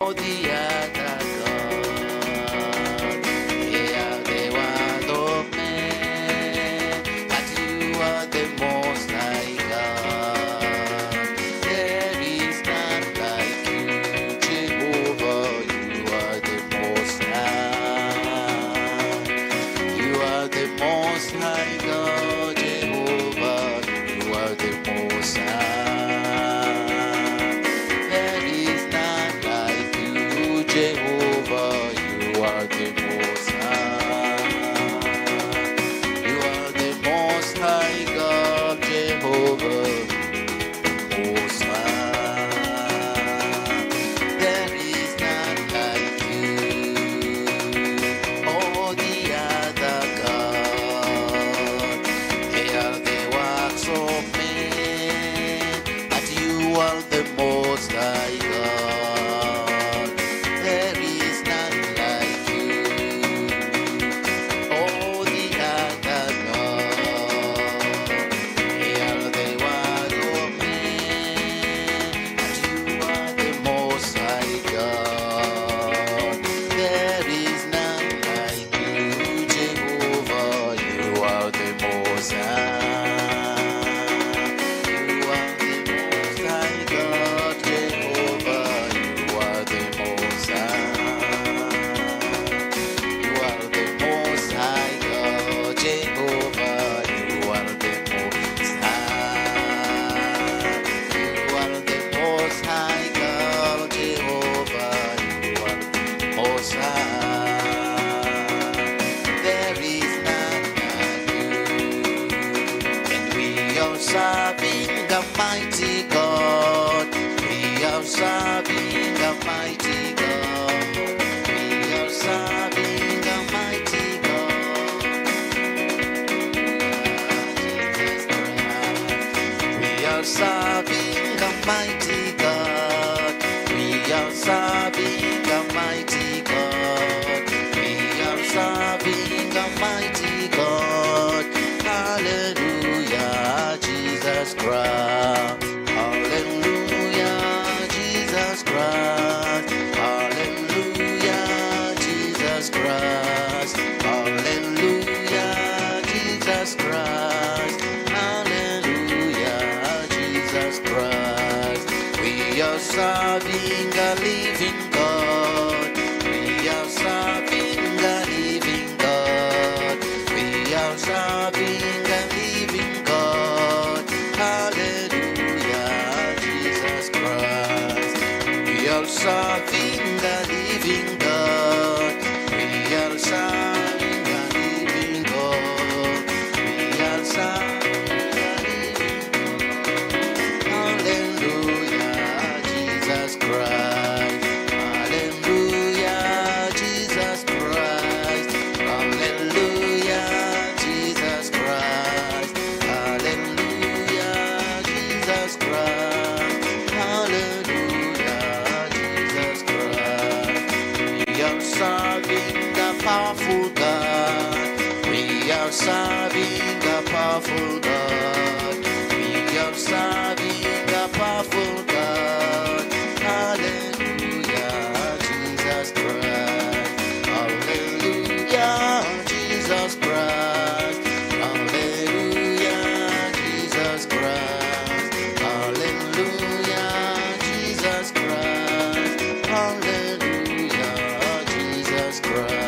Oh, the other God, yeah, they were the men, but you are the most high God. There is none like you, Jehovah. You are the most high. You are the most high God, Jehovah. You are the most high. Jehovah, you are the most high. You are the most high God, Jehovah, most high. There is none like you. Oh, the other God, they are the works of men, but you are the most high God. Serving the mighty God, we are serving the mighty God, we are serving the mighty God. We are serving the mighty God, we are serving the mighty God, we are serving the mighty God. Hallelujah, Jesus Christ. Hallelujah, Jesus Christ. Hallelujah, Jesus Christ. Hallelujah, Jesus Christ. Hallelujah, Jesus Christ. We are serving a living God. We are serving a living God. We are serving a living God. Hallelujah, Jesus Christ. We are serving a living God. We are serving a living God. We are serving a living God. Hallelujah, Jesus Christ. Hallelujah, Jesus Christ. Hallelujah, Jesus Christ. Hallelujah, Jesus Christ. Hallelujah, Jesus Christ. We are serving the powerful God. We are serving the powerful God. We are serving the powerful God. Hallelujah, Jesus Christ. Hallelujah, Jesus Christ. Hallelujah, Jesus Christ. Hallelujah, Jesus Christ. Hallelujah, Jesus Christ.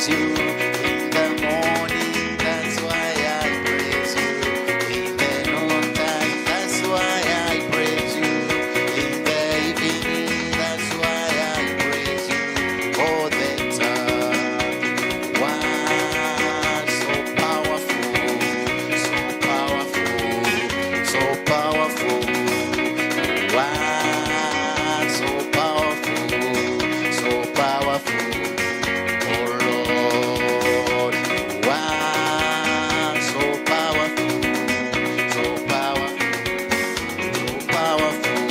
praise you. In the morning, that's why I praise you. In the noontime, that's why I praise you. In the evening, that's why I praise you. All the time. Wow, so powerful, so powerful, so powerful. Wow, so powerful, so powerful. Oh Lord, wow, so powerful, so powerful, so powerful.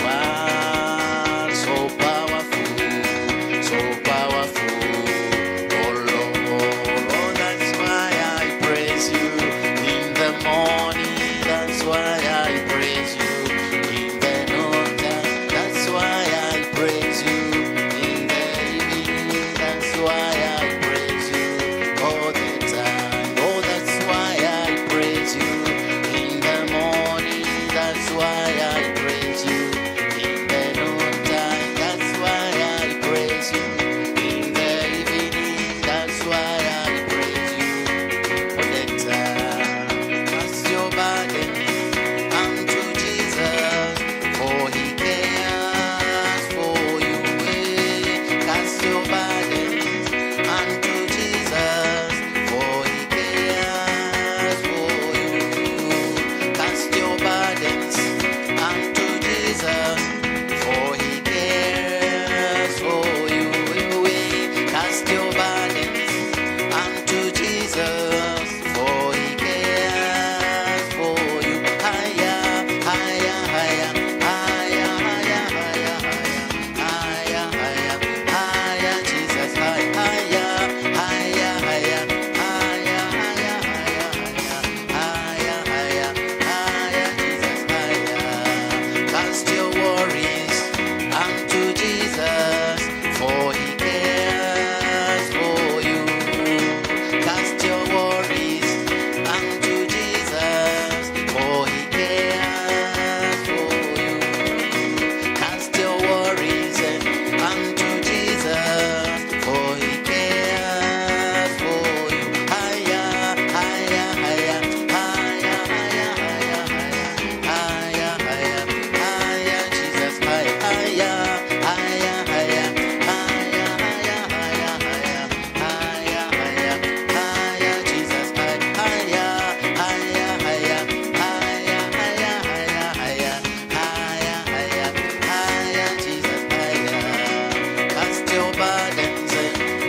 Wow, so powerful, so powerful. Oh Lord, oh, that's why I praise you. In the morning, that's why I praise you. In the noontime, that's why I praise you. In the evening, that's why I praise you. All the time, oh, that's why I praise you. In the morning, that's why I praise you. In the noontime, that's why I praise you. In the evening, that's why I praise you. All the time, cast your burden unto Jesus, for He cares for you. Cast your burden unto Jesus, for He cares for you. Cast your burdens unto Jesus, for He cares for you. Cast your burdens unto Jesus, for He cares for you. Higher, higher, higher, higher, higher, higher, higher, higher, higher, Jesus, higher, higher, higher, higher, higher, higher, higher, higher, higher, Jesus, higher. Cast your worries unto Jesus, for He cares for you. Cast your worries unto Jesus, for He cares for you. Cast your worries unto Jesus, for He cares for you. Higher, higher, higher, higher, higher, higher, higher, higher, higher, Jesus, higher, higher, higher, higher, higher, higher, higher, higher, higher, higher, Jesus, higher, higher, higher, higher, higher, higher, higher, higher, higher, higher, Jesus, higher. Cast your burdens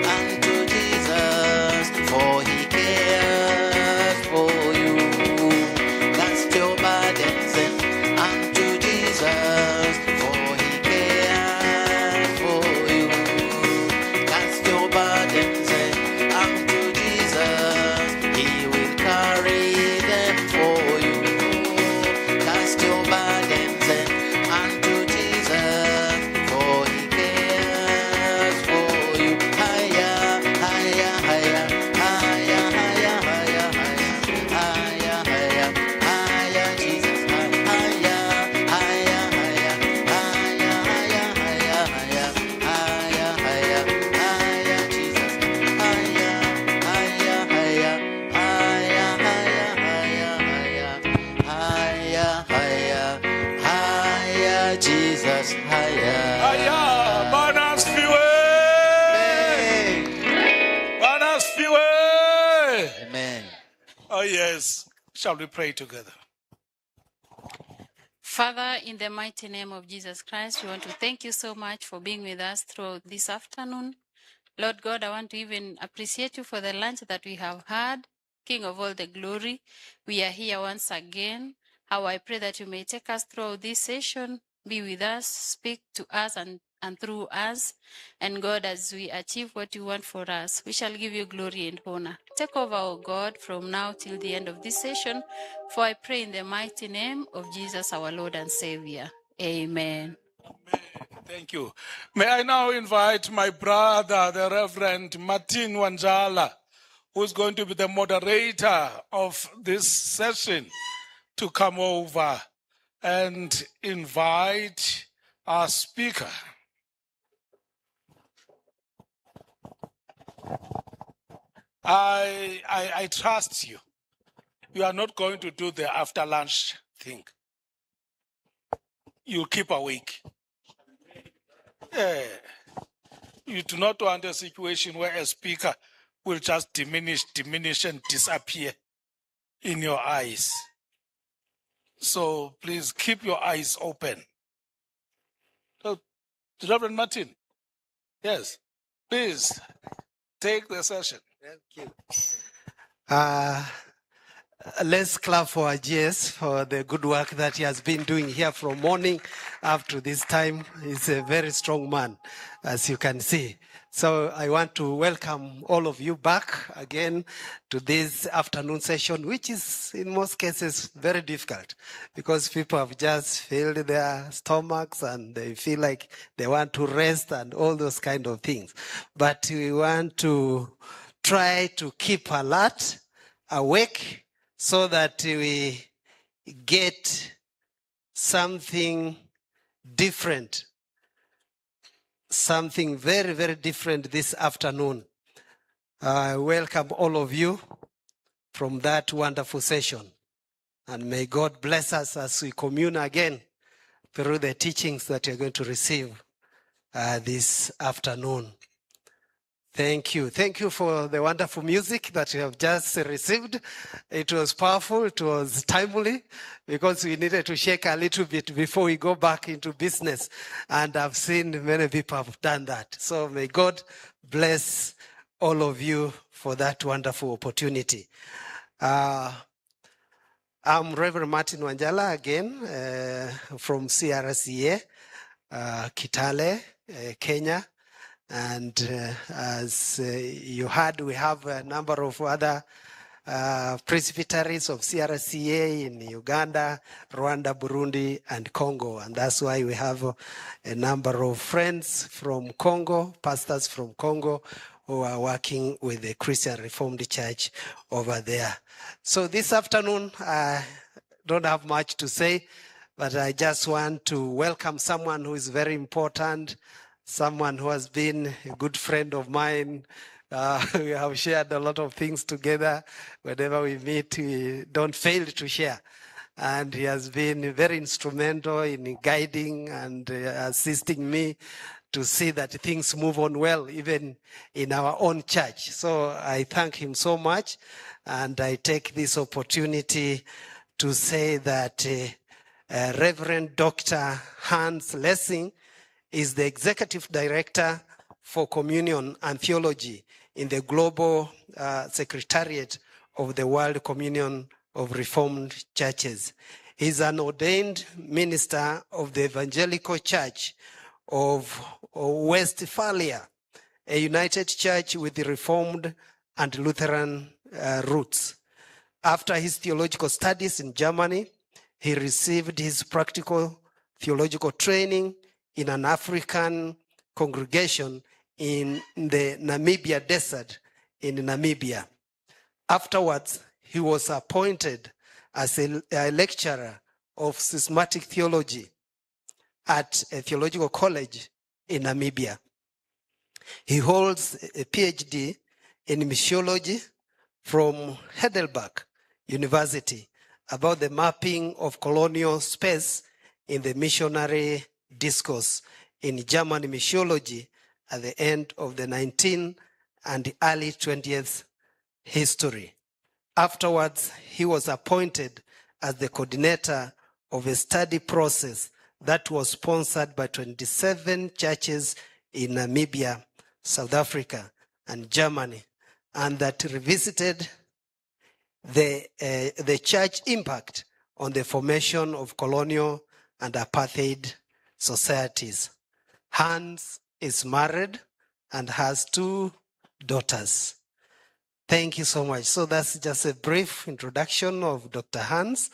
unto Jesus, for He cares for you. Cast your burdens unto Jesus, for He cares for you. Cast your burdens unto Jesus, He will carry them for you. Cast your burdens unto Jesus, for He cares for you. Higher, higher, higher, higher, higher, higher, higher, higher, higher, Jesus, higher, higher, higher, higher, higher, higher, higher, higher, higher, higher, Jesus, higher, higher, higher, higher, higher, higher, higher, higher, Jesus, higher. Aya, Bwana asifiwe. Bwana asifiwe. Amen. Oh yes. Shall we pray together? Father, in the mighty name of Jesus Christ, we want to thank you so much for being with us throughout this afternoon. Lord God, I want to even appreciate you for the lunch that we have had. King of all the glory, we are here once again. How I pray that you may take us throughout this session, be with us, speak to us and through us. And God, as we achieve what you want for us, we shall give you glory and honor. Take over, O God, from now till the end of this session. For I pray in the mighty name of Jesus, our Lord and Savior. Amen. Thank you. May I now invite my brother, the Reverend Martin Wanjala, who is going to be the moderator of this session, to come over and invite our speaker. I trust you. You are not going to do the after lunch thing. You keep awake. You do not want a situation where a speaker will just diminish and disappear in your eyes. So please keep your eyes open. So, Reverend Martin, yes, please take the session. Thank you. Let's clap for GS for the good work that he has been doing here from morning up to this time. He's a very strong man, as you can see. So I want to welcome all of you back again to this afternoon session, which is in most cases very difficult because people have just filled their stomachs and they feel like they want to rest and all those kind of things. But we want to try to keep alert, awake, so that we get something different, something very, very different this afternoon. I welcome all of you from that wonderful session. And may God bless us as we commune again through the teachings that you're going to receive this afternoon. Thank you. Thank you for the wonderful music that you have just received. It was powerful. It was timely because we needed to shake a little bit before we go back into business. And I've seen many people have done that. So may God bless all of you for that wonderful opportunity. I'm Reverend Martin Wanjala again from ACRC, Kitale, Kenya. And as you heard, we have a number of other presbyteries of CRCA in Uganda, Rwanda, Burundi, and Congo. And that's why we have a number of friends from Congo, pastors from Congo, who are working with the Christian Reformed Church over there. So this afternoon, I don't have much to say, but I just want to welcome someone who is very important, someone who has been a good friend of mine. We have shared a lot of things together. Whenever we meet, we don't fail to share. And he has been very instrumental in guiding and assisting me to see that things move on well, even in our own church. So I thank him so much. And I take this opportunity to say that Reverend Dr. Hans Lessing is the Executive Director for Communion and Theology in the Global Secretariat of the World Communion of Reformed Churches. He's an ordained minister of the Evangelical Church of Westphalia, a united church with Reformed and Lutheran roots. After his theological studies in Germany, he received his practical theological training in an African congregation in the Namibia desert in Namibia. Afterwards, he was appointed as a lecturer of systematic theology at a theological college in Namibia. He holds a PhD in missiology from Heidelberg University about the mapping of colonial space in the missionary discourse in German missiology at the end of the 19th and early 20th history. Afterwards, he was appointed as the coordinator of a study process that was sponsored by 27 churches in Namibia, South Africa, and Germany, and that revisited the church impact on the formation of colonial and apartheid societies. Hans is married and has 2 daughters. Thank you so much. So that's just a brief introduction of Dr. Hans,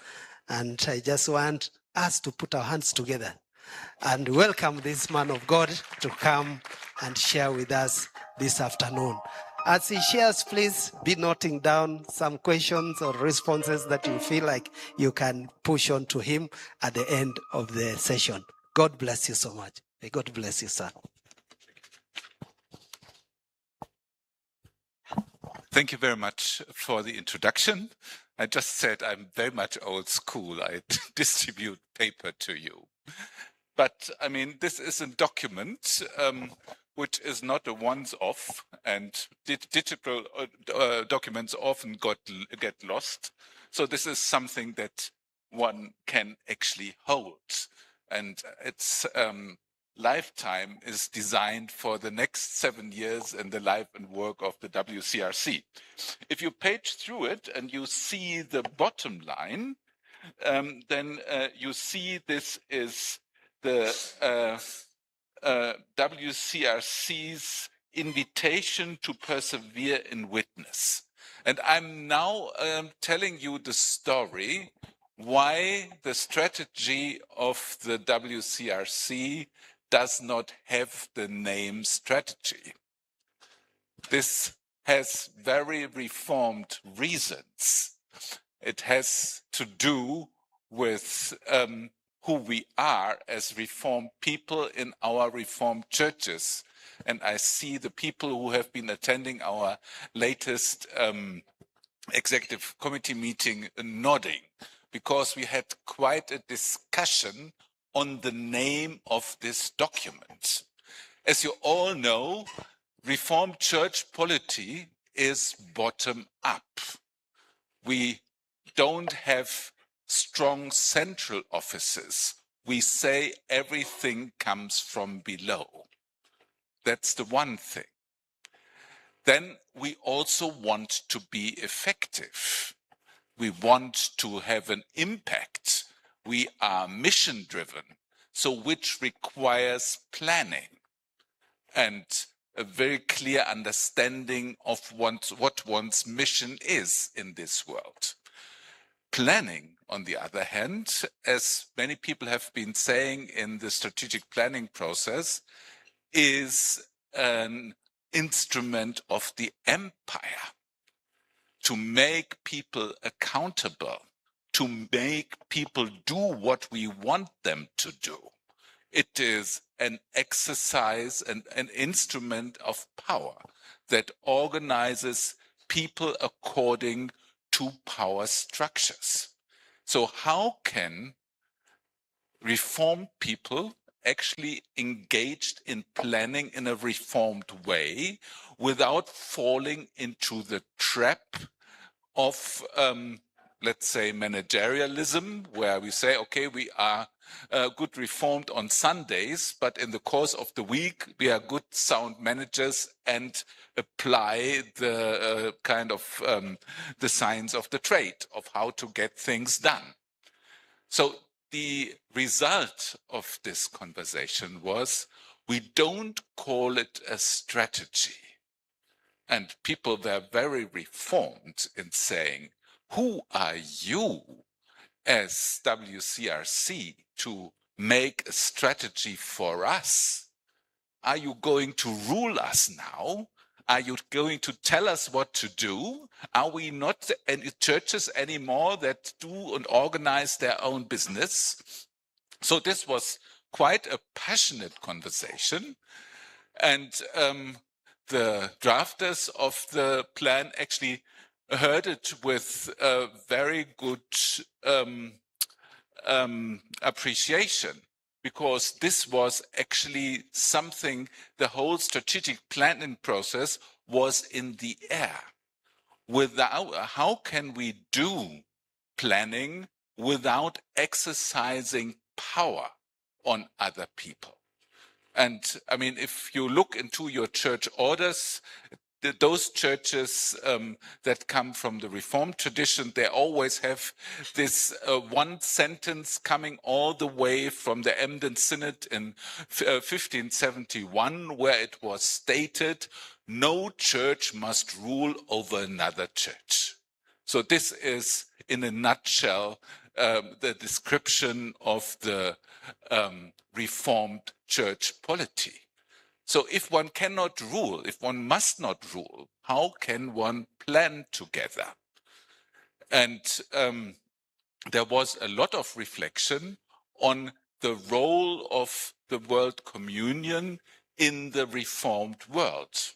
and I just want us to put our hands together and welcome this man of God to come and share with us this afternoon. As he shares, please be noting down some questions or responses that you feel like you can push on to him at the end of the session. God bless you so much. May God bless you, sir. Thank you very much for the introduction. I just said I'm very much old school. I distribute paper to you. But I mean, this is a document which is not a once-off, and digital documents often get lost. So this is something that one can actually hold, and its lifetime is designed for the next 7 years in the life and work of the WCRC. If you page through it and you see the bottom line, then you see this is the WCRC's invitation to persevere in witness. And I'm now telling you the story why the strategy of the WCRC does not have the name strategy. This has very reformed reasons. It has to do with who we are as reformed people in our reformed churches. And I see the people who have been attending our latest executive committee meeting nodding, because we had quite a discussion on the name of this document. As you all know, Reformed church polity is bottom up. We don't have strong central offices. We say everything comes from below. That's the one thing. Then we also want to be effective. We want to have an impact. We are mission driven, so which requires planning and a very clear understanding of what one's mission is in this world. Planning, on the other hand, as many people have been saying in the strategic planning process, is an instrument of the empire to make people accountable, to make people do what we want them to do. It is an exercise and an instrument of power that organizes people according to power structures. So how can reformed people actually engaged in planning in a reformed way without falling into the trap of, let's say, managerialism, where we say, okay, we are good reformed on Sundays, but in the course of the week, we are good sound managers and apply the kind of the science of the trade of how to get things done. So the result of this conversation was we don't call it a strategy. And people were very reformed in saying, who are you as WCRC to make a strategy for us? Are you going to rule us now? Are you going to tell us what to do? Are we not any churches anymore that do and organize their own business? So this was quite a passionate conversation. And the drafters of the plan actually heard it with a very good appreciation, because this was actually something, the whole strategic planning process was in the air. Without, how can we do planning without exercising power on other people? And I mean, if you look into your church orders, those churches that come from the Reformed tradition, they always have this one sentence coming all the way from the Emden Synod in 1571, where it was stated, no church must rule over another church. So this is, in a nutshell, the description of the Reformed church polity. So if one cannot rule, if one must not rule, how can one plan together? And there was a lot of reflection on the role of the World Communion in the Reformed world.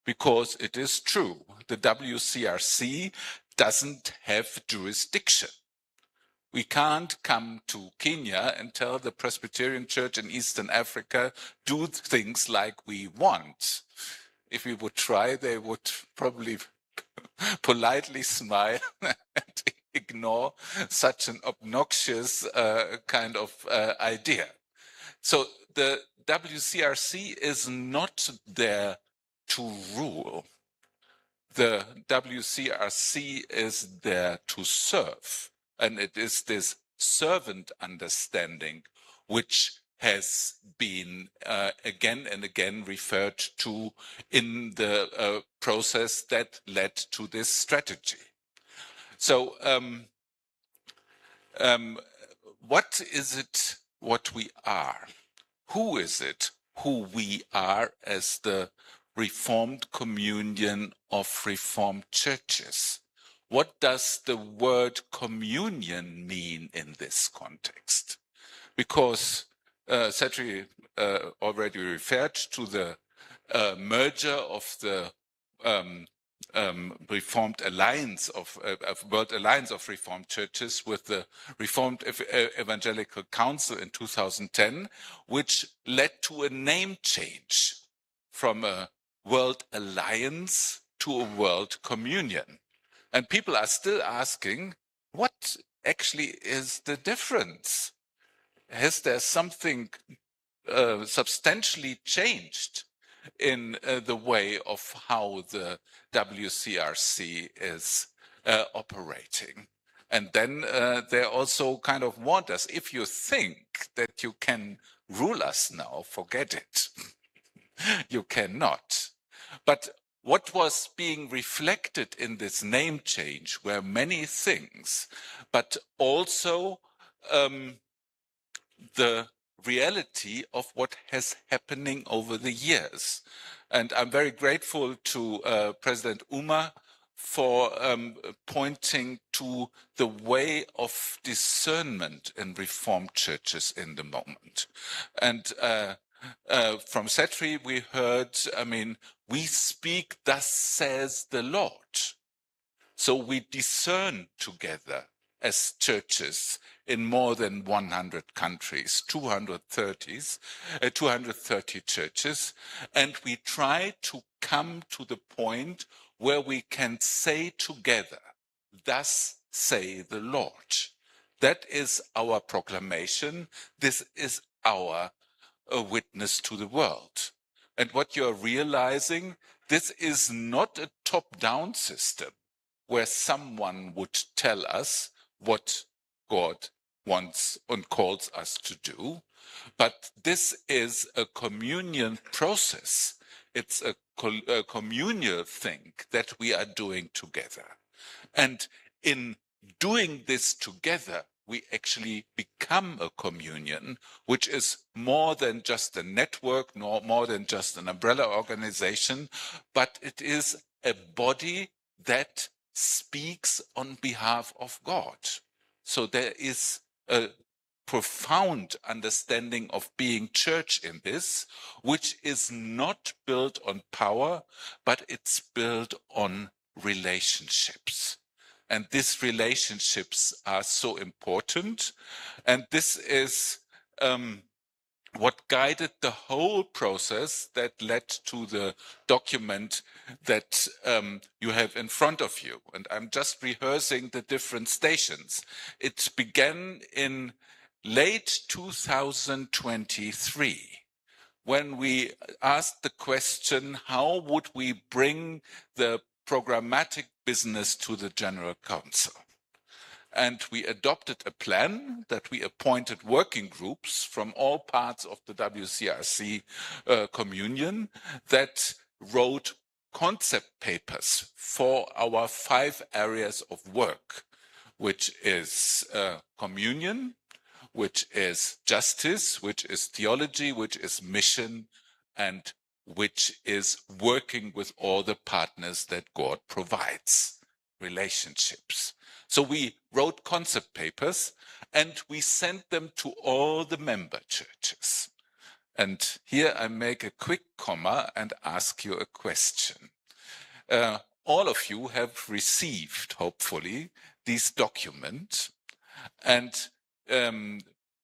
Because it is true the WCRC doesn't have jurisdiction. We can't come to Kenya and tell the Presbyterian Church in Eastern Africa, do things like we want. If we would try, they would probably politely smile and ignore such an obnoxious kind of idea. So the WCRC is not there to rule. The WCRC is there to serve. And it is this servant understanding which has been again and again referred to in the process that led to this strategy. So what is it what we are? Who is it who we are as the Reformed Communion of Reformed Churches? What does the word communion mean in this context? Because Cedric already referred to the merger of the Reformed Alliance of World Alliance of Reformed Churches with the Reformed Evangelical Council in 2010, which led to a name change from a World Alliance to a World Communion. And people are still asking, what actually is the difference? Has there something substantially changed in the way of how the WCRC is operating? And then they also kind of want us, if you think that you can rule us now, forget it. You cannot. But what was being reflected in this name change were many things, but also the reality of what has happening over the years. And I'm very grateful to President Uma for pointing to the way of discernment in Reformed churches in the moment. And from Cetri, we heard, we speak, thus says the Lord. So we discern together as churches in more than 100 countries, 230 churches, and we try to come to the point where we can say together, thus say the Lord. That is our proclamation. This is our witness to the world. And what you're realizing, this is not a top-down system where someone would tell us what God wants and calls us to do, but this is a communion process. It's a communal thing that we are doing together. And in doing this together, we actually become a communion, which is more than just a network, nor more than just an umbrella organization, but it is a body that speaks on behalf of God. So there is a profound understanding of being church in this, which is not built on power, but it's built on relationships. And these relationships are so important. And this is what guided the whole process that led to the document that you have in front of you. And I'm just rehearsing the different stations. It began in late 2023, when we asked the question, how would we bring the programmatic business to the General Council? And we adopted a plan that we appointed working groups from all parts of the WCRC communion that wrote concept papers for our 5 areas of work, which is communion, which is justice, which is theology, which is mission, and which is working with all the partners that God provides, relationships. So we wrote concept papers and we sent them to all the member churches. And here I make a quick comma and ask you a question. all of you have received, hopefully, these documents. And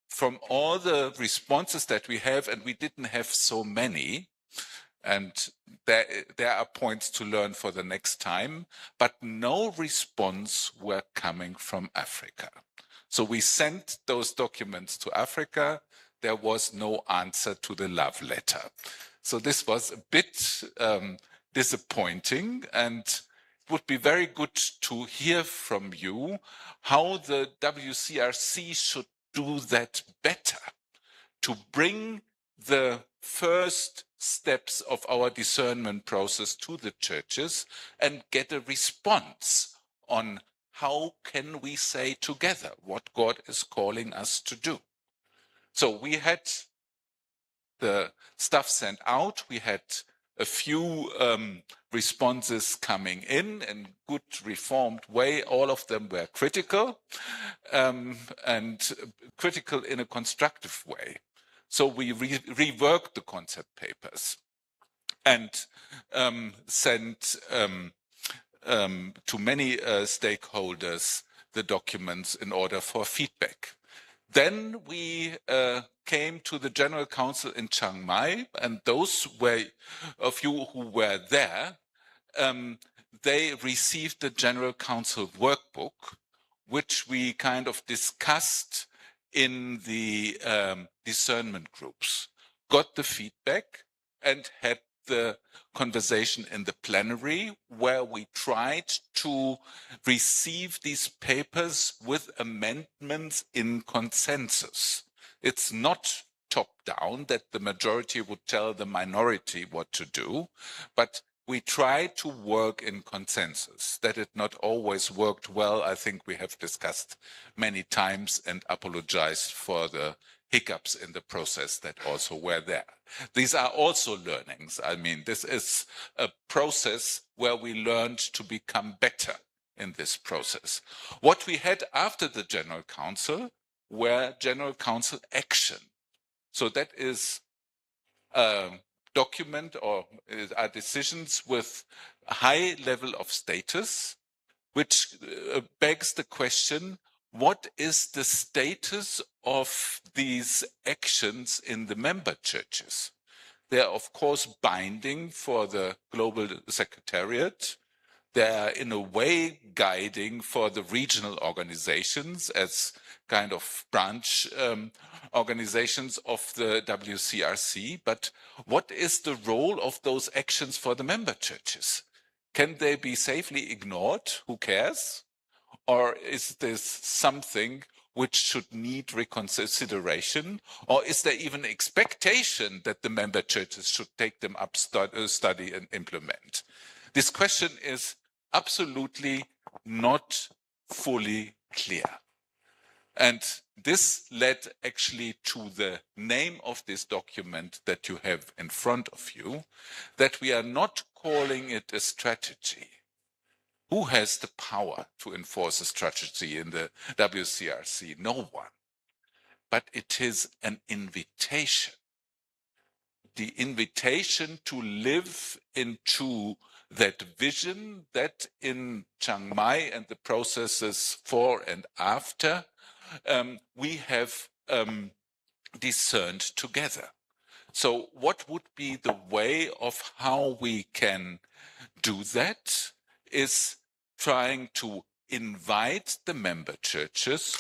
from all the responses that we have, and we didn't have so many, and there are points to learn for the next time, but no response were coming from Africa. So we sent those documents to Africa. There was no answer to the love letter. So this was a bit disappointing, and it would be very good to hear from you how the WCRC should do that better, to bring the first steps of our discernment process to the churches and get a response on how can we say together what God is calling us to do. So we had the stuff sent out. We had a few responses coming in good reformed way. All of them were critical, and critical in a constructive way. So we reworked the concept papers and sent to many stakeholders the documents in order for feedback. Then we came to the General Council in Chiang Mai, and those of you who were there, they received the General Council workbook, which we kind of discussed in the discernment groups, got the feedback, and had the conversation in the plenary where we tried to receive these papers with amendments in consensus. It's not top down that the majority would tell the minority what to do, but we try to work in consensus. That it not always worked well, I think we have discussed many times and apologized for the hiccups in the process that also were there. These are also learnings. I mean, this is a process where we learned to become better in this process. What we had after the General Council were General Council action. So that is document or are decisions with a high level of status, which begs the question, what is the status of these actions in the member churches? They are, of course, binding for the Global Secretariat. They are, in a way, guiding for the regional organizations as kind of branch organizations of the WCRC. But what is the role of those actions for the member churches? Can they be safely ignored? Who cares? Or is this something which should need reconsideration? Or is there even expectation that the member churches should take them up, study and implement? This question is absolutely not fully clear. And this led actually to the name of this document that you have in front of you, that we are not calling it a strategy. Who has the power to enforce a strategy in the WCRC? No one. But it is an invitation. The invitation to live into that vision that in Chiang Mai and the processes for and after we have discerned together. So what would be the way of how we can do that is trying to invite the member churches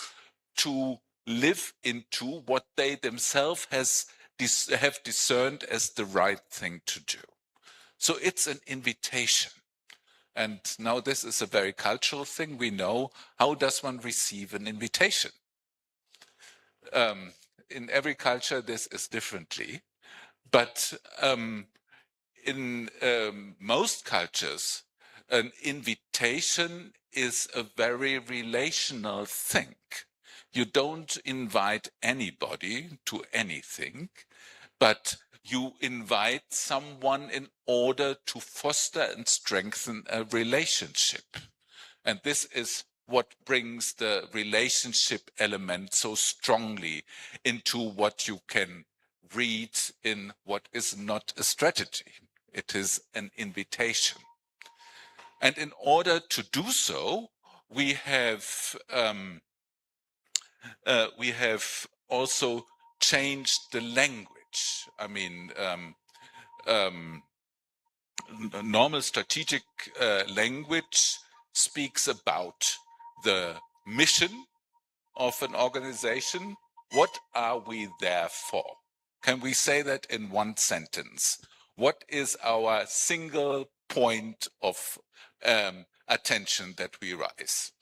to live into what they themselves have discerned as the right thing to do. So it's an invitation. And now this is a very cultural thing. We know, how does one receive an invitation? In every culture, this is differently. But in most cultures, an invitation is a very relational thing. You don't invite anybody to anything, but you invite someone in order to foster and strengthen a relationship. And this is what brings the relationship element so strongly into what you can read in what is not a strategy. It is an invitation. And in order to do so, we have also changed the language. I mean, normal strategic language speaks about the mission of an organization. What are we there for? Can we say that in one sentence? What is our single point of attention that we raise?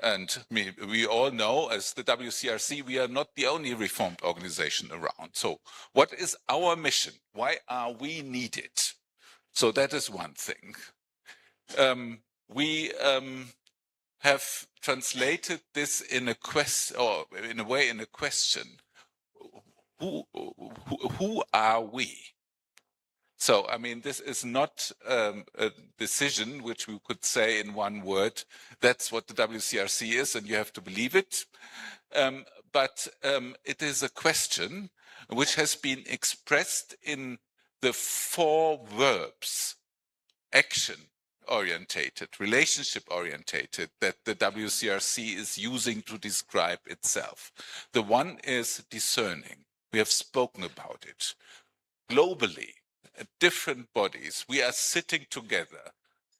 And we all know, as the WCRC, we are not the only reformed organization around. So what is our mission? Why are we needed? So that is one thing. We have translated this in a question, or in a way in a question. Who are we? So, I mean, this is not a decision which we could say in one word, that's what the WCRC is, and you have to believe it. But it is a question which has been expressed in the 4 verbs: action orientated, relationship orientated, that the WCRC is using to describe itself. The one is discerning. We have spoken about it. Globally, different bodies, we are sitting together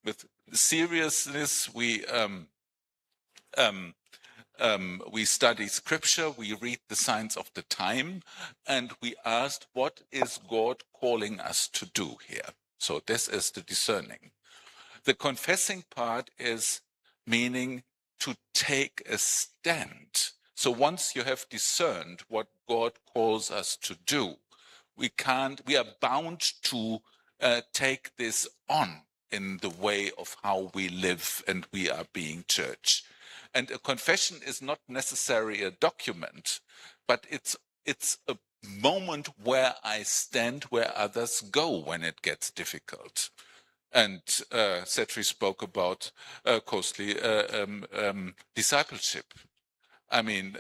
with seriousness. We study scripture, we read the signs of the time, and we asked, what is God calling us to do here? So this is the discerning. The confessing part is meaning to take a stand. So once you have discerned what God calls us to do, we are bound to take this on in the way of how we live and we are being church. And a confession is not necessarily a document, but it's a moment where I stand where others go when it gets difficult. And Setri spoke about costly discipleship. I mean,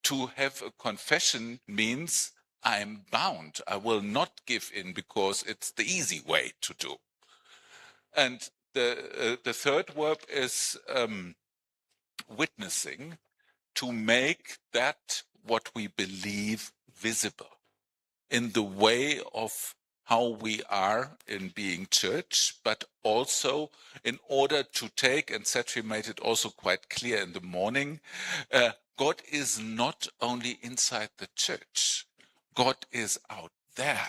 to have a confession means I'm bound. I will not give in because it's the easy way to do. And the third verb is witnessing, to make that what we believe visible in the way of how we are in being church, but also in order to take, and Setri made it also quite clear in the morning, God is not only inside the church, God is out there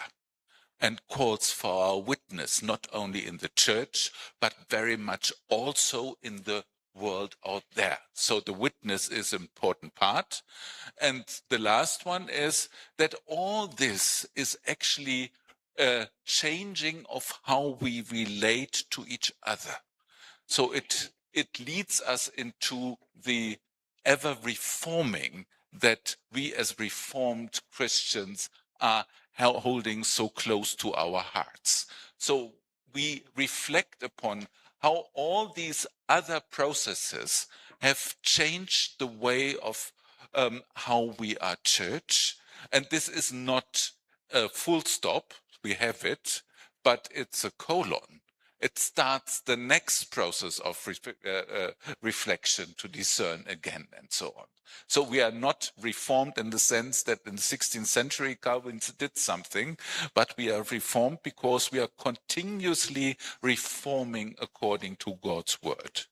and calls for our witness, not only in the church, but very much also in the world out there. So the witness is an important part. And the last one is that all this is actually a changing of how we relate to each other. So it leads us into the ever reforming that we as reformed Christians are holding so close to our hearts. So we reflect upon how all these other processes have changed the way of how we are church. And this is not a full stop, we have it, but it's a colon. It starts the next process of reflection to discern again and so on. So we are not reformed in the sense that in the 16th century Calvin did something, but we are reformed because we are continuously reforming according to God's word.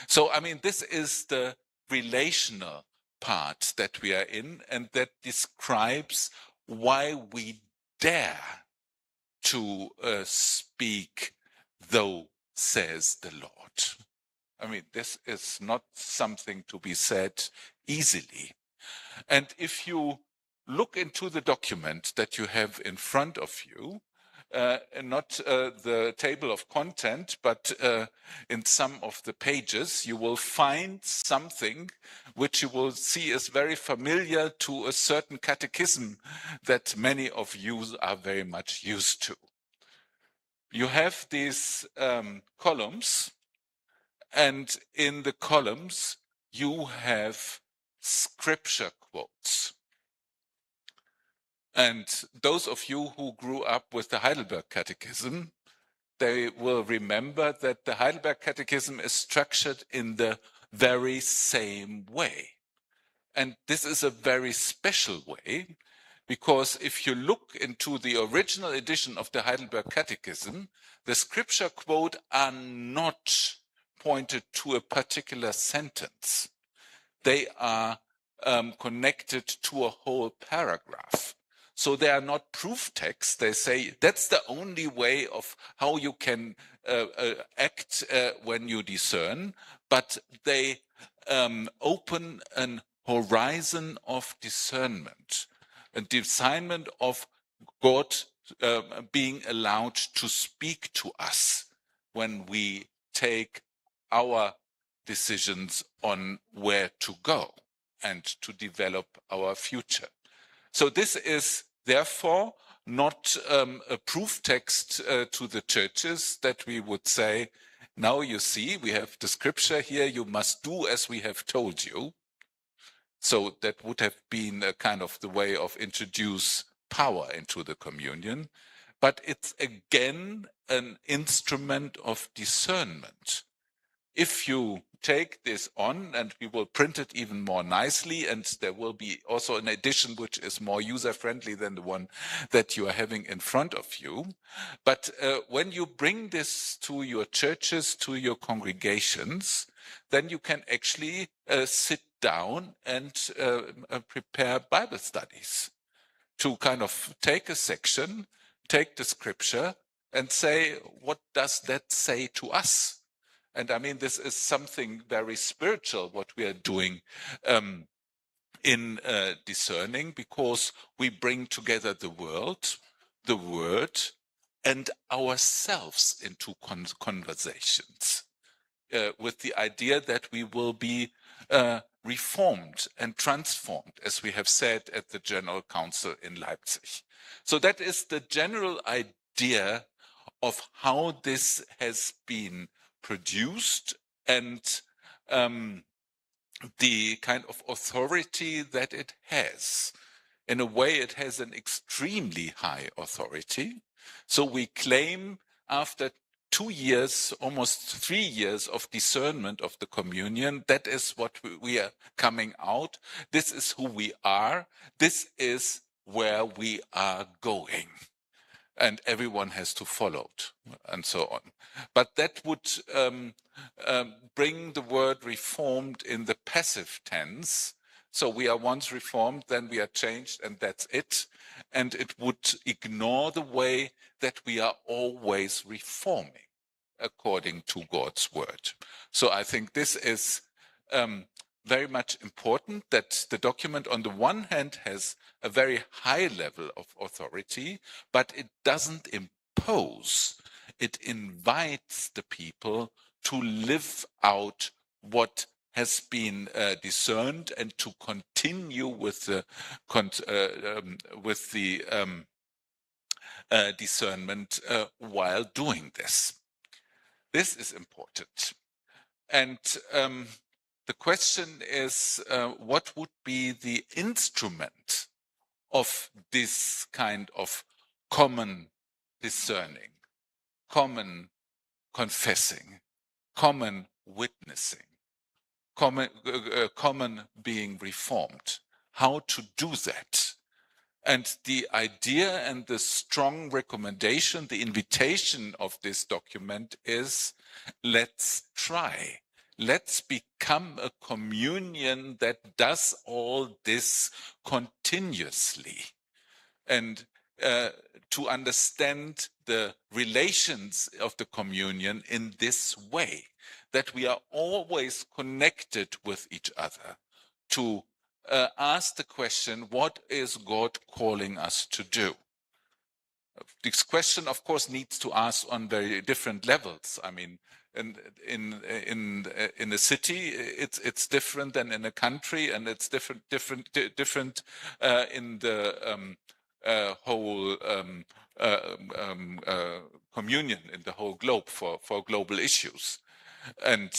So, I mean, this is the relational part that we are in, and that describes why we dare to speak, though says the Lord. I mean, this is not something to be said easily. And if you look into the document that you have in front of you, not the table of content, but in some of the pages, you will find something which you will see is very familiar to a certain catechism that many of you are very much used to. You have these columns, and in the columns, you have scripture quotes. And those of you who grew up with the Heidelberg Catechism they will remember that the Heidelberg Catechism is structured in the very same way. And this is a very special way, because if you look into the original edition of the Heidelberg Catechism, the scripture quote are not pointed to a particular sentence. They are connected to a whole paragraph. So they are not proof texts. They say that's the only way of how you can act when you discern, but they open an horizon of discernment, a discernment of God being allowed to speak to us when we take our decisions on where to go and to develop our future. So this is therefore not a proof text to the churches that we would say, now you see, we have the scripture here, you must do as we have told you. So that would have been a kind of the way of introduce power into the communion. But it's again an instrument of discernment. If you take this on, and we will print it even more nicely, and there will be also an edition which is more user-friendly than the one that you are having in front of you. But when you bring this to your churches, to your congregations, then you can actually sit down and prepare Bible studies to kind of take a section, take the scripture, and say, what does that say to us? And I mean, this is something very spiritual, what we are doing in discerning, because we bring together the world, the word, and ourselves into conversations with the idea that we will be reformed and transformed, as we have said at the General Council in Leipzig. So that is the general idea of how this has been produced and the kind of authority that it has. In a way, it has an extremely high authority. So we claim after 2 years, almost 3 years of discernment of the communion, that is what we are coming out. This is who we are. This is where we are going. And everyone has to follow it, and so on. But that would bring the word reformed in the passive tense. So we are once reformed, then we are changed, and that's it. And it would ignore the way that we are always reforming according to God's word. So I think this is very much important, that the document on the one hand has a very high level of authority, but it doesn't impose. It invites the people to live out what has been discerned and to continue with the discernment while doing this. This is important. And the question is, what would be the instrument of this kind of common discerning, common confessing, common witnessing, common being reformed? How to do that? And the idea and the strong recommendation, the invitation of this document is, let's try. Let's become a communion that does all this continuously. And to understand the relations of the communion in this way, that we are always connected with each other, to ask the question, what is God calling us to do? This question, of course, needs to ask on very different levels. I mean, in a city, it's different than in a country, and it's different in the whole communion, in the whole globe for global issues. And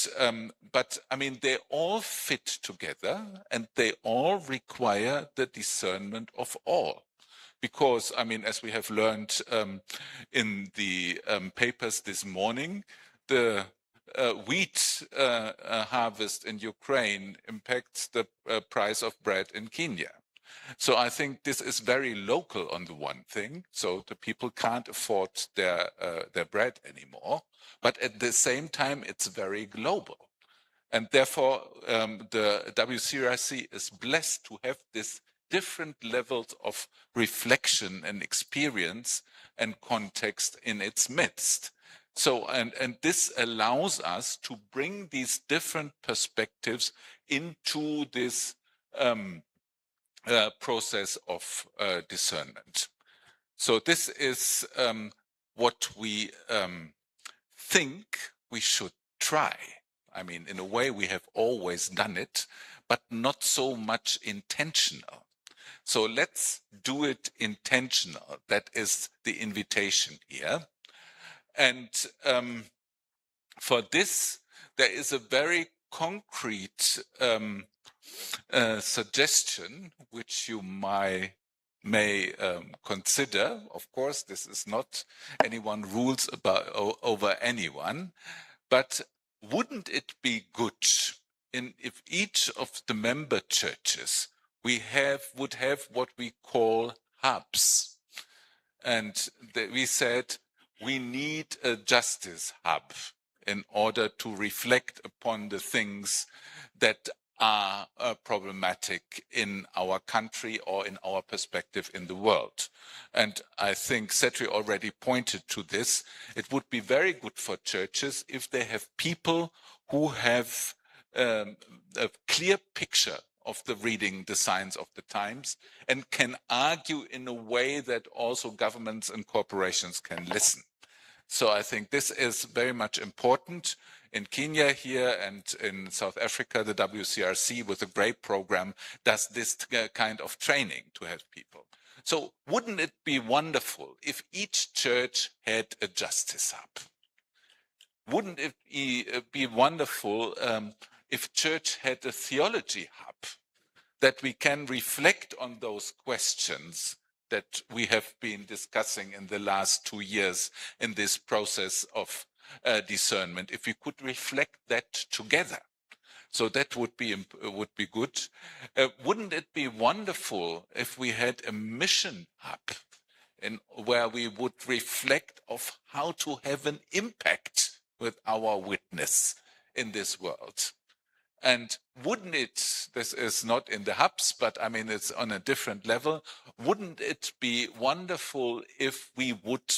but I mean, they all fit together, and they all require the discernment of all. because, I mean, as we have learned in the papers this morning, the wheat harvest in Ukraine impacts the price of bread in Kenya. So I think this is very local on the one thing. So the people can't afford their bread anymore. But at the same time, it's very global. And therefore, the WCRC is blessed to have this different levels of reflection and experience and context in its midst. So, and this allows us to bring these different perspectives into this process of discernment. So this is what we think we should try. I mean, in a way, we have always done it, but not so much intentional. So let's do it intentional. That is the invitation here. And for this, there is a very concrete suggestion which you may consider. Of course, this is not anyone rules over anyone, but wouldn't it be good if each of the member churches would have what we call hubs? And we said we need a justice hub in order to reflect upon the things that are problematic in our country or in our perspective in the world. And I think Setri already pointed to this. It would be very good for churches if they have people who have a clear picture of reading the signs of the times and can argue in a way that also governments and corporations can listen. So I think this is very much important. In Kenya here and in South Africa, the WCRC with a great program does this kind of training to have people. So wouldn't it be wonderful if each church had a justice hub? Wouldn't it be wonderful if church had a theology hub, that we can reflect on those questions that we have been discussing in the last 2 years in this process of discernment, if we could reflect that together? So that would be good. Wouldn't it be wonderful if we had a mission hub where we would reflect of how to have an impact with our witness in this world? And wouldn't it, this is not in the hubs, but I mean, it's on a different level. Wouldn't it be wonderful if we would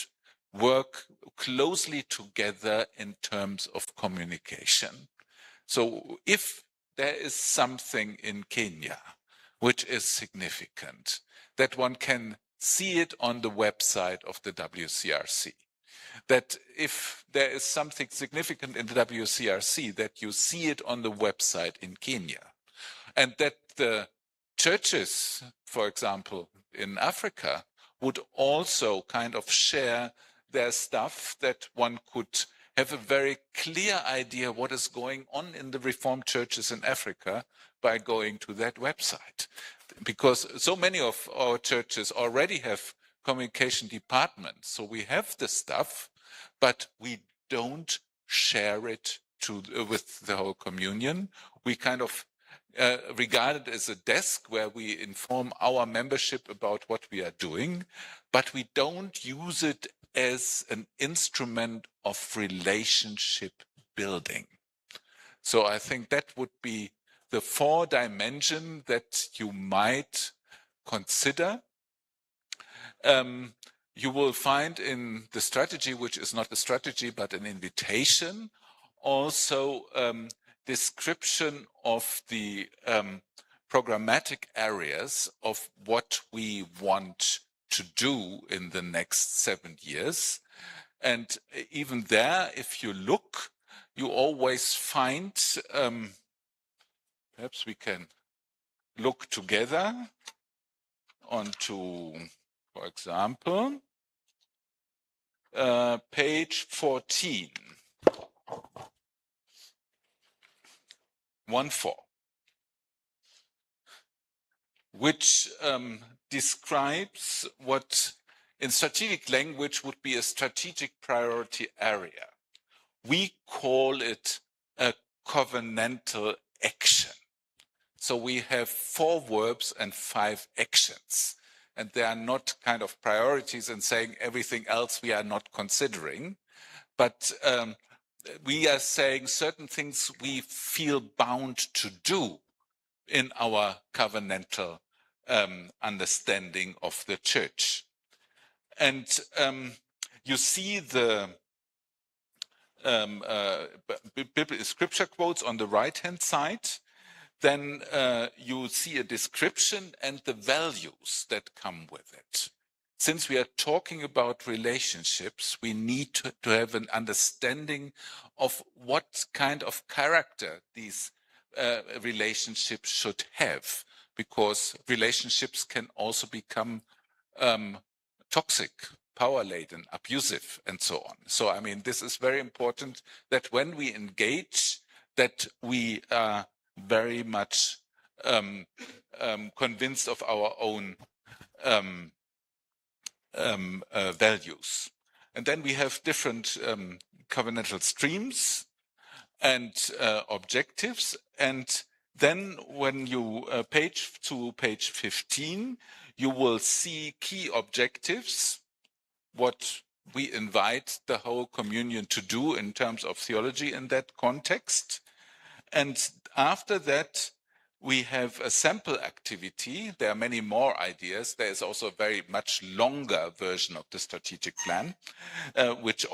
work closely together in terms of communication? So if there is something in Kenya which is significant, that one can see it on the website of the WCRC. That if there is something significant in the WCRC, that you see it on the website in Kenya. And that the churches, for example, in Africa, would also kind of share their stuff, that one could have a very clear idea what is going on in the Reformed churches in Africa by going to that website. Because so many of our churches already have communication departments. So we have the stuff, but we don't share it with the whole communion. We kind of regard it as a desk where we inform our membership about what we are doing, but we don't use it as an instrument of relationship building. So I think that would be the 4 dimension that you might consider. You will find in the strategy, which is not a strategy, but an invitation, also description of the programmatic areas of what we want to do in the next 7 years. And even there, if you look, you always find, perhaps we can look together onto, for example, page 14. 1-4. which describes what in strategic language would be a strategic priority area. We call it a covenantal action. So we have 4 verbs and 5 actions. And they are not kind of priorities and saying everything else we are not considering. But we are saying certain things we feel bound to do in our covenantal understanding of the church. And you see the biblical scripture quotes on the right-hand side. Then you see a description and the values that come with it. Since we are talking about relationships, we need to have an understanding of what kind of character these relationships should have, because relationships can also become toxic, power-laden, abusive, and so on. So, I mean, this is very important that when we engage, that we are very much convinced of our own values. And then we have different covenantal streams and objectives. And then when you page 15, you will see key objectives, what we invite the whole communion to do in terms of theology in that context. And after that, we have a sample activity. There are many more ideas. There is also a very much longer version of the strategic plan, which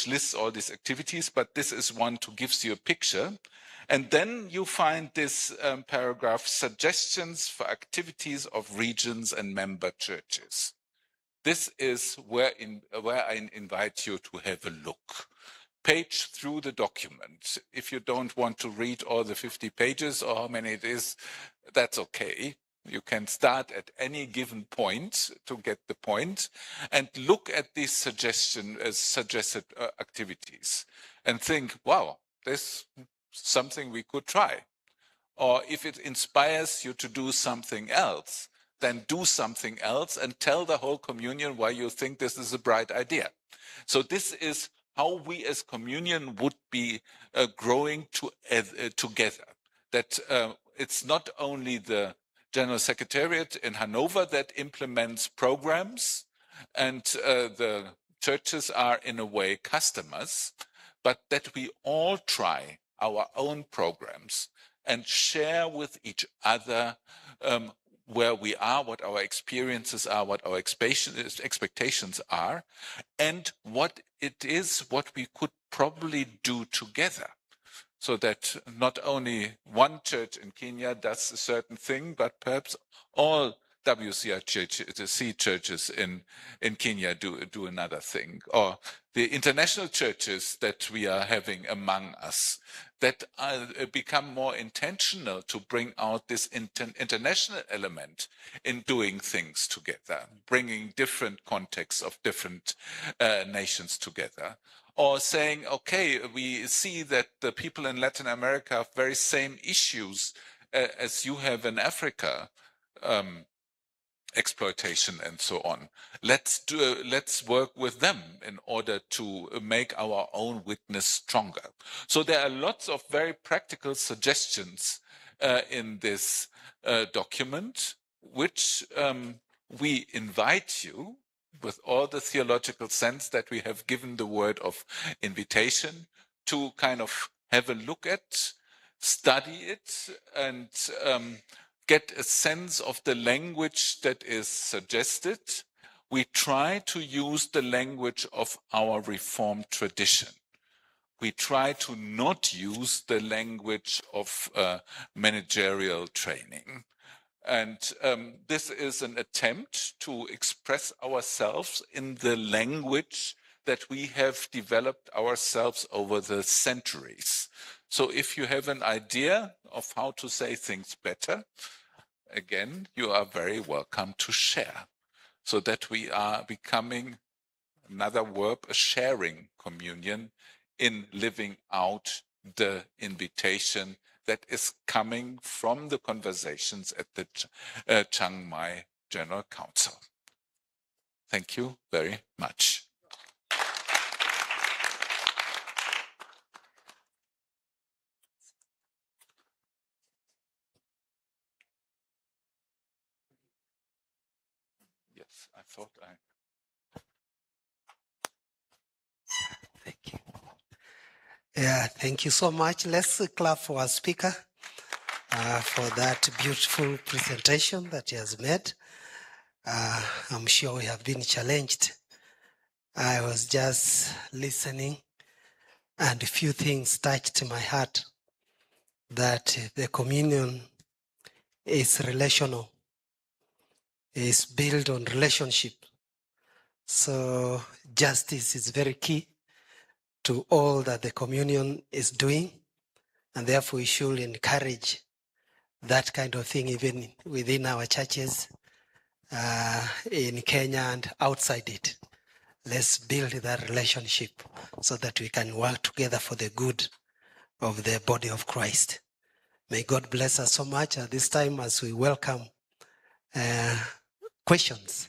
lists all these activities, but this is one to give you a picture. And then you find this paragraph, suggestions for activities of regions and member churches. This is where I invite you to have a look. Page through the document. If you don't want to read all the 50 pages or how many it is, that's okay. You can start at any given point to get the point and look at these suggested activities and think, wow, this is something we could try. Or if it inspires you to do something else, then do something else and tell the whole communion why you think this is a bright idea. So this is how we as communion would be growing together. That it's not only the General Secretariat in Hanover that implements programs and the churches are in a way customers, but that we all try our own programs and share with each other where we are, what our experiences are, what our expectations are, and what it is, what we could probably do together. So that not only one church in Kenya does a certain thing, but perhaps all WCRC churches in Kenya do another thing, or the international churches that we are having among us that become more intentional to bring out this international element in doing things together, bringing different contexts of different nations together. Or saying, okay, we see that the people in Latin America have very same issues as you have in Africa, exploitation and so on. Let's work with them in order to make our own witness stronger. So there are lots of very practical suggestions in this document, which we invite you, with all the theological sense that we have given the word of invitation, to kind of have a look at, study it, and get a sense of the language that is suggested. We try to use the language of our Reformed tradition. We try to not use the language of managerial training. And this is an attempt to express ourselves in the language that we have developed ourselves over the centuries. So if you have an idea of how to say things better, again, you are very welcome to share, so that we are becoming, another verb, a sharing communion in living out the invitation that is coming from the conversations at the Chiang Mai General Council. Thank you very much. Yes, I thought I... Thank you. Yeah, thank you so much. Let's clap for our speaker for that beautiful presentation that he has made. I'm sure we have been challenged. I was just listening and a few things touched my heart, that the communion is relational, is built on relationship. So justice is very key to all that the communion is doing, and therefore we should encourage that kind of thing even within our churches in Kenya and outside it. Let's build that relationship so that we can work together for the good of the body of Christ. May God bless us so much at this time as we welcome questions.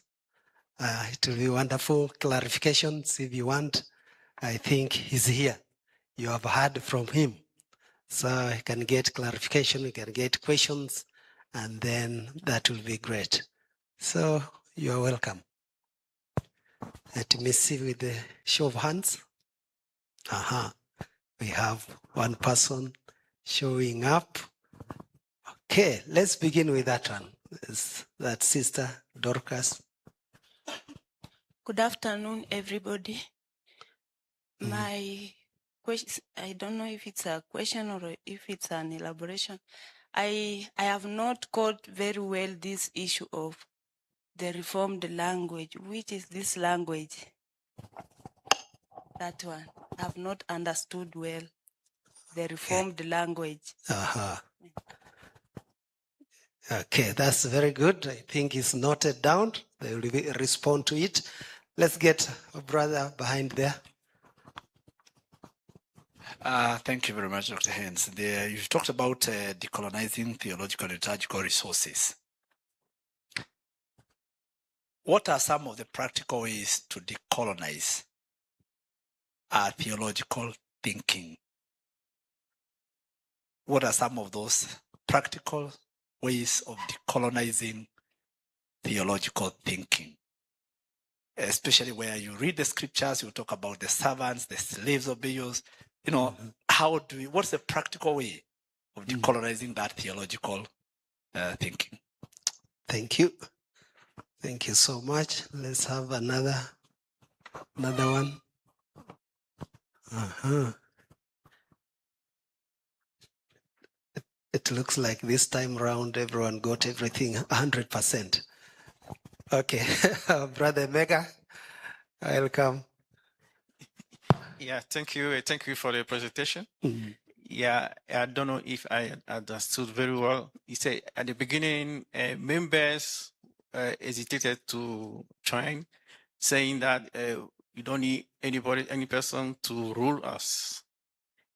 It will be wonderful clarifications if you want. I think he's here. You have heard from him. So you can get clarification, you can get questions, and then that will be great. So you are welcome. Let me see with the show of hands. We have one person showing up. Okay, let's begin with that one. That Sister Dorcas. Good afternoon, everybody. My question, I don't know if it's a question or if it's an elaboration. I have not caught very well this issue of the reformed language. Which is this language? That one. I have not understood well the reformed language. Okay, that's very good. I think it's noted down. They will respond to it. Let's get a brother behind there. Thank you very much, Dr. Haynes. You've talked about decolonizing theological and liturgical resources. What are some of the practical ways to decolonize our theological thinking? What are some of those practical ways of decolonizing theological thinking? Especially where you read the scriptures, you talk about the servants, the slaves of Belial. You know, what's the practical way of decolonizing that theological thinking? Thank you. Thank you so much. Let's have another one. It looks like this time around everyone got everything 100%. Okay, Brother Mega, welcome. Yeah, thank you. Thank you for the presentation. Yeah, I don't know if I understood very well. You say at the beginning, members hesitated to join, saying that you don't need any person to rule us.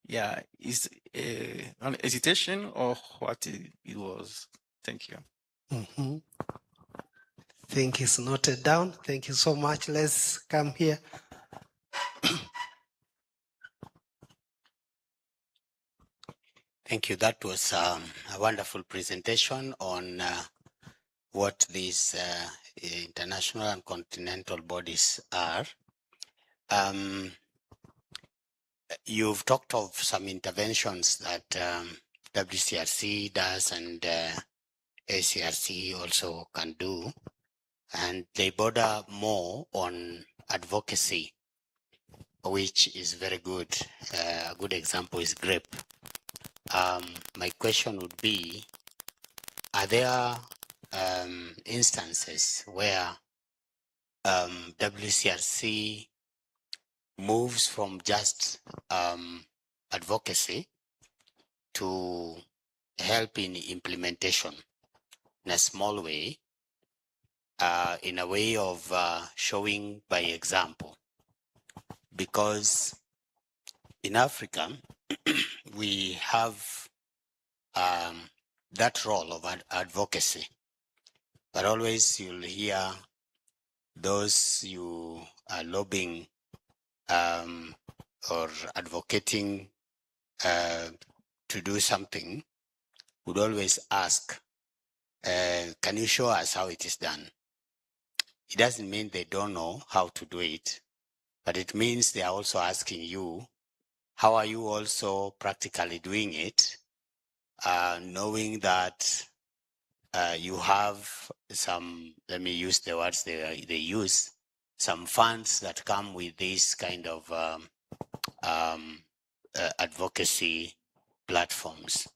Yeah, is an hesitation or what it was? Thank you. Think it's noted down. Thank you so much. Let's come here. Thank you. That was a wonderful presentation on what these international and continental bodies are. You've talked of some interventions that WCRC does and ACRC also can do, and they border more on advocacy, which is very good. A good example is GRIP. My question would be, are there instances where WCRC moves from just advocacy to help in implementation in a small way, in a way of showing by example? Because in Africa, we have that role of advocacy. But always you'll hear those you are lobbying or advocating to do something would always ask, can you show us how it is done? It doesn't mean they don't know how to do it, but it means they are also asking you, how are you also practically doing it, knowing that you have some, let me use the words they use, some funds that come with this kind of advocacy platforms.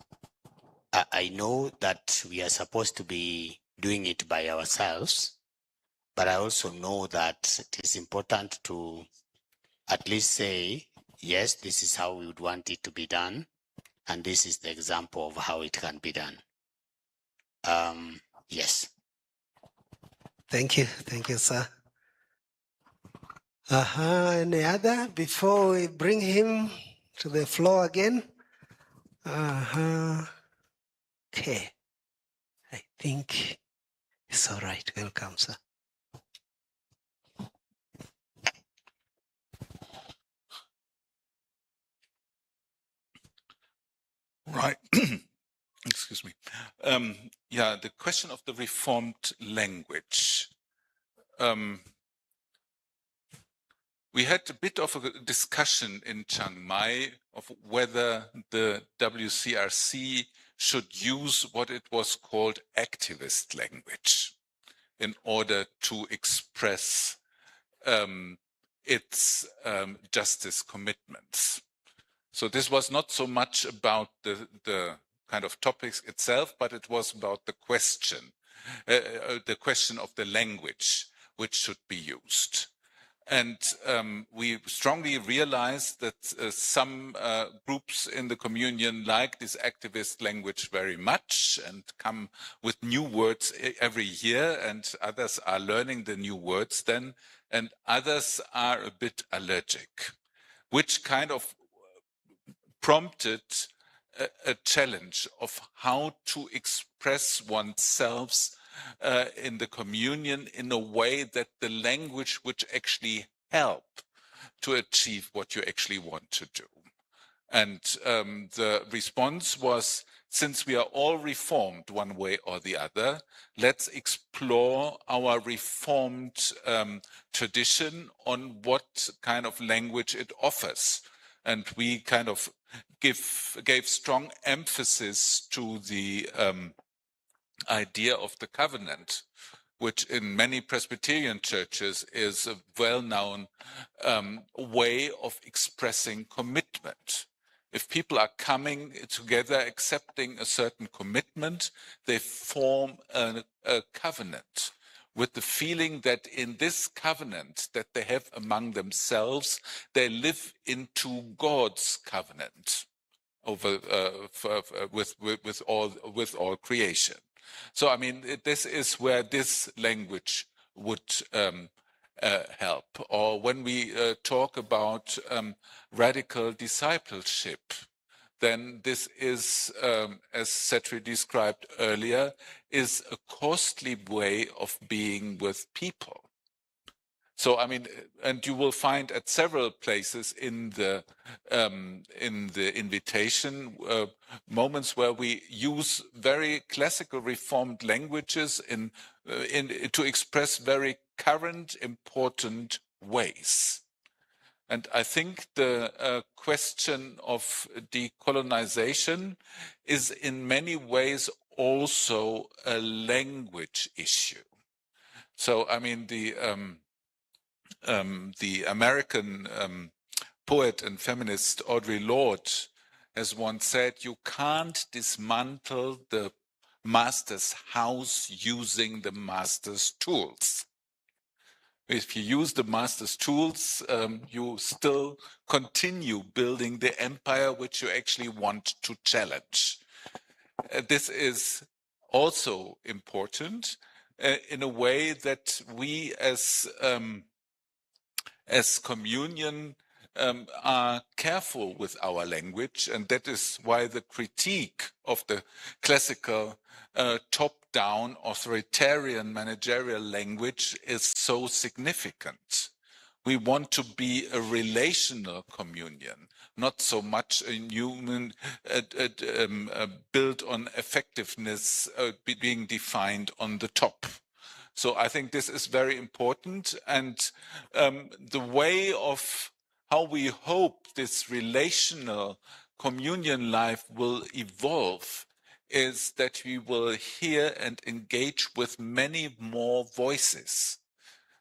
I know that we are supposed to be doing it by ourselves, but I also know that it is important to at least say, yes, this is how we would want it to be done, and this is the example of how it can be done. Yes. Thank you, sir. Any other before we bring him to the floor again? Okay. I think it's all right. Welcome, sir. Right. Excuse me. Yeah, the question of the reformed language. We had a bit of a discussion in Chiang Mai of whether the WCRC should use what it was called activist language in order to express its justice commitments. So this was not so much about the kind of topics itself, but it was about the question of the language which should be used. And we strongly realized that some groups in the communion like this activist language very much and come with new words every year, and others are learning the new words then, and others are a bit allergic, which kind of prompted a challenge of how to express oneself in the communion in a way that the language which actually help to achieve what you actually want to do. And the response was, since we are all reformed one way or the other, let's explore our reformed tradition on what kind of language it offers. And we kind of gave strong emphasis to the idea of the covenant, which in many Presbyterian churches is a well-known way of expressing commitment. If people are coming together accepting a certain commitment, they form a covenant with the feeling that in this covenant that they have among themselves, they live into God's covenant over with all creation. So I mean, this is where this language would help. Or when we talk about radical discipleship, then this is, as Setri described earlier, is a costly way of being with people. So I mean, and you will find at several places in the invitation moments where we use very classical Reformed languages to express very current, important ways. And I think the question of decolonization is in many ways also a language issue. So I mean, the American poet and feminist Audre Lorde has once said, you can't dismantle the master's house using the master's tools. If you use the master's tools, you still continue building the empire which you actually want to challenge. This is also important in a way that we as communion are careful with our language, and that is why the critique of the classical top-down authoritarian managerial language is so significant. We want to be a relational communion, not so much a human built on effectiveness being defined on the top. So I think this is very important, and the way of how we hope this relational communion life will evolve is that we will hear and engage with many more voices.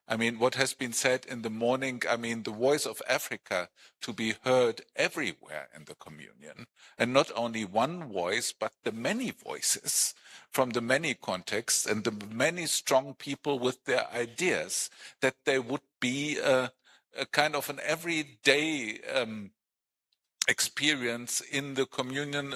I mean, what has been said in the morning, I mean, the voice of Africa to be heard everywhere in the communion, and not only one voice, but the many voices from the many contexts and the many strong people with their ideas, that there would be a kind of an everyday experience in the communion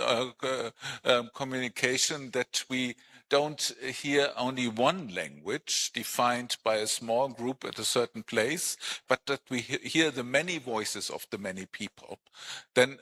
communication, that we don't hear only one language defined by a small group at a certain place, but that we hear the many voices of the many people. Then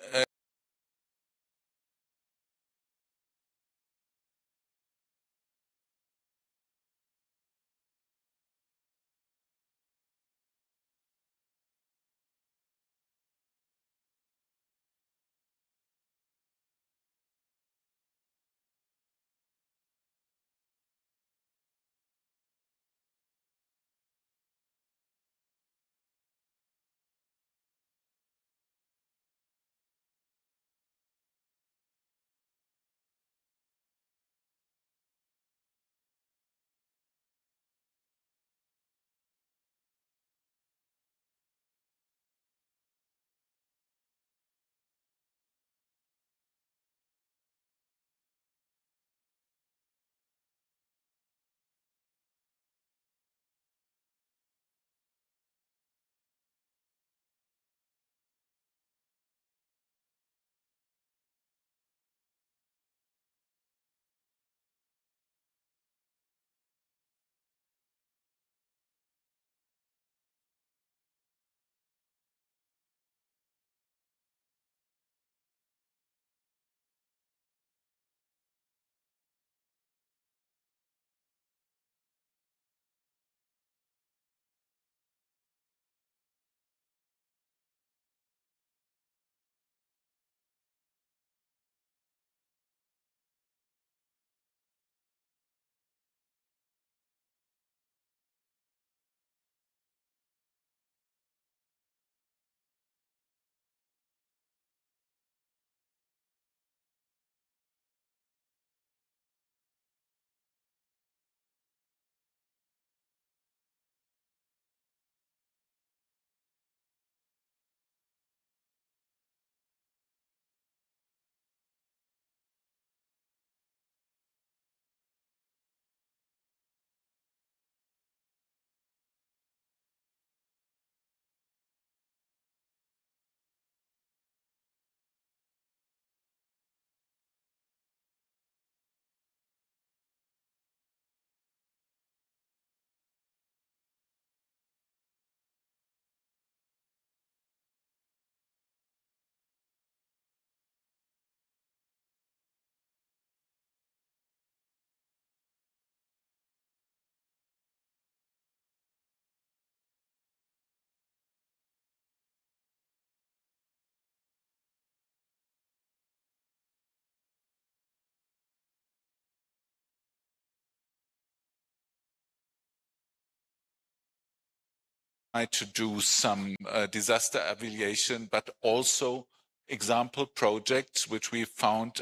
to do some disaster aviation, but also example projects which we found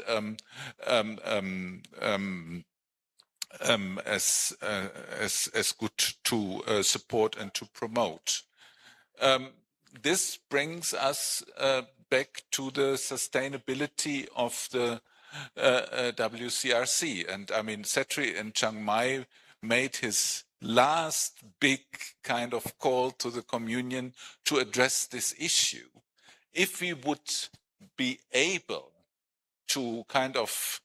as good to support and to promote. This brings us back to the sustainability of the WCRC. And I mean, Setri in Chiang Mai made his last big kind of call to the communion to address this issue. If we would be able to kind of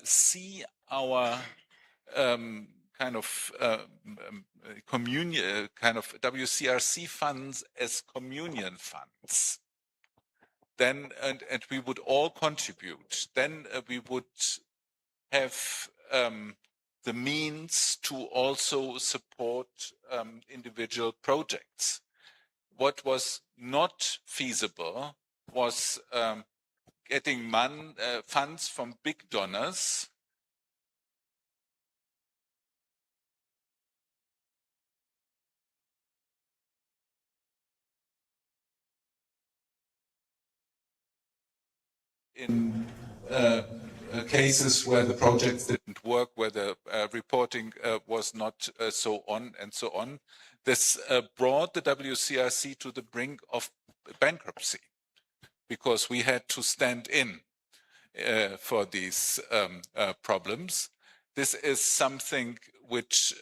see our kind of communion, kind of WCRC funds as communion funds, then and we would all contribute, then we would have the means to also support individual projects. What was not feasible was getting funds from big donors in cases where the projects didn't work, where the reporting was not so on and so on. This brought the WCRC to the brink of bankruptcy because we had to stand in for these problems. This is something which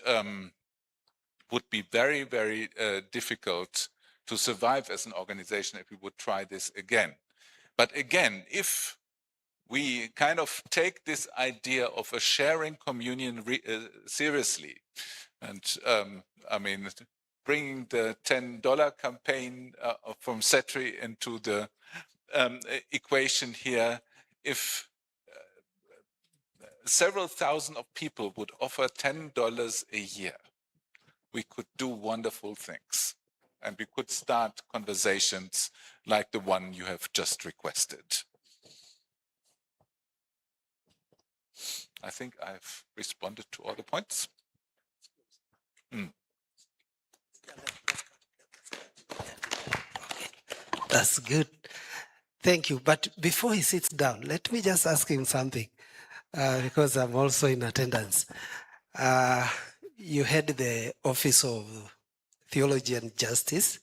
would be very, very difficult to survive as an organization if we would try this again. But again, if we kind of take this idea of a sharing communion seriously, and I mean, bringing the $10 campaign from CETRI into the equation here, if several thousand of people would offer $10 a year, we could do wonderful things. And we could start conversations like the one you have just requested. I think I've responded to all the points. That's good. Thank you. But before he sits down, let me just ask him something, because I'm also in attendance. You head the Office of Theology and Justice,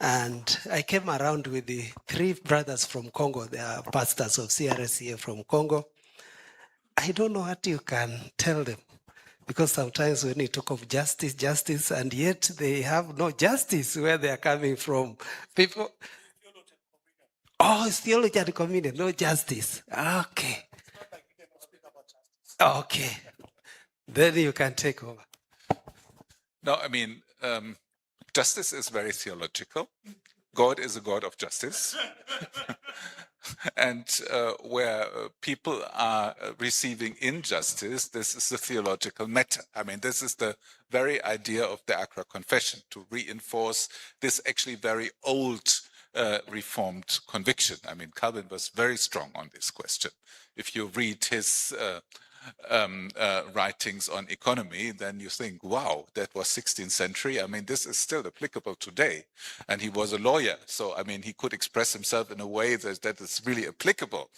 and I came around with the 3 brothers from Congo. They are pastors of CRC from Congo. I don't know what you can tell them, because sometimes when you talk of justice, and yet they have no justice where they are coming from. People, it's theology and communion, no justice. Okay. Okay. Then you can take over. No, I mean, justice is very theological. God is a God of justice. And where people are receiving injustice, this is the theological matter. I mean, this is the very idea of the ACRA Confession, to reinforce this actually very old Reformed conviction. I mean, Calvin was very strong on this question. If you read his writings on economy, then you think, wow, that was 16th century. I mean, this is still applicable today. And he was a lawyer. So, I mean, he could express himself in a way that is really applicable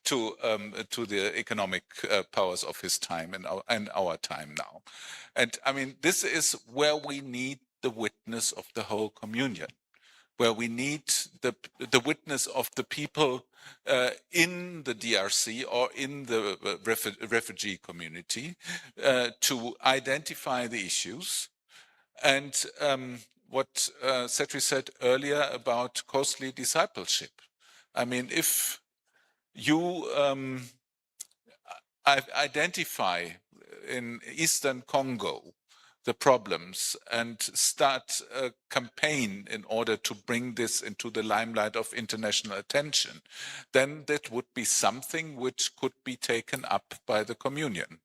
to the economic powers of his time and our time now. And I mean, this is where we need the witness of the whole communion, where we need the witness of the people in the DRC or in the refugee community to identify the issues. And what Cetri said earlier about costly discipleship. I mean, if you identify in Eastern Congo the problems and start a campaign in order to bring this into the limelight of international attention, then that would be something which could be taken up by the communion.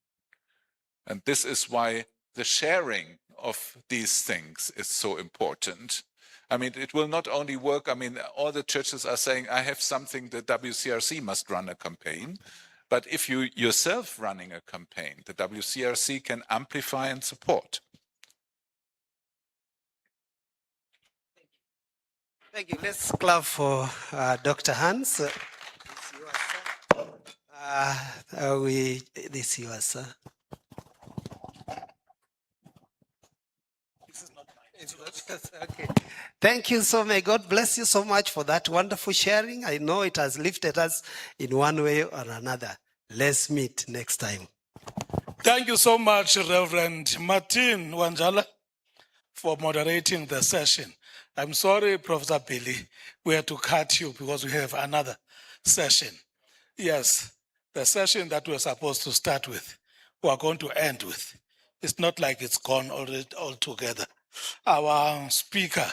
And this is why the sharing of these things is so important. I mean, it will not only work, I mean, all the churches are saying, I have something, the WCRC must run a campaign. But if you yourself running a campaign, the WCRC can amplify and support. Thank you. Let's clap for Dr. Hans. This is yours, sir. This is not mine. Okay. Thank you so much. May God bless you so much for that wonderful sharing. I know it has lifted us in one way or another. Let's meet next time. Thank you so much, Reverend Martin Wanjala, for moderating the session. I'm sorry, Professor Billy, we had to cut you because we have another session. Yes, the session that we're supposed to start with, we are going to end with. It's not like it's gone altogether. Our speaker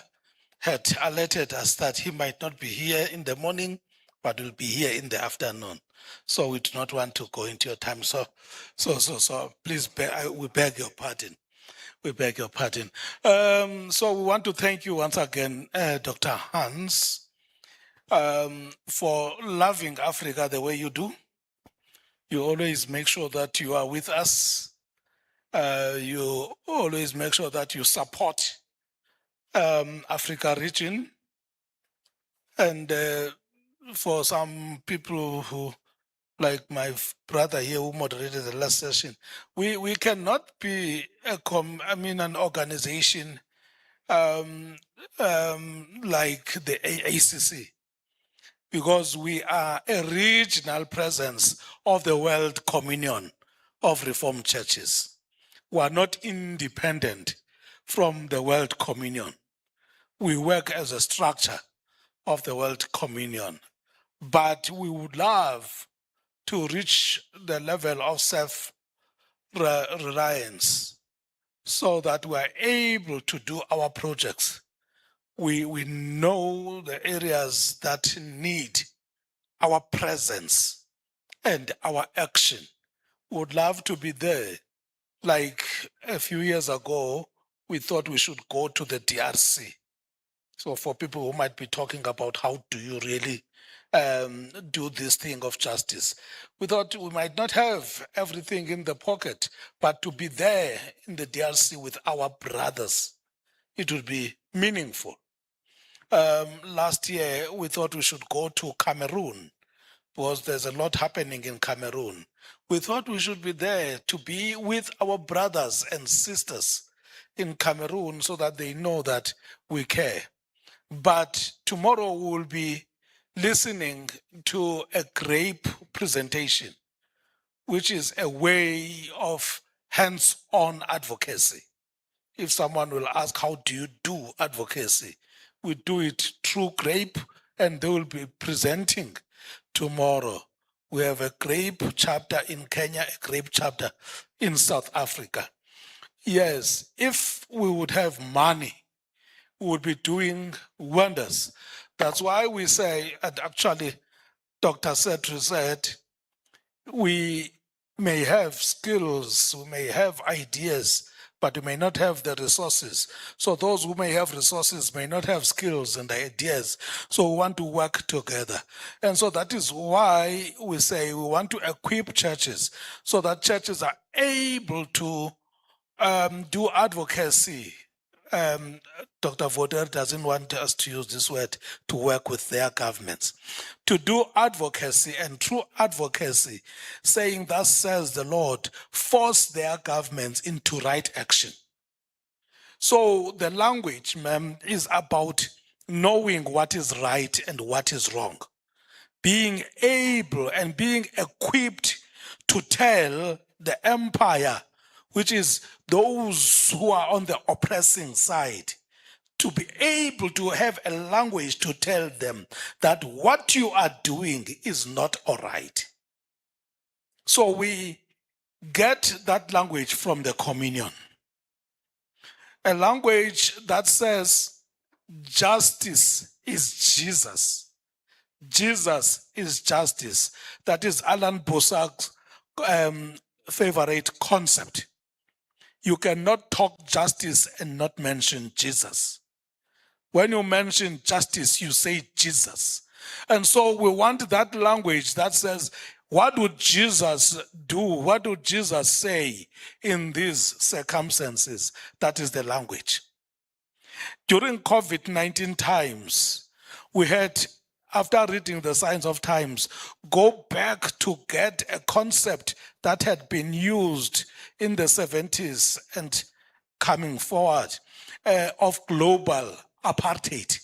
had alerted us that he might not be here in the morning, but will be here in the afternoon. So we do not want to go into your time. So please, we beg your pardon. We beg your pardon. So we want to thank you once again, Dr. Hans, for loving Africa the way you do. You always make sure that you are with us. You always make sure that you support Africa region. And for some people who, like my brother here who moderated the last session, we cannot be an organization like the ACC, because we are a regional presence of the World Communion of Reformed Churches. We are not independent from the World Communion. We work as a structure of the World Communion, but we would love to reach the level of self-reliance so that we are able to do our projects. We know the areas that need our presence and our action. We would love to be there. Like a few years ago, we thought we should go to the DRC. So for people who might be talking about how do you really do this thing of justice, we thought we might not have everything in the pocket, but to be there in the DRC with our brothers, it would be meaningful. Last year, we thought we should go to Cameroon because there's a lot happening in Cameroon. We thought we should be there to be with our brothers and sisters in Cameroon so that they know that we care. But tomorrow we will be listening to a grape presentation, which is a way of hands-on advocacy. If someone will ask, how do you do advocacy? We do it through grape, and they will be presenting tomorrow. We have a grape chapter in Kenya, a grape chapter in South Africa. Yes, if we would have money, we would be doing wonders. That's why we say, and actually Dr. Setri said, we may have skills, we may have ideas, but we may not have the resources. So those who may have resources may not have skills and ideas. So we want to work together. And so that is why we say we want to equip churches so that churches are able to do advocacy. Dr. Voder doesn't want us to use this word, to work with their governments. To do advocacy, and through advocacy, saying, thus says the Lord, force their governments into right action. So the language, ma'am, is about knowing what is right and what is wrong. Being able and being equipped to tell the empire, which is those who are on the oppressing side, to be able to have a language to tell them that what you are doing is not all right. So we get that language from the communion. A language that says justice is Jesus. Jesus is justice. That is Alan Bosak's favorite concept. You cannot talk justice and not mention Jesus. When you mention justice, you say Jesus. And so we want that language that says, what would Jesus do? What would Jesus say in these circumstances? That is the language. During COVID-19 times, we had, after reading the Signs of Times, go back to get a concept that had been used in the 70s and coming forward of global apartheid.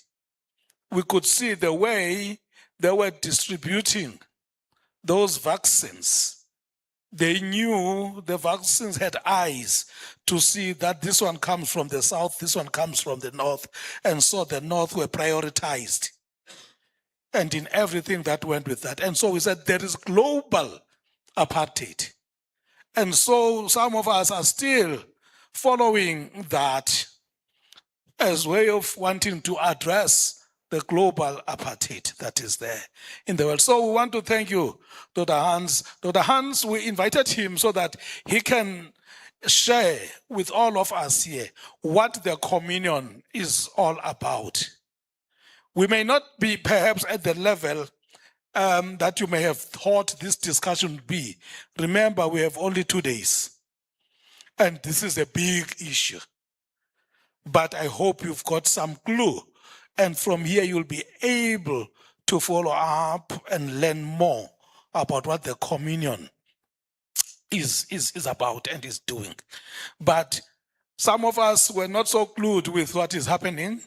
We could see the way they were distributing those vaccines. They knew the vaccines had eyes to see that this one comes from the south, this one comes from the north, and so the north were prioritized. And in everything that went with that. And so we said there is global apartheid. And so some of us are still following that as way of wanting to address the global apartheid that is there in the world. So we want to thank you, Dr. Hans. Dr. Hans, we invited him so that he can share with all of us here what the communion is all about. We may not be perhaps at the level that you may have thought this discussion would be. Remember, we have only 2 days. And this is a big issue. But I hope you've got some clue. And from here, you'll be able to follow up and learn more about what the communion is about and is doing. But some of us were not so glued with what is happening,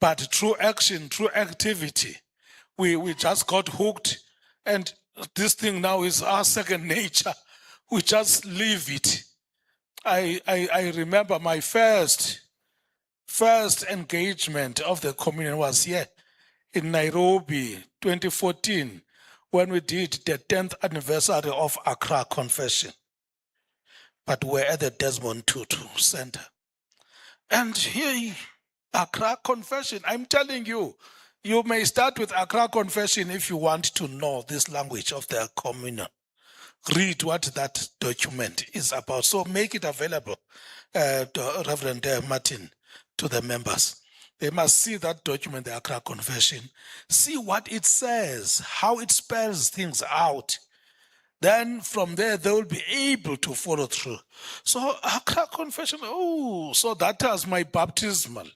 but through action, through activity, we just got hooked, and this thing now is our second nature. We just live it. I remember my first engagement of the communion was here in Nairobi, 2014, when we did the 10th anniversary of Accra Confession. But we're at the Desmond Tutu Center. And here, Accra Confession, I'm telling you, you may start with Accra Confession if you want to know this language of the communion. Read what that document is about. So make it available, Reverend Martin, to the members. They must see that document, the Accra Confession, see what it says, how it spells things out. Then from there, they will be able to follow through. So Accra Confession, so that was my baptismal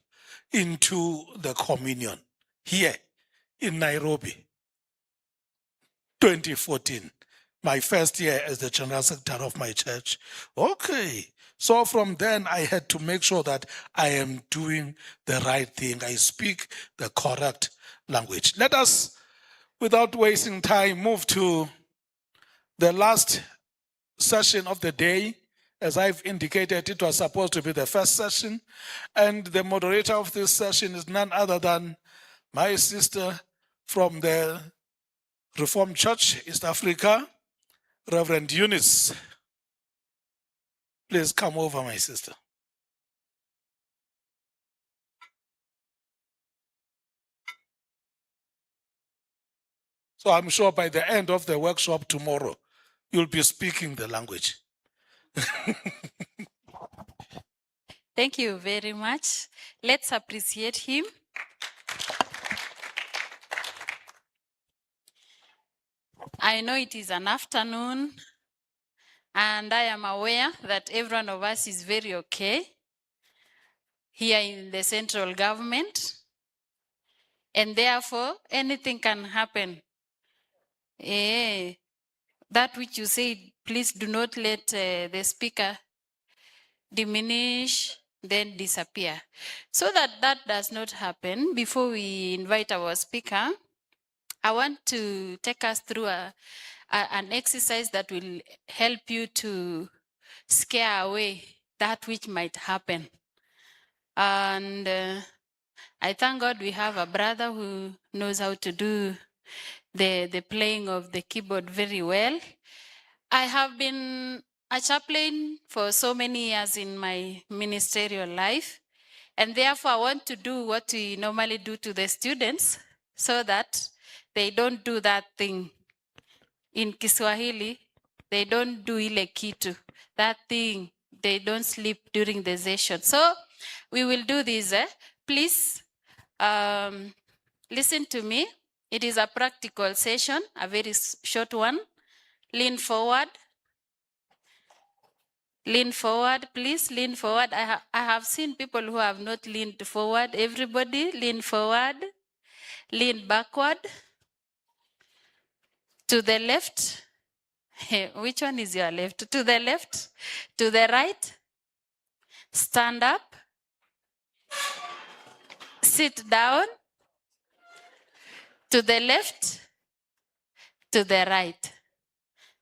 into the communion here in Nairobi, 2014. My first year as the general secretary of my church. Okay. So from then, I had to make sure that I am doing the right thing. I speak the correct language. Let us, without wasting time, move to the last session of the day. As I've indicated, it was supposed to be the first session. And the moderator of this session is none other than my sister from the Reformed Church, East Africa, Reverend Eunice. Please come over, my sister. So I'm sure by the end of the workshop tomorrow, you'll be speaking the language. Thank you very much. Let's appreciate him. I know it is an afternoon, and I am aware that every one of us is very okay here in the central government, and therefore anything can happen. That which you said, please do not let the speaker diminish, then disappear. So that does not happen, before we invite our speaker, I want to take us through an exercise that will help you to scare away that which might happen. And I thank God we have a brother who knows how to do the playing of the keyboard very well. I have been a chaplain for so many years in my ministerial life, and therefore I want to do what we normally do to the students so that they don't do that thing. In Kiswahili, they don't do ile kitu. That thing, they don't sleep during the session. So we will do this. Please listen to me. It is a practical session, a very short one. Lean forward. Lean forward, please lean forward. I have seen people who have not leaned forward. Everybody lean forward. Lean backward. To the left. Which one is your left? To the left. To the right. Stand up. Sit down. To the left. To the right.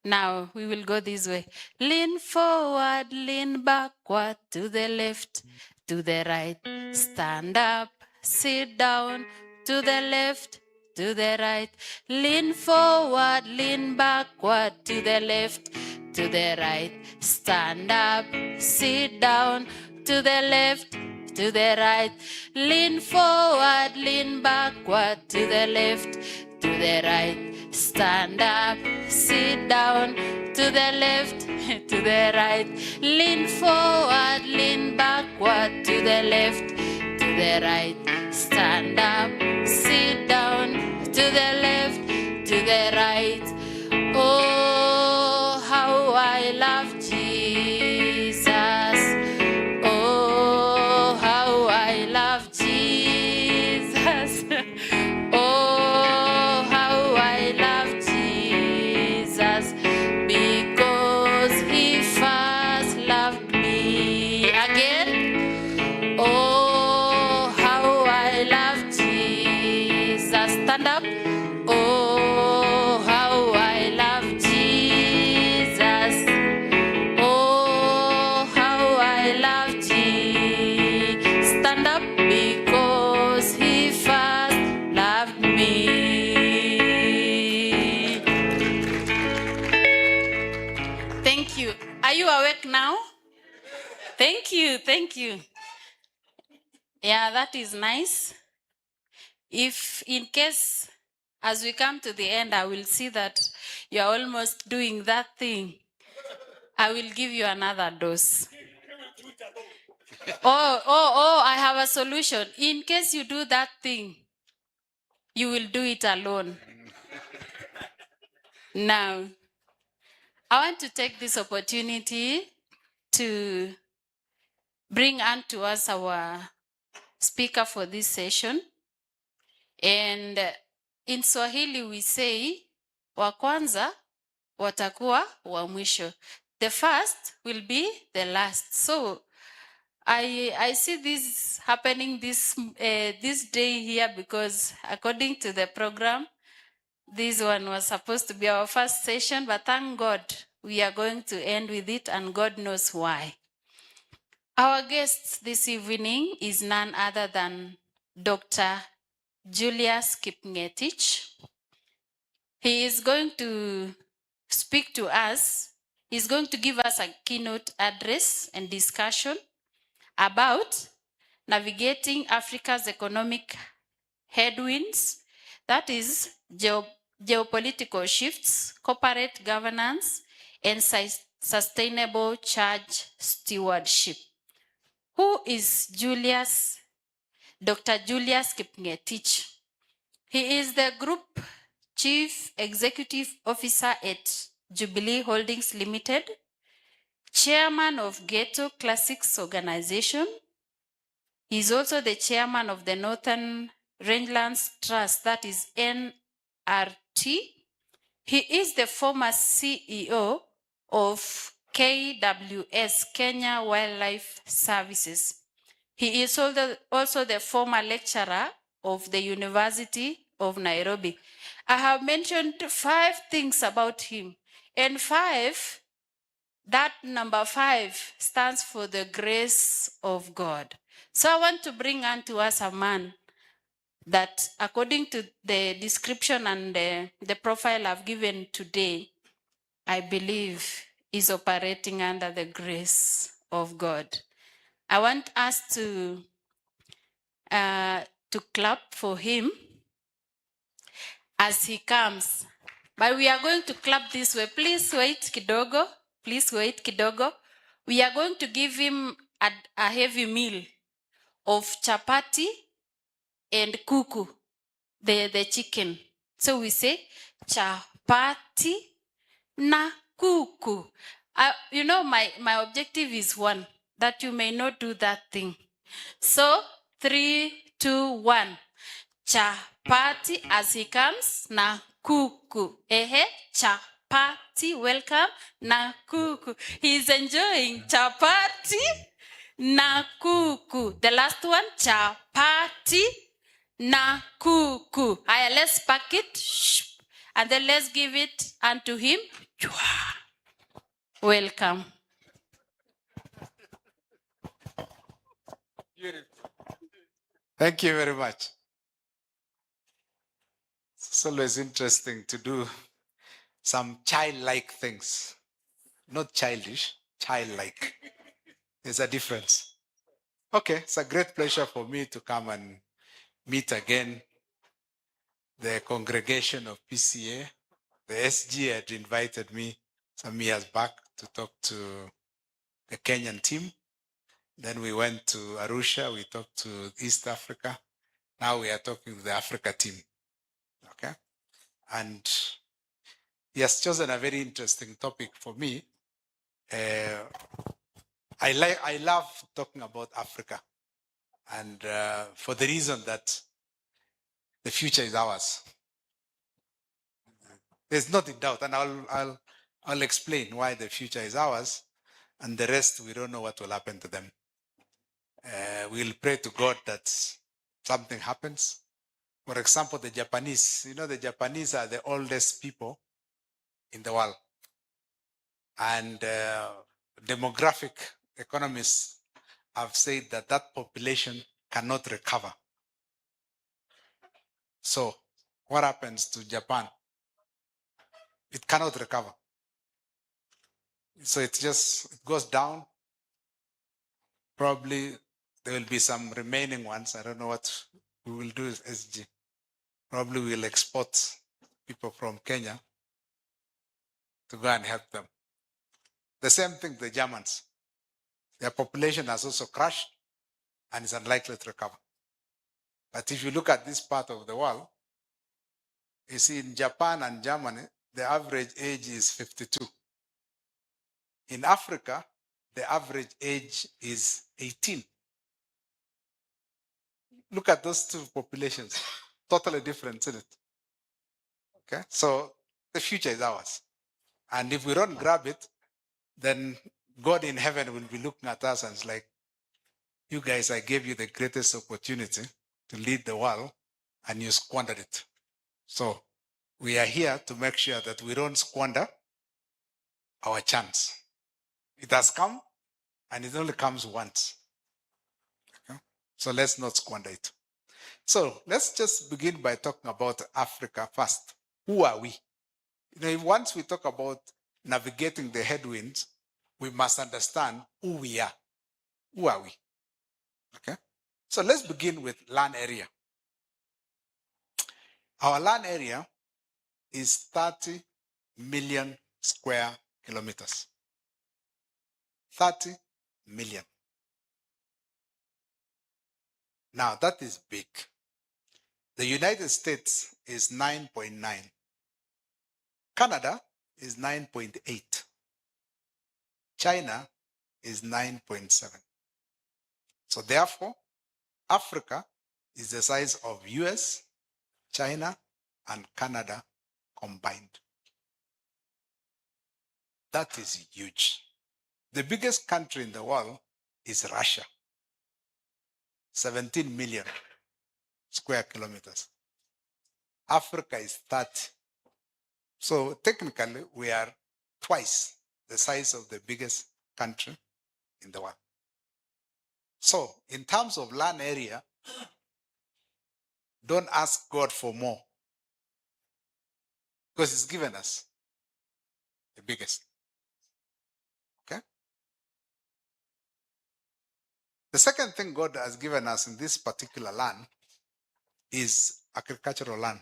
Now we will go this way. Lean forward, lean backward, to the left, to the right. Stand up, sit down, to the left, to the right. Lean forward, lean backward, to the left, to the right. Stand up, sit down, to the left, to the right. Lean forward, lean backward, to the left, to the right. Stand up, sit down, to the left, to the right. Lean forward, lean backward, to the left, to the right. Stand up, sit down, to the left, to the right. Oh, how I love Jesus. Oh, how I love Jesus. Oh, how I love Jesus. Because he first loved me. Again. Oh, how I love Jesus. Stand up. Oh, how I love Jesus. Oh, how I love Jesus. Stand up because he first loved me. Thank you. Are you awake now? Thank you. Thank you. Yeah, that is nice. If in case as we come to the end, I will see that you are almost doing that thing, I will give you another dose. I have a solution. In case you do that thing, you will do it alone. Now, I want to take this opportunity to bring unto us our speaker for this session. And in Swahili we say, wa kwanza watakuwa wa mwisho. The first will be the last. So I see this happening this day here because according to the program, this one was supposed to be our first session, but thank God we are going to end with it, and God knows why. Our guest this evening is none other than Dr. Julius Kipngetich. He is going to speak to us. He's going to give us a keynote address and discussion about navigating Africa's economic headwinds, that is geopolitical shifts, corporate governance, and sustainable charge stewardship. Who is Dr. Julius Kipngetich? He is the Group Chief Executive Officer at Jubilee Holdings Limited, Chairman of Ghetto Classics Organization. He is also the Chairman of the Northern Rangelands Trust, that is NRT. He is the former CEO of KWS, Kenya Wildlife Services. He is also the former lecturer of the University of Nairobi. I have mentioned 5 things about him, and that number 5 stands for the grace of God. So I want to bring unto us a man that, according to the description and the profile I've given today, I believe is operating under the grace of God. I want us to clap for him as he comes. But we are going to clap this way. Please wait kidogo. Please wait kidogo. We are going to give him a heavy meal of chapati and kuku, the chicken. So we say chapati na kuku. My objective is one, that you may not do that thing. So 3, 2, 1. Chapati as he comes na kuku. Chapati, welcome, na kuku. He's enjoying chapati na kuku. The last one, chapati na kuku. Let's pack it. And then let's give it unto him. Welcome. Thank you very much. It's always interesting to do some childlike things. not childish, childlike. There's a difference. Okay, it's a great pleasure for me to come and meet again the congregation of PCA. The SG had invited me some years back to talk to the Kenyan team. Then we went to Arusha, we talked to East Africa. Now we are talking to the Africa team. Okay. And he has chosen a very interesting topic for me. I love talking about Africa. And for the reason that the future is ours. There's not in doubt. And I'll explain why the future is ours. And the rest, we don't know what will happen to them. We'll pray to God that something happens. For example, the Japanese, the Japanese are the oldest people in the world. And demographic economists have said that that population cannot recover. So what happens to Japan? It cannot recover. So it goes down. Probably there will be some remaining ones. I don't know what we will do as SG. Probably we'll export people from Kenya to go and help them. The same thing, the Germans. Their population has also crashed and is unlikely to recover. But if you look at this part of the world, you see in Japan and Germany, the average age is 52. In Africa, the average age is 18. Look at those two populations, totally different, isn't it? Okay, so the future is ours. And if we don't grab it, then God in heaven will be looking at us and it's like, you guys, I gave you the greatest opportunity to lead the world and you squandered it. So we are here to make sure that we don't squander our chance. It has come and it only comes once. Okay? So let's not squander it. So let's just begin by talking about Africa first. Who are we? Once we talk about navigating the headwinds, we must understand who we are. Who are we? Okay. So let's begin with land area. Our land area is 30 million square kilometers. 30 million. Now that is big. The United States is 9.9. Canada is 9.8. China is 9.7. So therefore, Africa is the size of US, China, and Canada combined. That is huge. The biggest country in the world is Russia, 17 million square kilometers. Africa is 30. So technically, we are twice the size of the biggest country in the world. So in terms of land area, don't ask God for more because He's given us the biggest. Okay? The second thing God has given us in this particular land is agricultural land.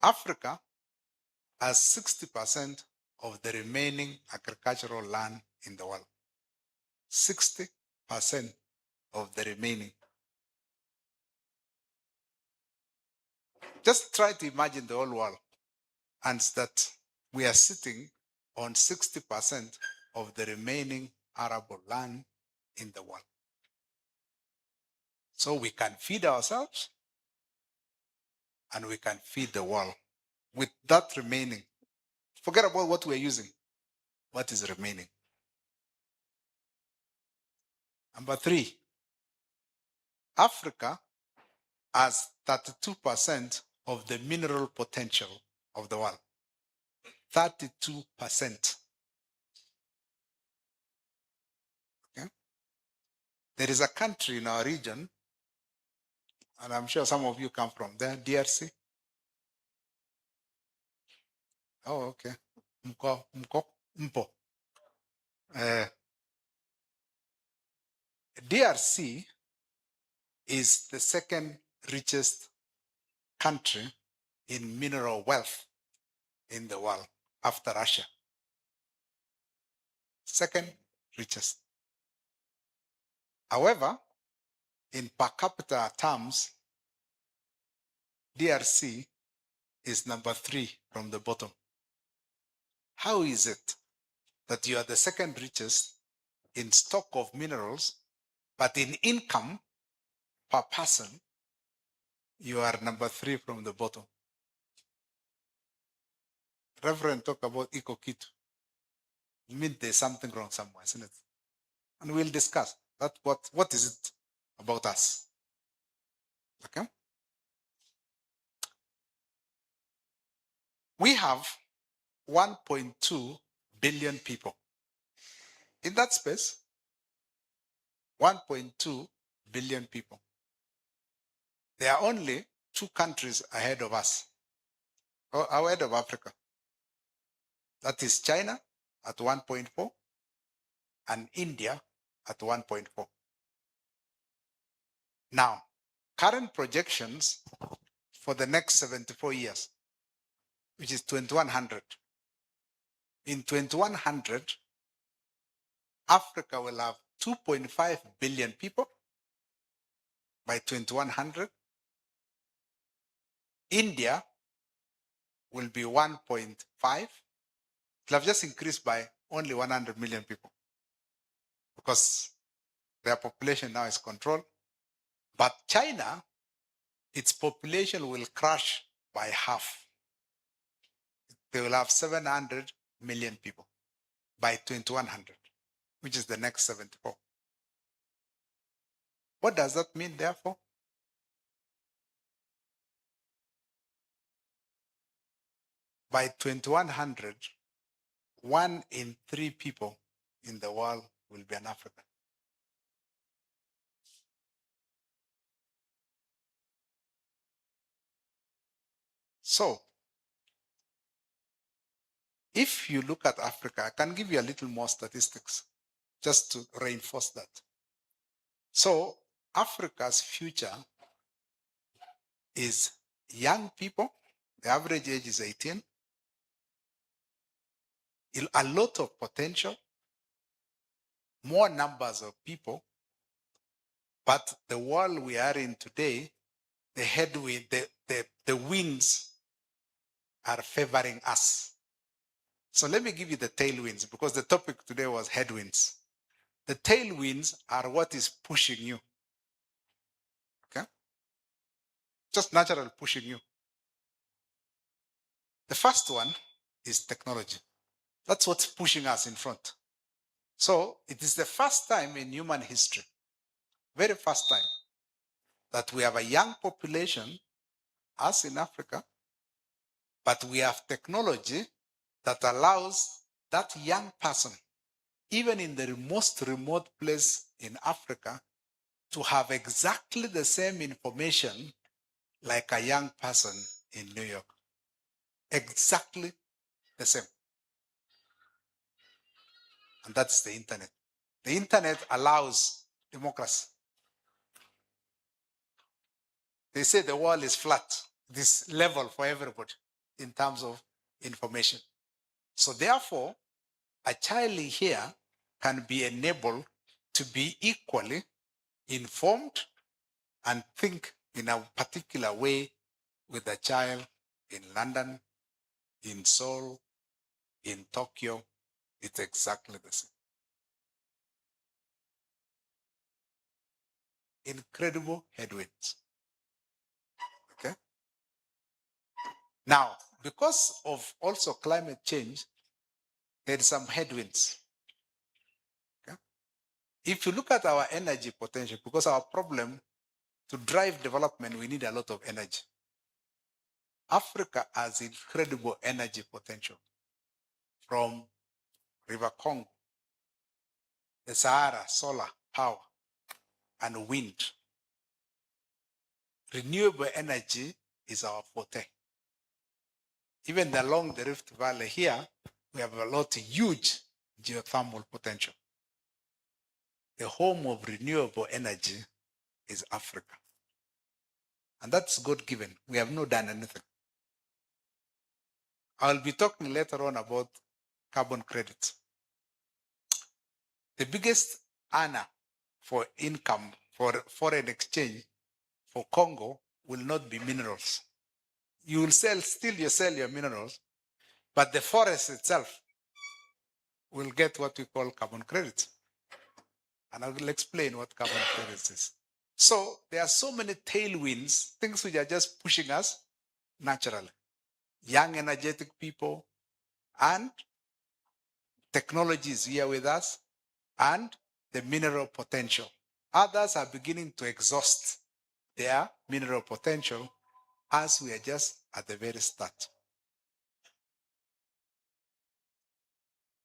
Africa has 60% of the remaining agricultural land in the world. 60% of the remaining. Just try to imagine the whole world and that we are sitting on 60% of the remaining arable land in the world. So we can feed ourselves and we can feed the world with that remaining. Forget about what we're using. What is remaining? Number 3, Africa has 32% of the mineral potential of the world. 32%. Okay? There is a country in our region, and I'm sure some of you come from there, DRC. Oh, okay. Mpo. DRC is the second richest country in mineral wealth in the world after Russia. Second richest. However, in per capita terms, DRC is number 3 from the bottom. How is it that you are the second richest in stock of minerals, but in income per person, you are number 3 from the bottom? Reverend talk about Iko Kitu. It means there's something wrong somewhere, isn't it? And we'll discuss that. What is it about us? Okay. We have 1.2 billion people. In that space, 1.2 billion people. There are only 2 countries ahead of us, or ahead of Africa. That is China at 1.4 and India at 1.4. Now, current projections for the next 74 years, which is 2100. In 2100, Africa will have 2.5 billion people by 2100. India will be 1.5. It will have just increased by only 100 million people because their population now is controlled. But China, its population will crash by half. They will have 700 million people by 2100, which is the next 74. What does that mean, therefore? By 2100, 1 in 3 people in the world will be an African. So, if you look at Africa, I can give you a little more statistics just to reinforce that. So, Africa's future is young people. The average age is 18. A lot of potential, more numbers of people, but the world we are in today, the headwind, the winds are favoring us. So let me give you the tailwinds, because the topic today was headwinds. The tailwinds are what is pushing you. Okay? Just natural pushing you. The first one is technology. That's what's pushing us in front. So it is the first time in human history, very first time, that we have a young population, us in Africa, but we have technology that allows that young person, even in the most remote place in Africa, to have exactly the same information like a young person in New York. Exactly the same. And that's the internet. The internet allows democracy. They say the world is flat, this level for everybody in terms of information. So therefore, a child here can be enabled to be equally informed and think in a particular way with a child in London, in Seoul, in Tokyo. It's exactly the same. Incredible headwinds. Okay. Now, because of also climate change, there is some headwinds. Okay. If you look at our energy potential, because our problem to drive development, we need a lot of energy. Africa has incredible energy potential from River Congo, the Sahara, solar power, and wind. Renewable energy is our forte. Even along the Rift Valley here, we have a lot of huge geothermal potential. The home of renewable energy is Africa. And that's God given. We have not done anything. I'll be talking later on about carbon credits. The biggest earner for income, for foreign exchange for Congo will not be minerals. You will sell your minerals, but the forest itself will get what we call carbon credits. And I will explain what carbon credits is. So there are so many tailwinds, things which are just pushing us naturally. Young, energetic people, and technology is here with us, and the mineral potential. Others are beginning to exhaust their mineral potential as we are just at the very start.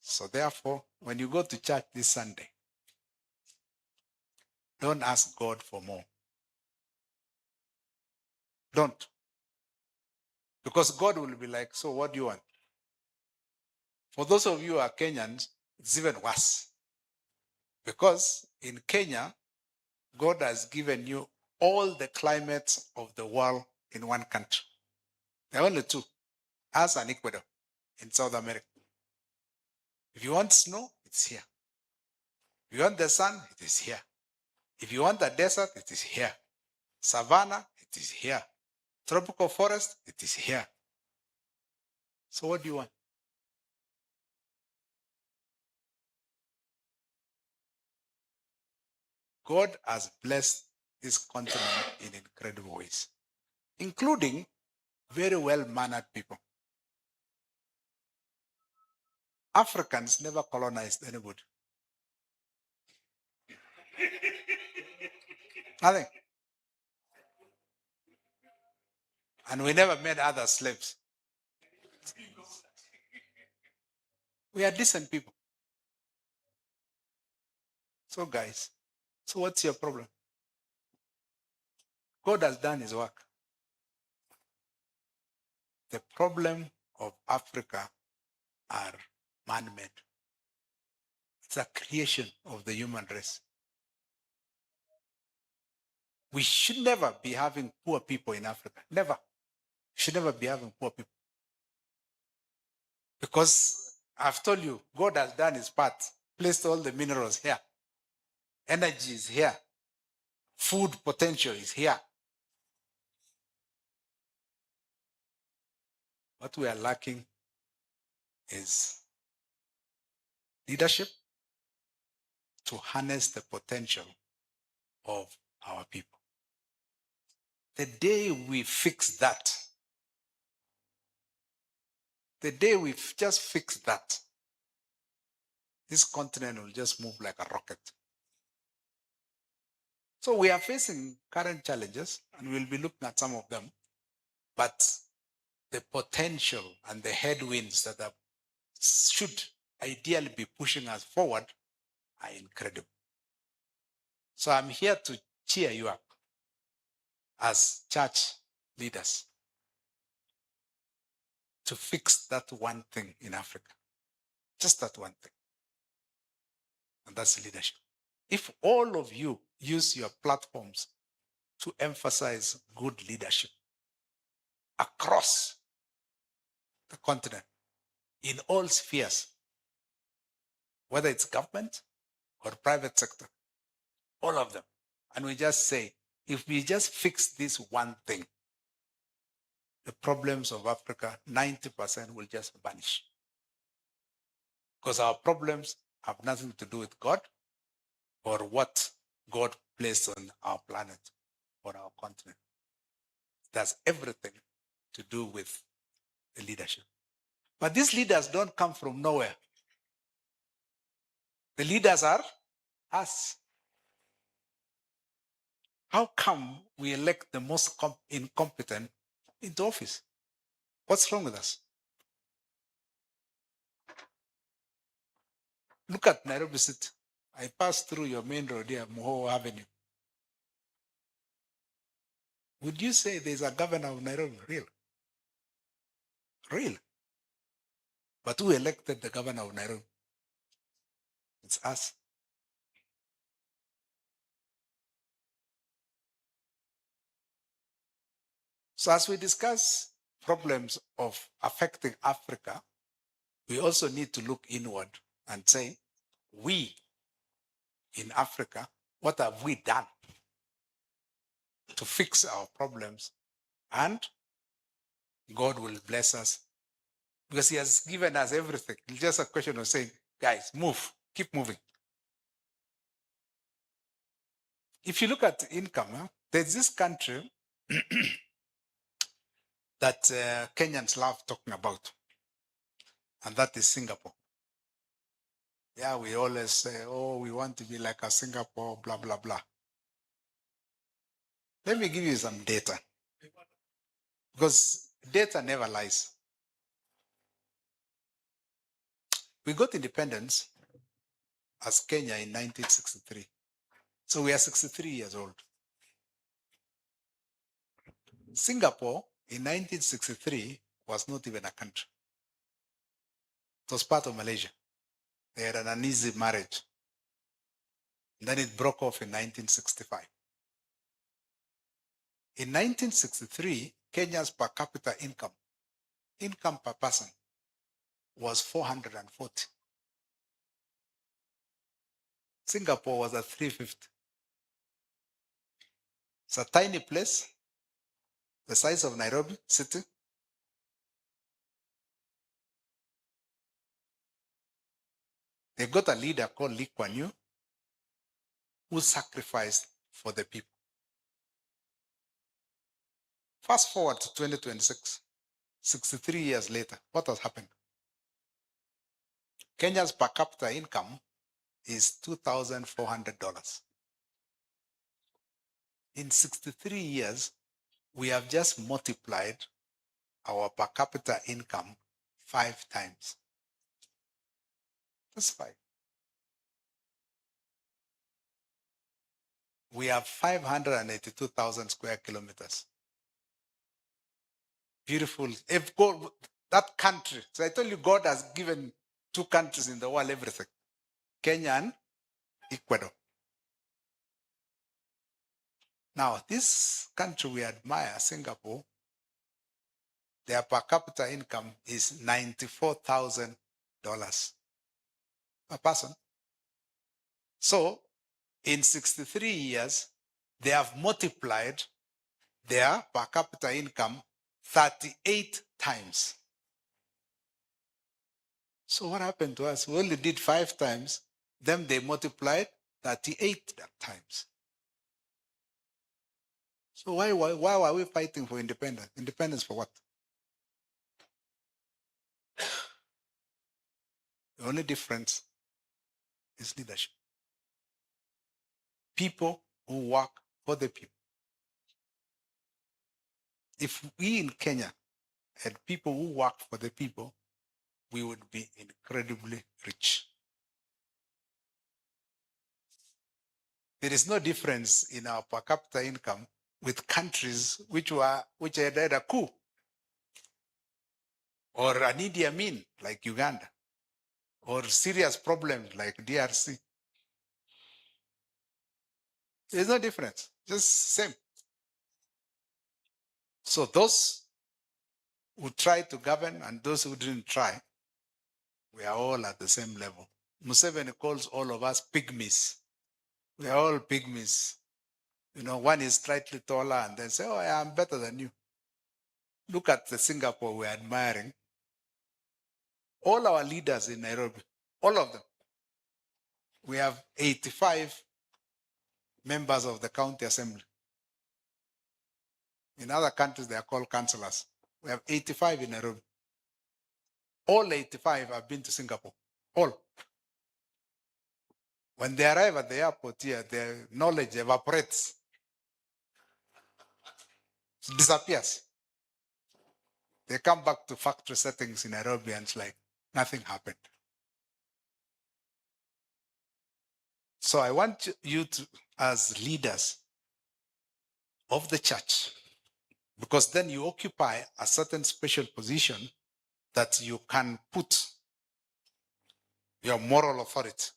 So therefore, when you go to church this Sunday, don't ask God for more. Don't. Because God will be like, so what do you want? For those of you who are Kenyans, it's even worse. Because in Kenya, God has given you all the climates of the world in one country. There are only two, us and Ecuador in South America. If you want snow, it's here. If you want the sun, it is here. If you want the desert, it is here. Savanna, it is here. Tropical forest, it is here. So what do you want? God has blessed this continent in incredible ways, including very well-mannered people. Africans never colonized anybody. Nothing. And we never made others slaves. We are decent people. So guys, so what's your problem? God has done his work. The problem of Africa are man-made. It's a creation of the human race. We should never be having poor people in Africa. Never. We should never be having poor people. Because I've told you, God has done his part, placed all the minerals here. Energy is here. Food potential is here. What we are lacking is leadership to harness the potential of our people. The day we fix that, the day we just fix that, this continent will just move like a rocket. So we are facing current challenges, and we'll be looking at some of them, but the potential and the headwinds that should ideally be pushing us forward are incredible. So I'm here to cheer you up as church leaders to fix that one thing in Africa. Just that one thing. And that's leadership. If all of you use your platforms to emphasize good leadership across the continent, in all spheres, whether it's government or private sector, all of them, and we just say, if we just fix this one thing, the problems of Africa, 90% will just vanish. Because our problems have nothing to do with God or what God placed on our planet or our continent. It has everything to do with the leadership. But these leaders don't come from nowhere. The leaders are us. How come we elect the most incompetent into office? What's wrong with us? Look at Nairobi City. I passed through your main road here, Moho Avenue. Would you say there's a governor of Nairobi? Real? Really. But who elected the governor of Nairobi? It's us. So as we discuss problems of affecting Africa, we also need to look inward and say, we in Africa, what have we done to fix our problems? And God will bless us because he has given us everything. It's just a question of saying, guys, move, keep moving. If you look at income, there's this country that Kenyans love talking about, and that is Singapore. Yeah, we always say, oh, we want to be like a Singapore, blah, blah, blah. Let me give you some data, because data never lies. We got independence as Kenya in 1963. So we are 63 years old. Singapore in 1963 was not even a country. It was part of Malaysia. They had an uneasy marriage. And then it broke off in 1965. In 1963, Kenya's per capita income per person, was 440. Singapore was at 350. It's a tiny place, the size of Nairobi city. They've got a leader called Lee Kuan Yew who sacrificed for the people. Fast forward to 2026, 63 years later, what has happened? Kenya's per capita income is $2,400. In 63 years, we have just multiplied our per capita income 5 times. That's 5. We have 582,000 square kilometers. Beautiful. If God, that country, so I told you God has given 2 countries in the world everything, Kenya and Ecuador. Now, this country we admire, Singapore, their per capita income is $94,000 per person. So, in 63 years, they have multiplied their per capita income 38 times. So what happened to us? We only did 5 times, then they multiplied 38 times. So why are we fighting for independence? Independence for what? The only difference is leadership. People who work for the people. If we in Kenya had people who work for the people, we would be incredibly rich. There is no difference in our per capita income with countries which had had a coup or an Idi Amin like Uganda or serious problems like DRC. There's no difference, just same. So those who tried to govern and those who didn't try, we are all at the same level. Museveni calls all of us pygmies. We are all pygmies. You know, one is slightly taller and then say, oh, I am better than you. Look at the Singapore we're admiring. All our leaders in Nairobi, all of them. We have 85 members of the county assembly. In other countries, they are called councillors. We have 85 in Nairobi. All 85 have been to Singapore. All. When they arrive at the airport here, their knowledge evaporates. It disappears. They come back to factory settings in Nairobi and it's like nothing happened. So I want you to, as leaders of the church, because then you occupy a certain special position that you can put your moral authority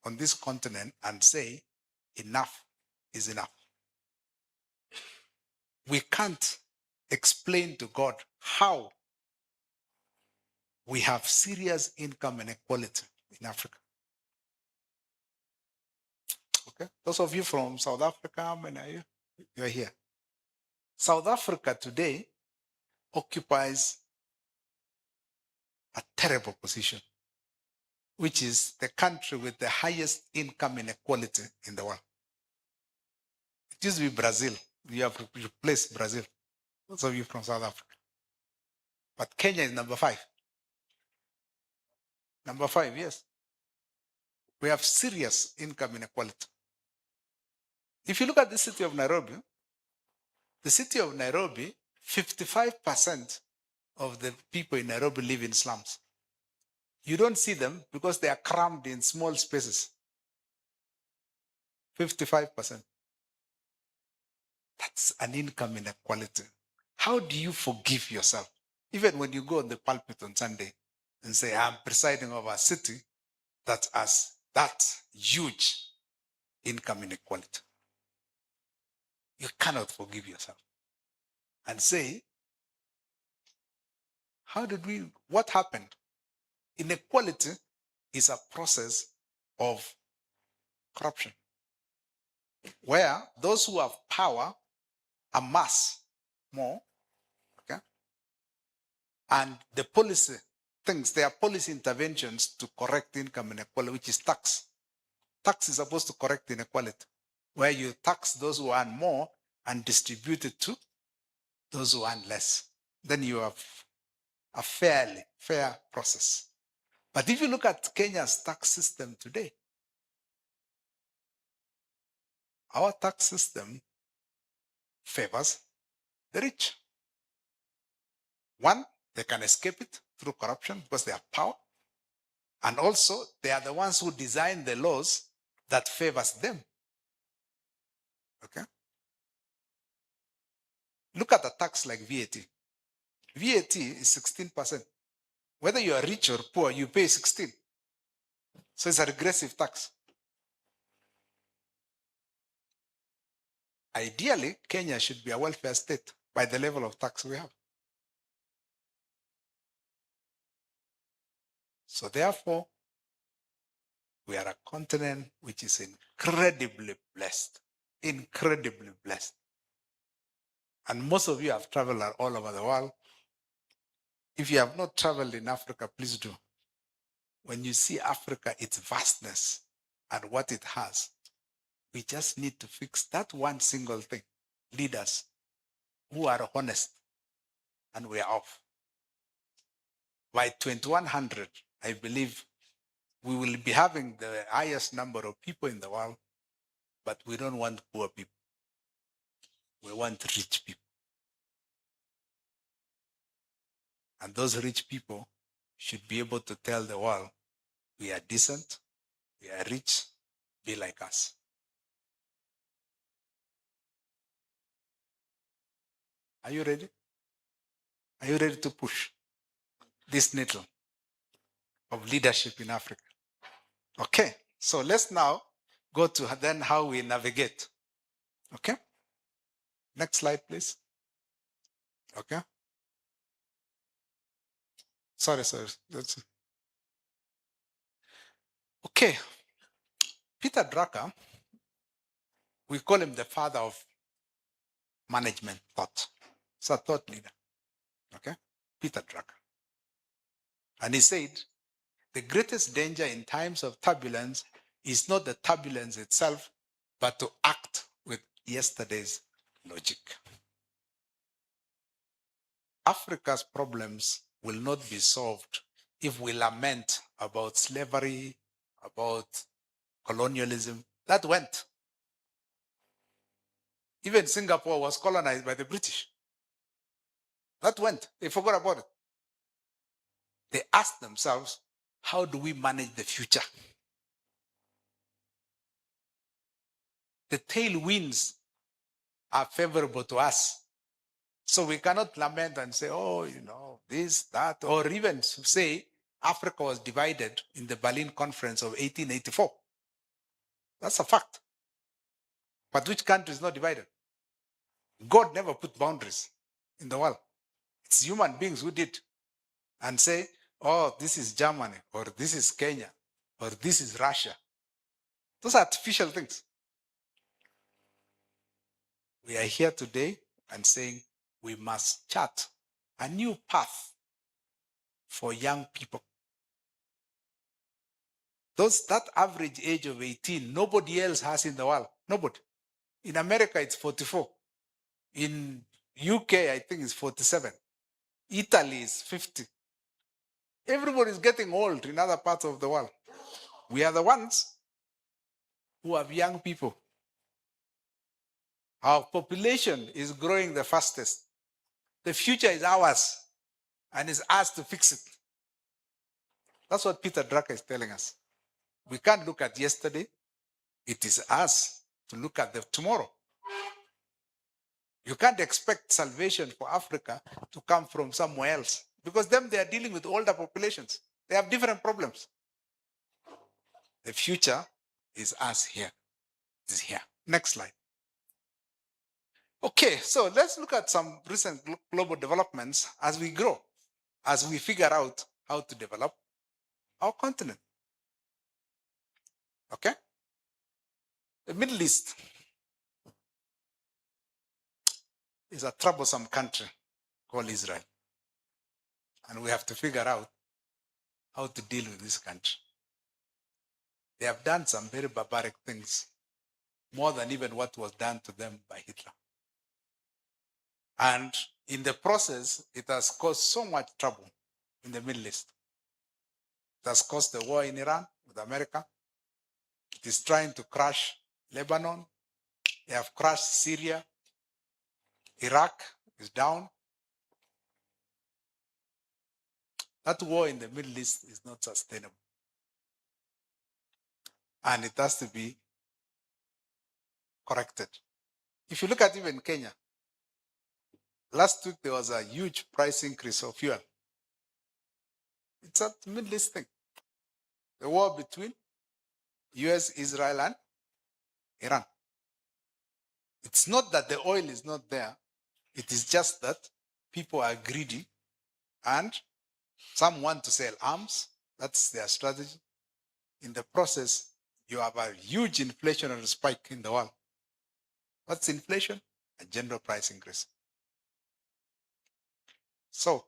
on this continent and say, enough is enough. We can't explain to God how we have serious income inequality in Africa. Okay, those of you from South Africa, how many are you? You're here. South Africa today occupies a terrible position, which is the country with the highest income inequality in the world. It used to be Brazil. We have replaced Brazil. Those of you from South Africa. But Kenya is number 5. Number 5, yes. We have serious income inequality. If you look at the city of Nairobi, 55% of the people in Nairobi live in slums. You don't see them because they are crammed in small spaces. 55%. That's an income inequality. How do you forgive yourself? Even when you go on the pulpit on Sunday and say, I'm presiding over a city that has that huge income inequality. You cannot forgive yourself and say, what happened? Inequality is a process of corruption, where those who have power amass more, okay? And the policy things, there are policy interventions to correct income inequality, which is tax. Tax is supposed to correct inequality, where you tax those who earn more and distribute it to those who earn less. Then you have a fair process. But if you look at Kenya's tax system today, our tax system favors the rich. One, they can escape it through corruption because they have power. And also, they are the ones who design the laws that favors them. Okay? Look at a tax like VAT. VAT is 16%. Whether you are rich or poor, you pay 16. So it's a regressive tax. Ideally, Kenya should be a welfare state by the level of tax we have. So therefore, we are a continent which is incredibly blessed. Incredibly blessed. And most of you have traveled all over the world. If you have not traveled in Africa, please do. When you see Africa, its vastness and what it has, we just need to fix that one single thing. Leaders who are honest, and we are off. By 2100, I believe we will be having the highest number of people in the world, but we don't want poor people. We want rich people. And those rich people should be able to tell the world, we are decent, we are rich, be like us. Are you ready? Are you ready to push this needle of leadership in Africa? Okay, so let's now go to then how we navigate. Okay? Next slide, please. Okay? Sorry. Okay. Peter Drucker, we call him the father of management thought. He's a thought leader. Okay? Peter Drucker. And he said, the greatest danger in times of turbulence is not the turbulence itself, but to act with yesterday's logic. Africa's problems will not be solved if we lament about slavery, about colonialism. That went. Even Singapore was colonized by the British. That went. They forgot about it. They asked themselves, how do we manage the future? The tailwinds are favorable to us. So we cannot lament and say, oh, this, that, or even say Africa was divided in the Berlin Conference of 1884. That's a fact. But which country is not divided? God never put boundaries in the world. It's human beings who did. And say, oh, this is Germany, or this is Kenya, or this is Russia. Those are artificial things. We are here today and saying we must chart a new path for young people. That average age of 18, nobody else has in the world. Nobody. In America, it's 44. In UK, I think it's 47. Italy is 50. Everybody is getting old in other parts of the world. We are the ones who have young people. Our population is growing the fastest. The future is ours, and it's ours to fix it. That's what Peter Drucker is telling us. We can't look at yesterday. It is us to look at the tomorrow. You can't expect salvation for Africa to come from somewhere else, because they are dealing with older populations. They have different problems. The future is us here. It's here. Next slide. Okay, so let's look at some recent global developments as we grow, as we figure out how to develop our continent. Okay? The Middle East is a troublesome country called Israel. And we have to figure out how to deal with this country. They have done some very barbaric things, more than even what was done to them by Hitler. And in the process, it has caused so much trouble in the Middle East. It has caused the war in Iran with America. It is trying to crush Lebanon. They have crushed Syria. Iraq is down. That war in the Middle East is not sustainable. And it has to be corrected. If you look at even Kenya, last week there was a huge price increase of fuel. It's a Middle East thing. The war between US, Israel, and Iran. It's not that the oil is not there. It is just that people are greedy and some want to sell arms. That's their strategy. In the process, you have a huge inflationary spike in the world. What's inflation? A general price increase. So,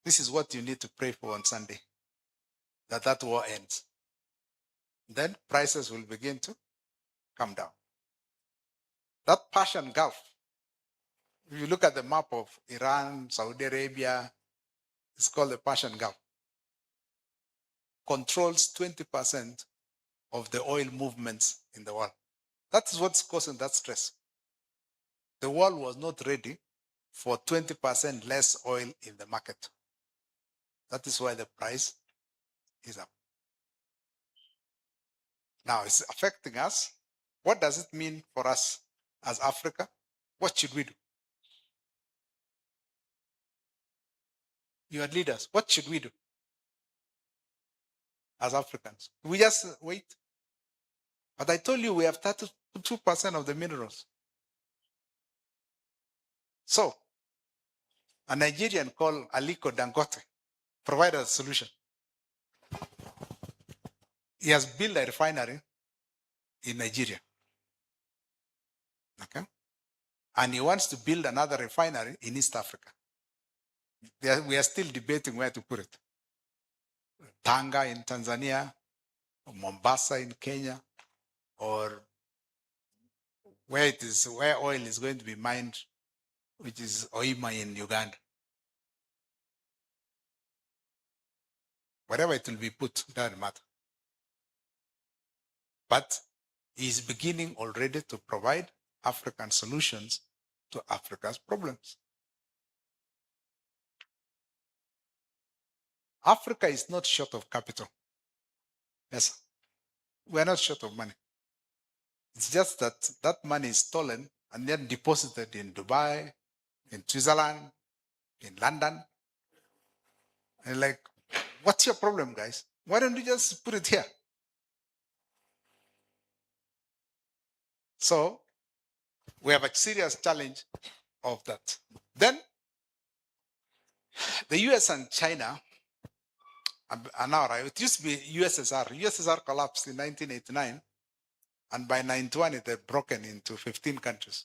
this is what you need to pray for on Sunday, that war ends. Then prices will begin to come down. That Persian Gulf, if you look at the map of Iran, Saudi Arabia, it's called the Persian Gulf, controls 20% of the oil movements in the world. That is what's causing that stress. The world was not ready for 20% less oil in the market. That is why the price is up. Now it's affecting us. What does it mean for us as Africa? What should we do? You are leaders. What should we do as Africans? Do we just wait? But I told you we have 32% of the minerals. So, a Nigerian called Aliko Dangote provided a solution. He has built a refinery in Nigeria. Okay? And he wants to build another refinery in East Africa. We are still debating where to put it. Tanga in Tanzania, or Mombasa in Kenya, or where oil is going to be mined, which is Oima in Uganda. Wherever it will be put, it doesn't matter. But he's beginning already to provide African solutions to Africa's problems. Africa is not short of capital. Yes, we are not short of money. It's just that money is stolen and then deposited in Dubai, in Switzerland, in London. And like, what's your problem, guys? Why don't you just put it here? So we have a serious challenge of that. Then the US and China are now, right? It used to be USSR. USSR collapsed in 1989, and by 1991 it had broken into 15 countries.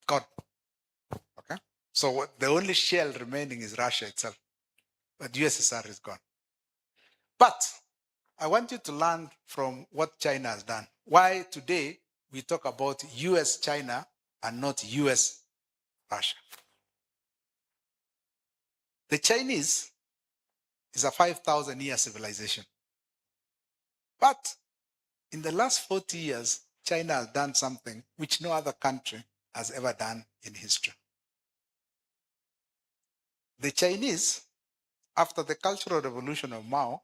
Gone. Okay? So the only shell remaining is Russia itself. But USSR is gone. But I want you to learn from what China has done. Why today we talk about US China and not US Russia. The Chinese is a 5,000 year civilization. But in the last 40 years, China has done something which no other country has ever done in history. The Chinese, after the Cultural Revolution of Mao,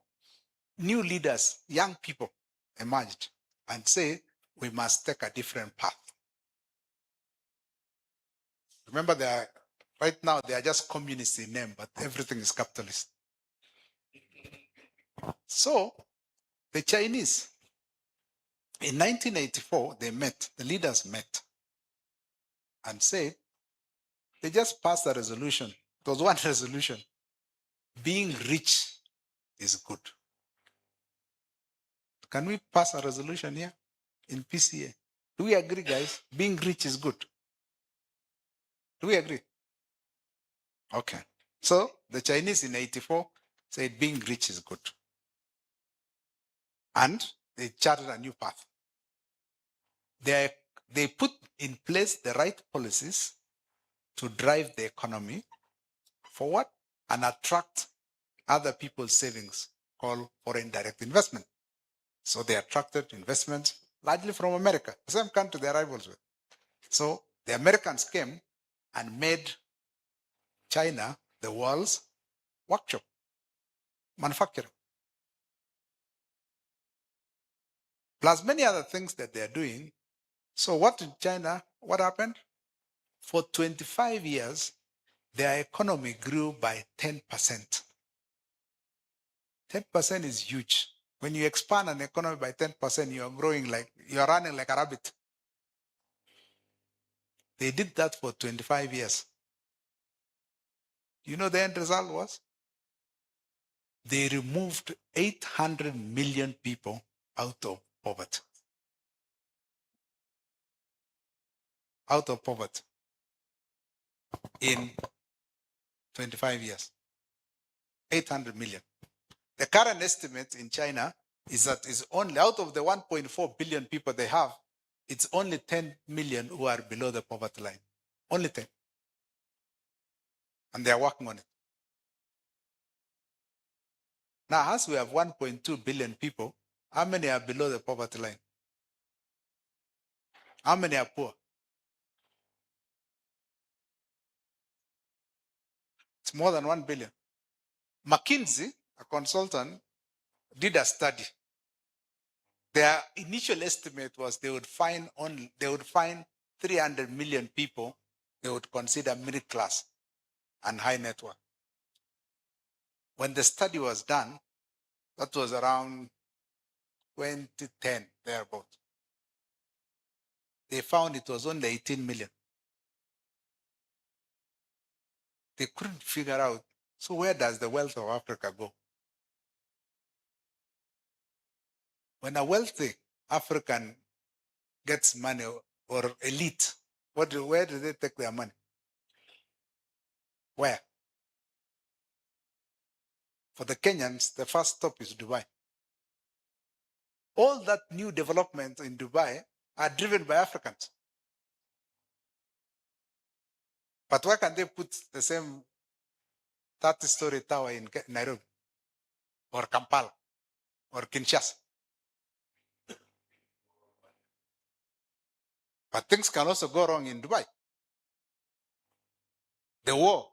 new leaders, young people emerged and say, we must take a different path. Remember, right now they are just communists in name, but everything is capitalist. So the Chinese, in 1984, they met, the leaders met and said, they just passed a resolution. It was one resolution. Being rich is good. Can we pass a resolution here in PCA? Do we agree, guys? Being rich is good. Do we agree? Okay. So the Chinese in 84 said being rich is good. And they charted a new path. They put in place the right policies to drive the economy forward and attract other people's savings, called foreign direct investment. So they attracted investment largely from America, the same country they're rivals with. So the Americans came and made China the world's workshop, manufacturing. Plus many other things that they're doing. So what in China, what happened? For 25 years, their economy grew by 10%. 10% is huge. When you expand an economy by 10%, you're running like a rabbit. They did that for 25 years. You know the end result was? They removed 800 million people out of poverty. Out of poverty in 25 years. 800 million. The current estimate in China is that is only out of the 1.4 billion people they have, it's only 10 million who are below the poverty line. Only 10. And they are working on it. Now, as we have 1.2 billion people, how many are below the poverty line? How many are poor? It's more than 1 billion. McKinsey, a consultant, did a study. Their initial estimate was they would find 300 million people they would consider middle class and high net worth. When the study was done, that was around 2010, thereabout. They found it was only 18 million. They couldn't figure out, so where does the wealth of Africa go? When a wealthy African gets money or elite, where do they take their money? Where? For the Kenyans, the first stop is Dubai. All that new development in Dubai are driven by Africans. But why can't they put the same 30-story tower in Nairobi or Kampala or Kinshasa? But things can also go wrong in Dubai. The war,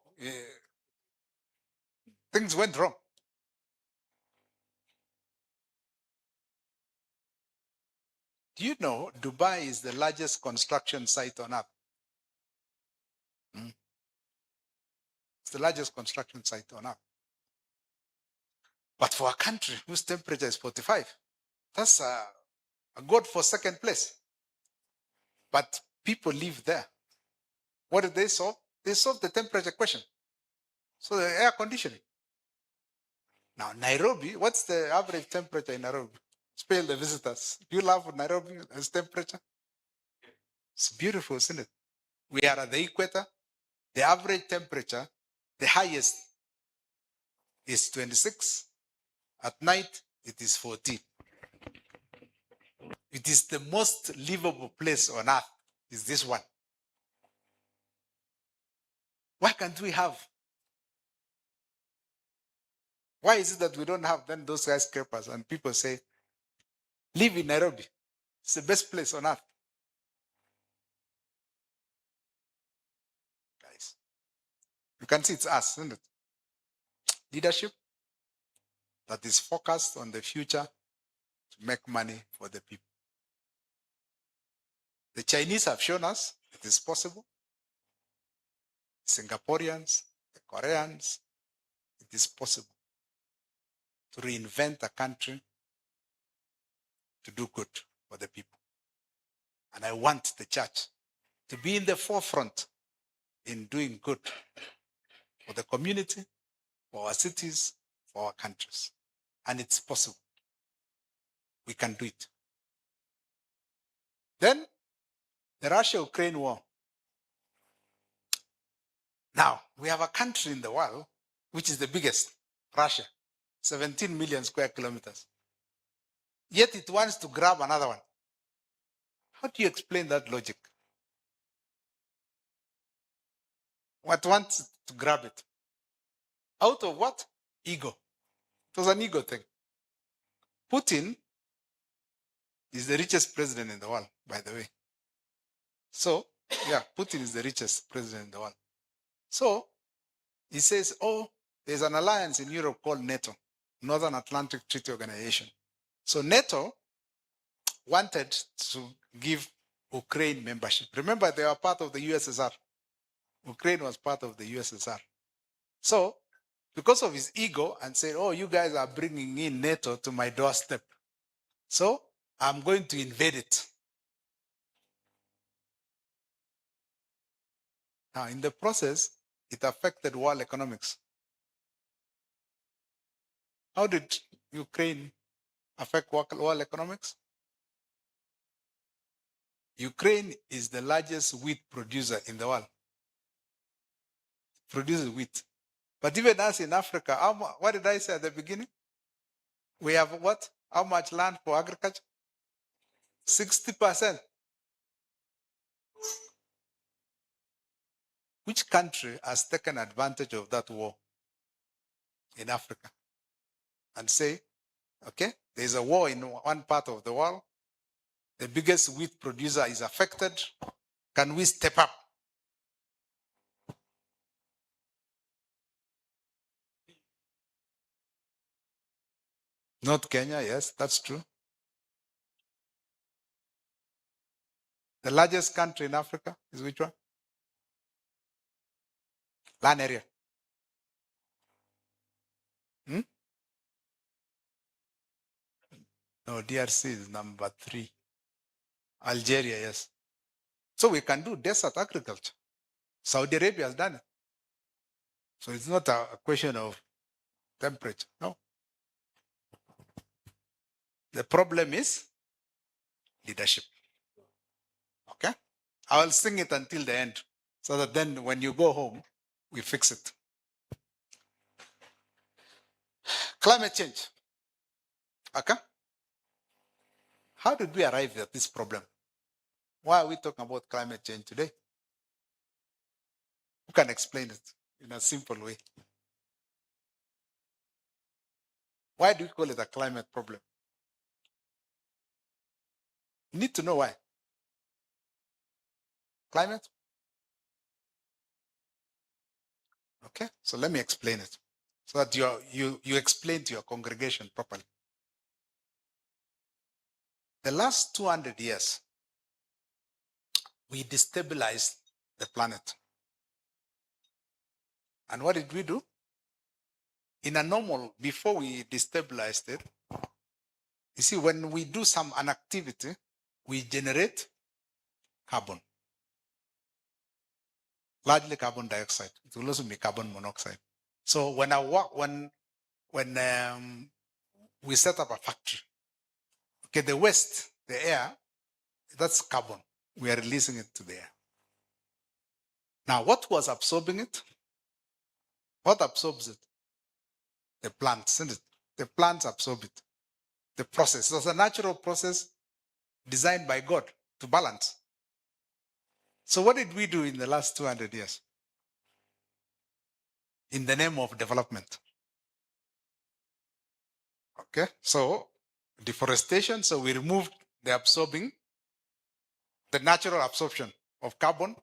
things went wrong. Do you know Dubai is the largest construction site on earth? It's the largest construction site on earth. But for a country whose temperature is 45, that's a good for second place. But people live there. What did they solve? They solved the temperature question. So the air conditioning. Now, Nairobi, what's the average temperature in Nairobi? Spell the visitors. Do you love Nairobi as temperature? It's beautiful, isn't it? We are at the equator. The average temperature, the highest is 26. At night, it is 14. It is the most livable place on earth, is this one. Why can't we have? Why is it that we don't have then those skyscrapers and people say, live in Nairobi. It's the best place on earth. Guys, you can see it's us, isn't it? Leadership that is focused on the future to make money for the people. The Chinese have shown us it is possible. Singaporeans, the Koreans, it is possible to reinvent a country to do good for the people. And I want the church to be in the forefront in doing good for the community, for our cities, for our countries. And it's possible. We can do it. Then, the Russia-Ukraine war. Now, we have a country in the world which is the biggest, Russia, 17 million square kilometers. Yet it wants to grab another one. How do you explain that logic? What wants to grab it? Out of what? Ego. It was an ego thing. Putin is the richest president in the world, by the way. So, yeah, Putin is the richest president in the world. So, he says, oh, there's an alliance in Europe called NATO, Northern Atlantic Treaty Organization. So NATO wanted to give Ukraine membership. Remember, they were part of the USSR. Ukraine was part of the USSR. So, because of his ego, and said, oh, you guys are bringing in NATO to my doorstep. So, I'm going to invade it. Now, in the process, it affected world economics. How did Ukraine affect world economics? Ukraine is the largest wheat producer in the world. Produces wheat. But even us in Africa, what did I say at the beginning? We have what? How much land for agriculture? 60%. Which country has taken advantage of that war in Africa and say, okay, there's a war in one part of the world, the biggest wheat producer is affected, can we step up? Not Kenya, yes, that's true. The largest country in Africa is which one? Land area. No, DRC is number 3. Algeria, yes. So we can do desert agriculture. Saudi Arabia has done it. So it's not a question of temperature, no. The problem is leadership. Okay? I will sing it until the end so that then when you go home, we fix it. Climate change. Okay? How did we arrive at this problem? Why are we talking about climate change today? Who can explain it in a simple way? Why do we call it a climate problem? You need to know why. Climate? Okay, so let me explain it so that you explain to your congregation properly. The last 200 years, we destabilized the planet. And what did we do? In a normal, before we destabilized it, you see, when we do an activity, we generate carbon, largely carbon dioxide. It will also be carbon monoxide. So when we set up a factory, okay, the waste, the air, that's carbon. We are releasing it to the air. Now, what was absorbing it? What absorbs it? The plants, isn't it? The plants absorb it. The process. It's a natural process designed by God to balance. So what did we do in the last 200 years? In the name of development. Okay, so deforestation, so we removed the natural absorption of carbon,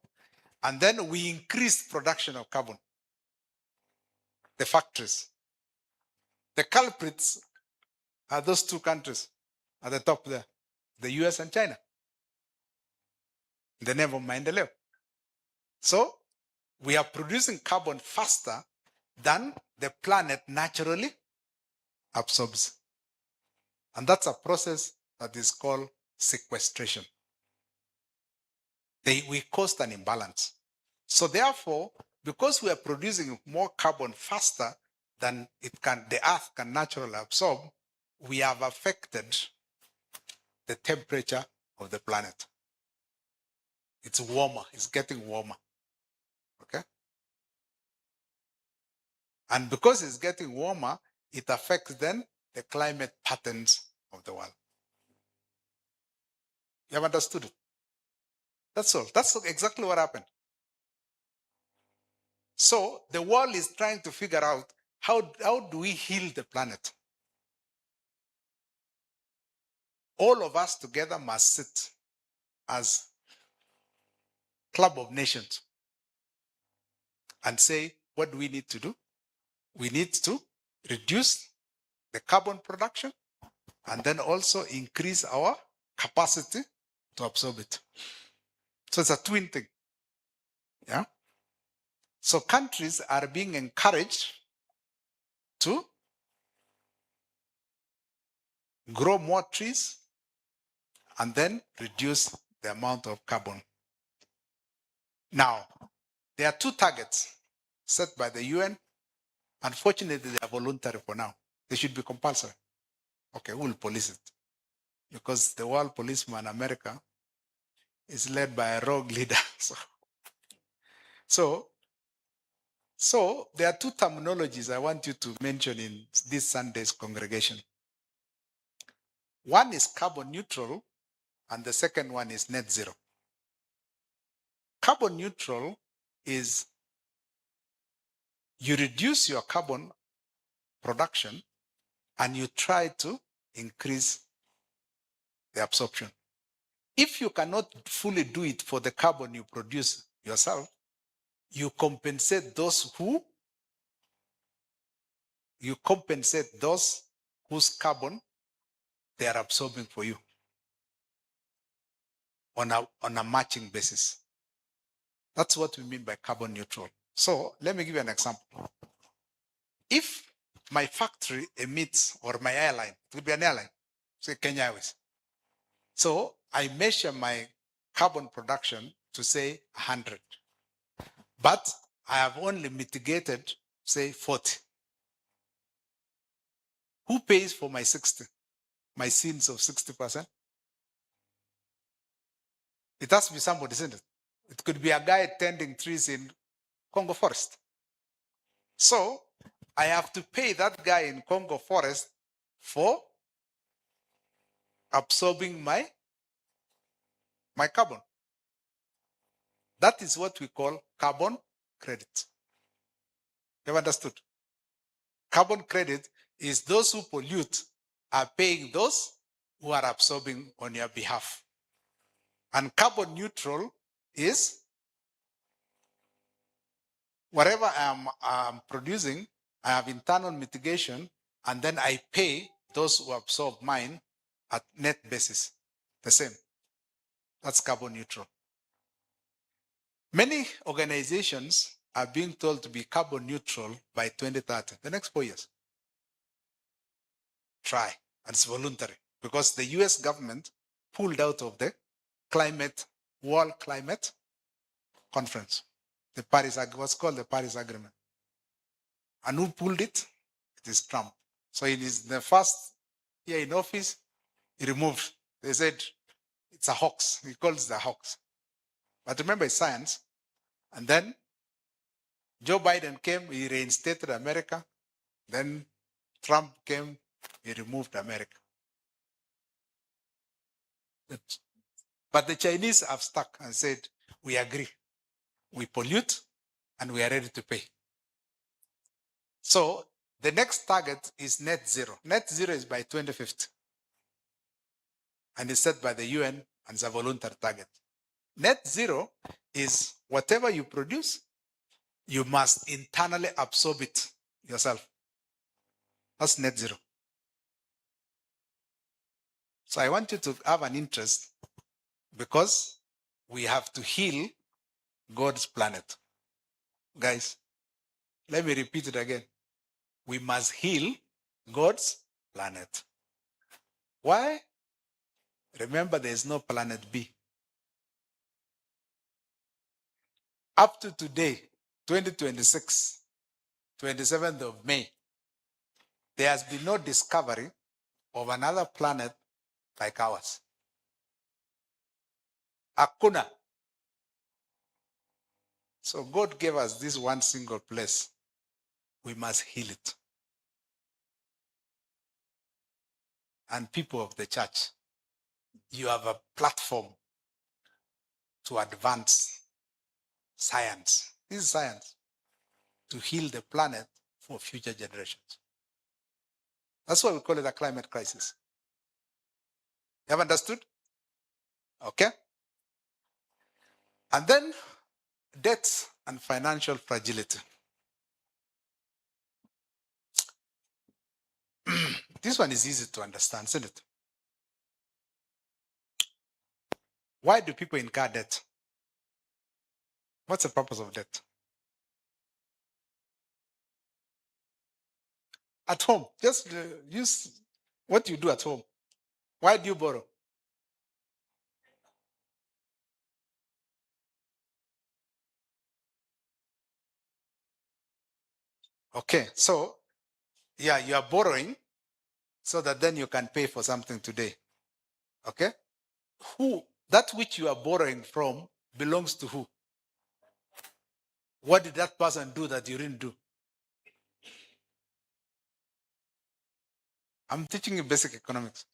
and then we increased production of carbon. The factories. The culprits are those two countries at the top there, the US and China, in the name of Maendeleo. So we are producing carbon faster than the planet naturally absorbs. And that's a process that is called sequestration. We caused an imbalance. So therefore, because we are producing more carbon faster than the Earth can naturally absorb, we have affected the temperature of the planet. It's warmer, it's getting warmer. Okay? And because it's getting warmer, it affects then the climate patterns of the world. You have understood it? That's all. That's exactly what happened. So the world is trying to figure out how do we heal the planet? All of us together must sit as Club of Nations and say, what do we need to do? We need to reduce the carbon production and then also increase our capacity to absorb it. So it's a twin thing. Yeah. So countries are being encouraged to grow more trees and then reduce the amount of carbon. Now, there are two targets set by the UN. Unfortunately, they are voluntary for now. They should be compulsory. Okay, we'll police it. Because the world policeman, America, is led by a rogue leader. So there are two terminologies I want you to mention in this Sunday's congregation. One is carbon neutral, and the second one is net zero. Carbon neutral is you reduce your carbon production and you try to increase the absorption. If you cannot fully do it for the carbon you produce yourself, you compensate those whose carbon they are absorbing for you on a matching basis. That's what we mean by carbon neutral. So let me give you an example. If my factory emits, or my airline, it will be an airline, say Kenya Airways. So I measure my carbon production to say 100. But I have only mitigated, say 40. Who pays for my 60? My sins of 60%? It has to be somebody, isn't it? It could be a guy tending trees in Congo forest. So I have to pay that guy in Congo forest for absorbing my carbon. That is what we call carbon credit. You have understood? Carbon credit is those who pollute are paying those who are absorbing on your behalf. And carbon neutral is whatever I'm producing, I have internal mitigation, and then I pay those who absorb mine at net basis. the same. That's carbon neutral. Many organizations are being told to be carbon neutral by 2030, the next 4 years. Try, and it's voluntary because the US government pulled out of the World Climate Conference. The Paris, what's called the Paris Agreement. And who pulled it? It is Trump. So it is the first year in office, he removed. They said it's a hoax. He calls it a hoax. But remember, it's science. And then Joe Biden came, he reinstated America. Then Trump came, he removed America. But the Chinese have stuck and said, we agree. We pollute and we are ready to pay. So the next target is net zero. Net zero is by 2050. And it's set by the UN and it's a voluntary target. Net zero is whatever you produce, you must internally absorb it yourself. That's net zero. So I want you to have an interest because we have to heal God's planet. Guys, let me repeat it again. We must heal God's planet. Why? Remember, there is no planet B. Up to today, 2026, 27th of May, there has been no discovery of another planet like ours. Hakuna. So God gave us this one single place. We must heal it. And people of the church, you have a platform to advance science. This is science. To heal the planet for future generations. That's why we call it a climate crisis. You have understood? Okay. And then debt and financial fragility. This one is easy to understand, isn't it? Why do people incur debt? What's the purpose of debt? At home, just use what you do at home. Why do you borrow? Okay, so yeah, you are borrowing so that then you can pay for something today. Okay? That which you are borrowing from belongs to who? What did that person do that you didn't do? I'm teaching you basic economics.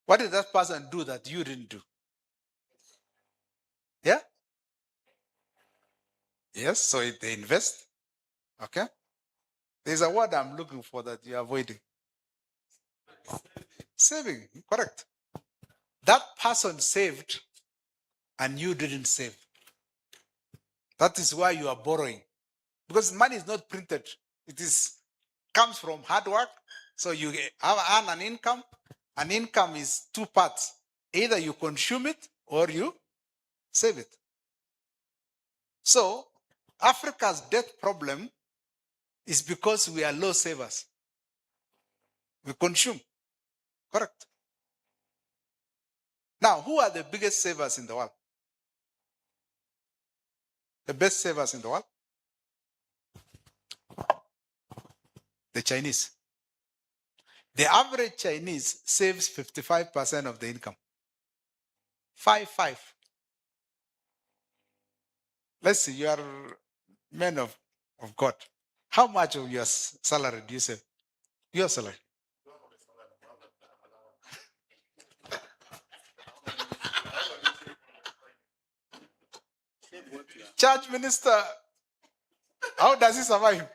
What did that person do that you didn't do? Yeah? Yes, so they invest. Okay? There's a word I'm looking for that you're avoiding. Saving, correct. That person saved and you didn't save. That is why you are borrowing. Because money is not printed. It comes from hard work. So you earn an income. An income is two parts. Either you consume it or you save it. So Africa's debt problem is because we are low savers. We consume. Correct. Now, who are the biggest savers in the world? The best savers in the world? The Chinese. The average Chinese saves 55% of the income. 5. Let's see, you are men of God. How much of your salary do you save? Your salary. Church minister, how does he survive?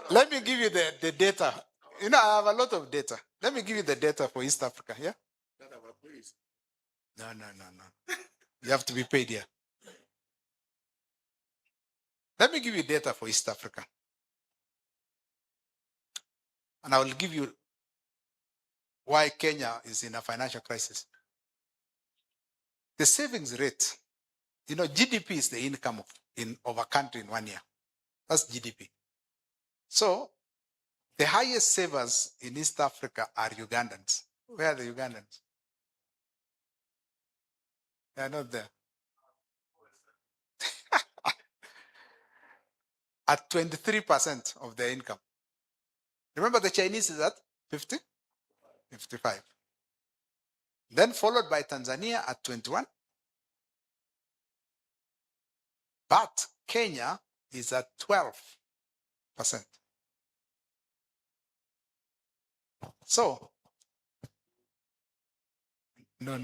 Let me give you the data. You know, I have a lot of data. Let me give you the data for East Africa, yeah? No. You have to be paid here. Let me give you data for East Africa. And I will give you why Kenya is in a financial crisis. The savings rate, GDP is the income of a country in 1 year. That's GDP. So the highest savers in East Africa are Ugandans. Where are the Ugandans? They are not there. At 23% of their income. Remember the Chinese is at 50? 55. Then followed by Tanzania at 21. But Kenya is at 12%. So, no.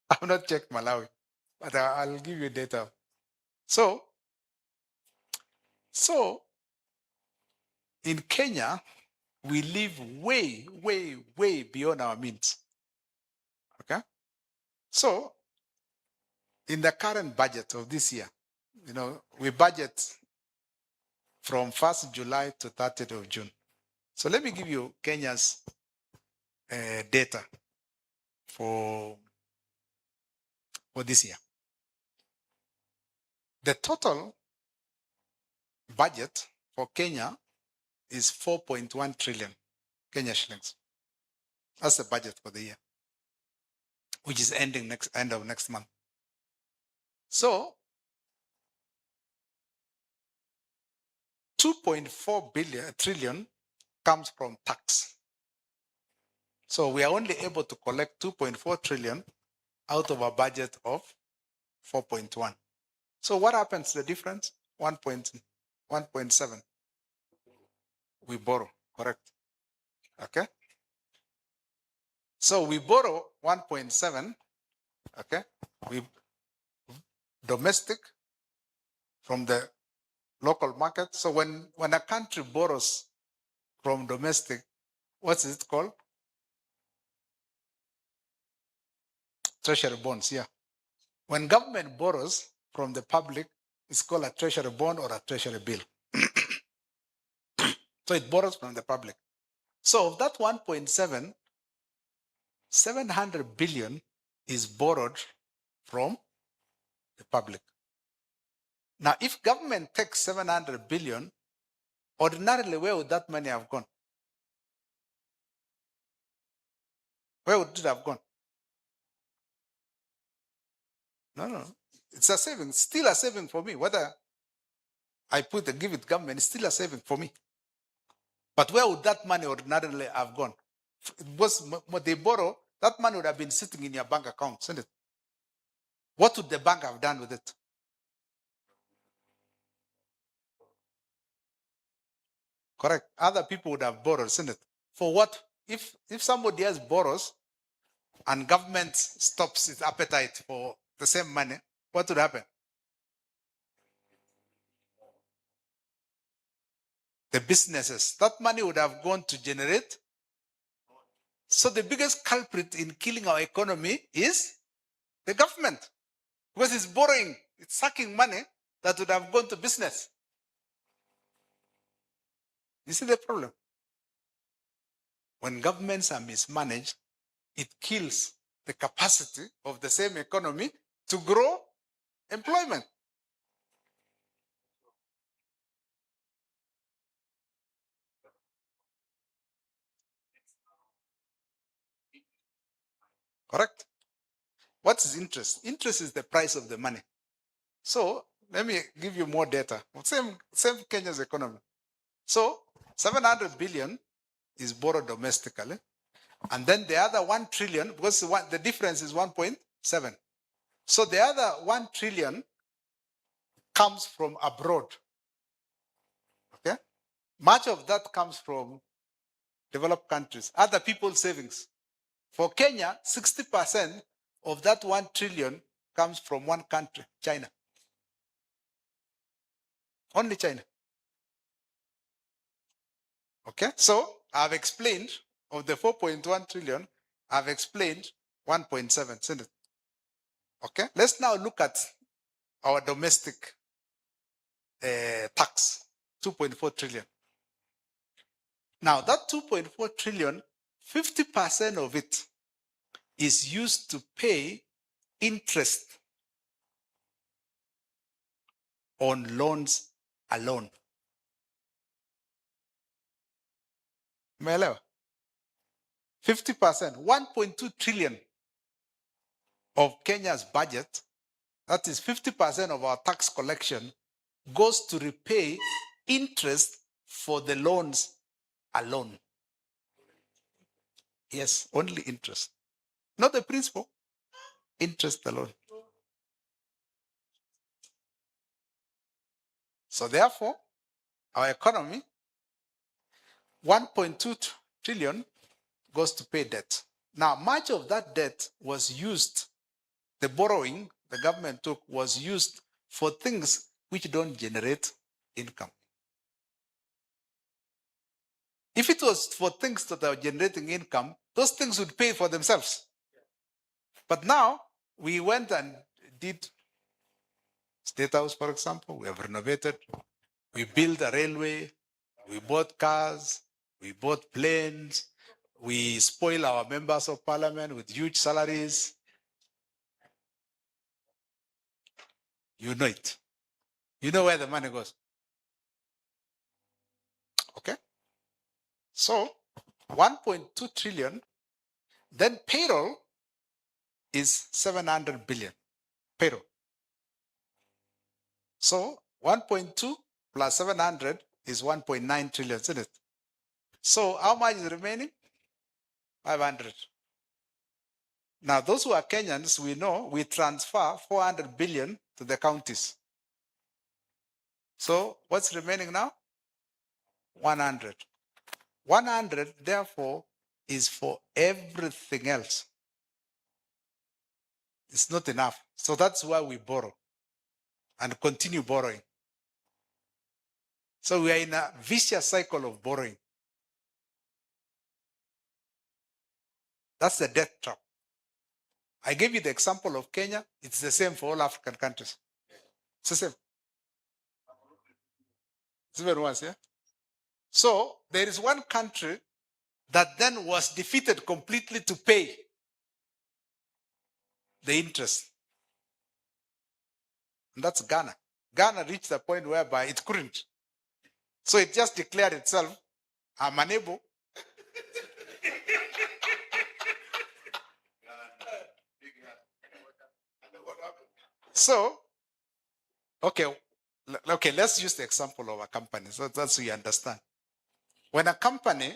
I've not checked Malawi, but I'll give you data. So in Kenya, we live way, way, way beyond our means. Okay? So, in the current budget of this year, we budget from 1st July to 30th of June. So let me give you Kenya's data for this year. The total budget for Kenya is 4.1 trillion Kenya shillings. That's the budget for the year, which is ending end of next month. So 2.4 trillion comes from tax. So we are only able to collect 2.4 trillion out of a budget of 4.1. So what happens to the difference? 1.7. We borrow, correct? Okay. So we borrow 1.7, okay? We domestic from the local market. So when a country borrows from domestic, what's it called? Treasury bonds, yeah. When government borrows from the public, it's called a treasury bond or a treasury bill. So it borrows from the public. So of that 1.7, 700 billion is borrowed from the public. Now, if government takes 700 billion, ordinarily, where would that money have gone? Where would it have gone? No. It's a saving, still a saving for me. Whether I give it government, it's still a saving for me. But where would that money ordinarily have gone? It was what they borrow, that money would have been sitting in your bank account, isn't it? What would the bank have done with it? Correct. Other people would have borrowed, isn't it? For what? If somebody else borrows and government stops its appetite for the same money, what would happen? The businesses, that money would have gone to generate. So the biggest culprit in killing our economy is the government, because it's borrowing, it's sucking money that would have gone to business. You see the problem? When governments are mismanaged, it kills the capacity of the same economy to grow employment. Correct? What is interest? Interest is the price of the money. So let me give you more data. Same Kenya's economy. So 700 billion is borrowed domestically. And then the other 1 trillion, because the difference is 1.7. So the other 1 trillion comes from abroad. Okay? Much of that comes from developed countries, other people's savings. For Kenya, 60% of that 1 trillion comes from one country, China. Only China. Okay? So I've explained, of the 4.1 trillion, I've explained 1.7, isn't it? Okay? Let's now look at our domestic tax, 2.4 trillion. Now that 2.4 trillion, 50% of it is used to pay interest on loans alone. Umeelewa? 50%, 1.2 trillion of Kenya's budget, that is 50% of our tax collection, goes to repay interest for the loans alone. Yes, only interest. Not the principal, interest alone. So therefore, our economy, 1.2 trillion goes to pay debt. Now, much of that debt was used, the borrowing the government took was used for things which don't generate income. If it was for things that are generating income, those things would pay for themselves. But now, we went and did State House, for example, we have renovated, we built a railway, we bought cars, we bought planes, we spoil our members of parliament with huge salaries. You know it. You know where the money goes. Okay? So, 1.2 trillion, then payroll is 700 billion. Payroll. So, 1.2 plus 700 is 1.9 trillion, isn't it? So, how much is remaining? 500. Now, those who are Kenyans, we know we transfer 400 billion to the counties. So, what's remaining now? 100. 100, therefore, is for everything else. It's not enough. So that's why we borrow and continue borrowing. So we are in a vicious cycle of borrowing. That's the debt trap. I gave you the example of Kenya. It's the same for all African countries. It's the same. It's even worse, yeah? So there is one country that then was defeated completely to pay the interest. And that's Ghana. Ghana reached a point whereby it couldn't. So it just declared itself, I'm unable. So, okay, let's use the example of a company. So that's so you understand. When a company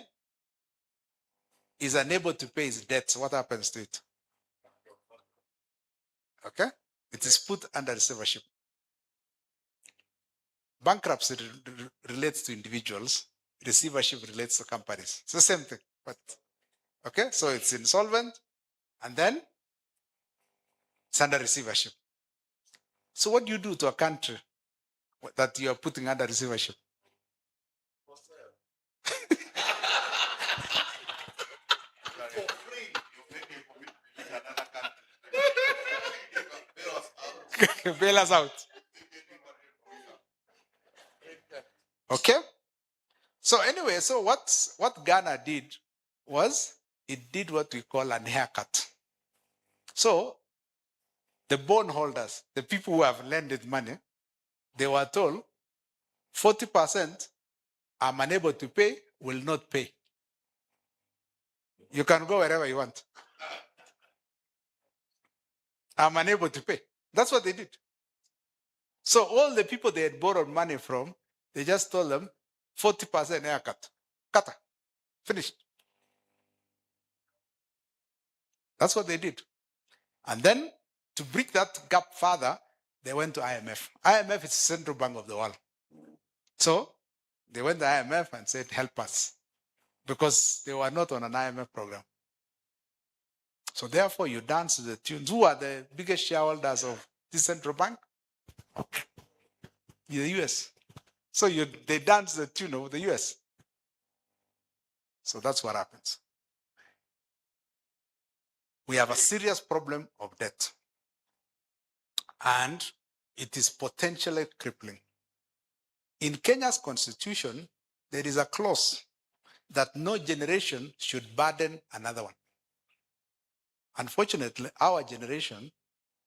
is unable to pay its debts, what happens to it? Okay? It is put under receivership. Bankruptcy relates to individuals. Receivership relates to companies. It's the same thing. But okay, so it's insolvent, and then it's under receivership. So what do you do to a country that you are putting under receivership? Bail us out. Okay? So anyway, so what Ghana did was it did what we call an haircut. So the bondholders, the people who have lended money, they were told 40% I'm unable to pay, will not pay. You can go wherever you want. I'm unable to pay. That's what they did. So all the people they had borrowed money from, they just told them 40% haircut. Kata. Finished. That's what they did. And then to bridge that gap further, they went to IMF. IMF is the central bank of the world. So they went to IMF and said, help us. Because they were not on an IMF program. So therefore you dance to the tunes. Who are the biggest shareholders of this central bank? The US. So they dance the tune of the US. So that's what happens. We have a serious problem of debt. And it is potentially crippling. In Kenya's constitution, there is a clause that no generation should burden another one. Unfortunately, our generation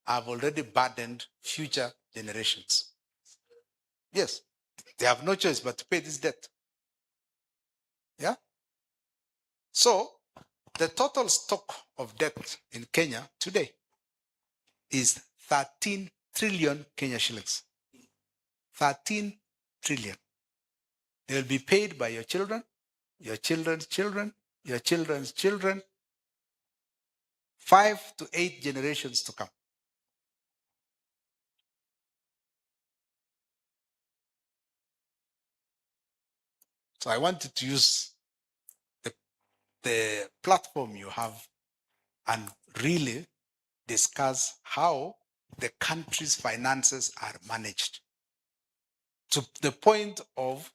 have already burdened future generations. Yes, they have no choice but to pay this debt. Yeah? So, the total stock of debt in Kenya today is 13 trillion Kenya shillings. 13 trillion. They will be paid by your children, your children's children, your children's children, 5 to 8 generations to come. So I wanted to use the platform you have and really discuss how the country's finances are managed to the point of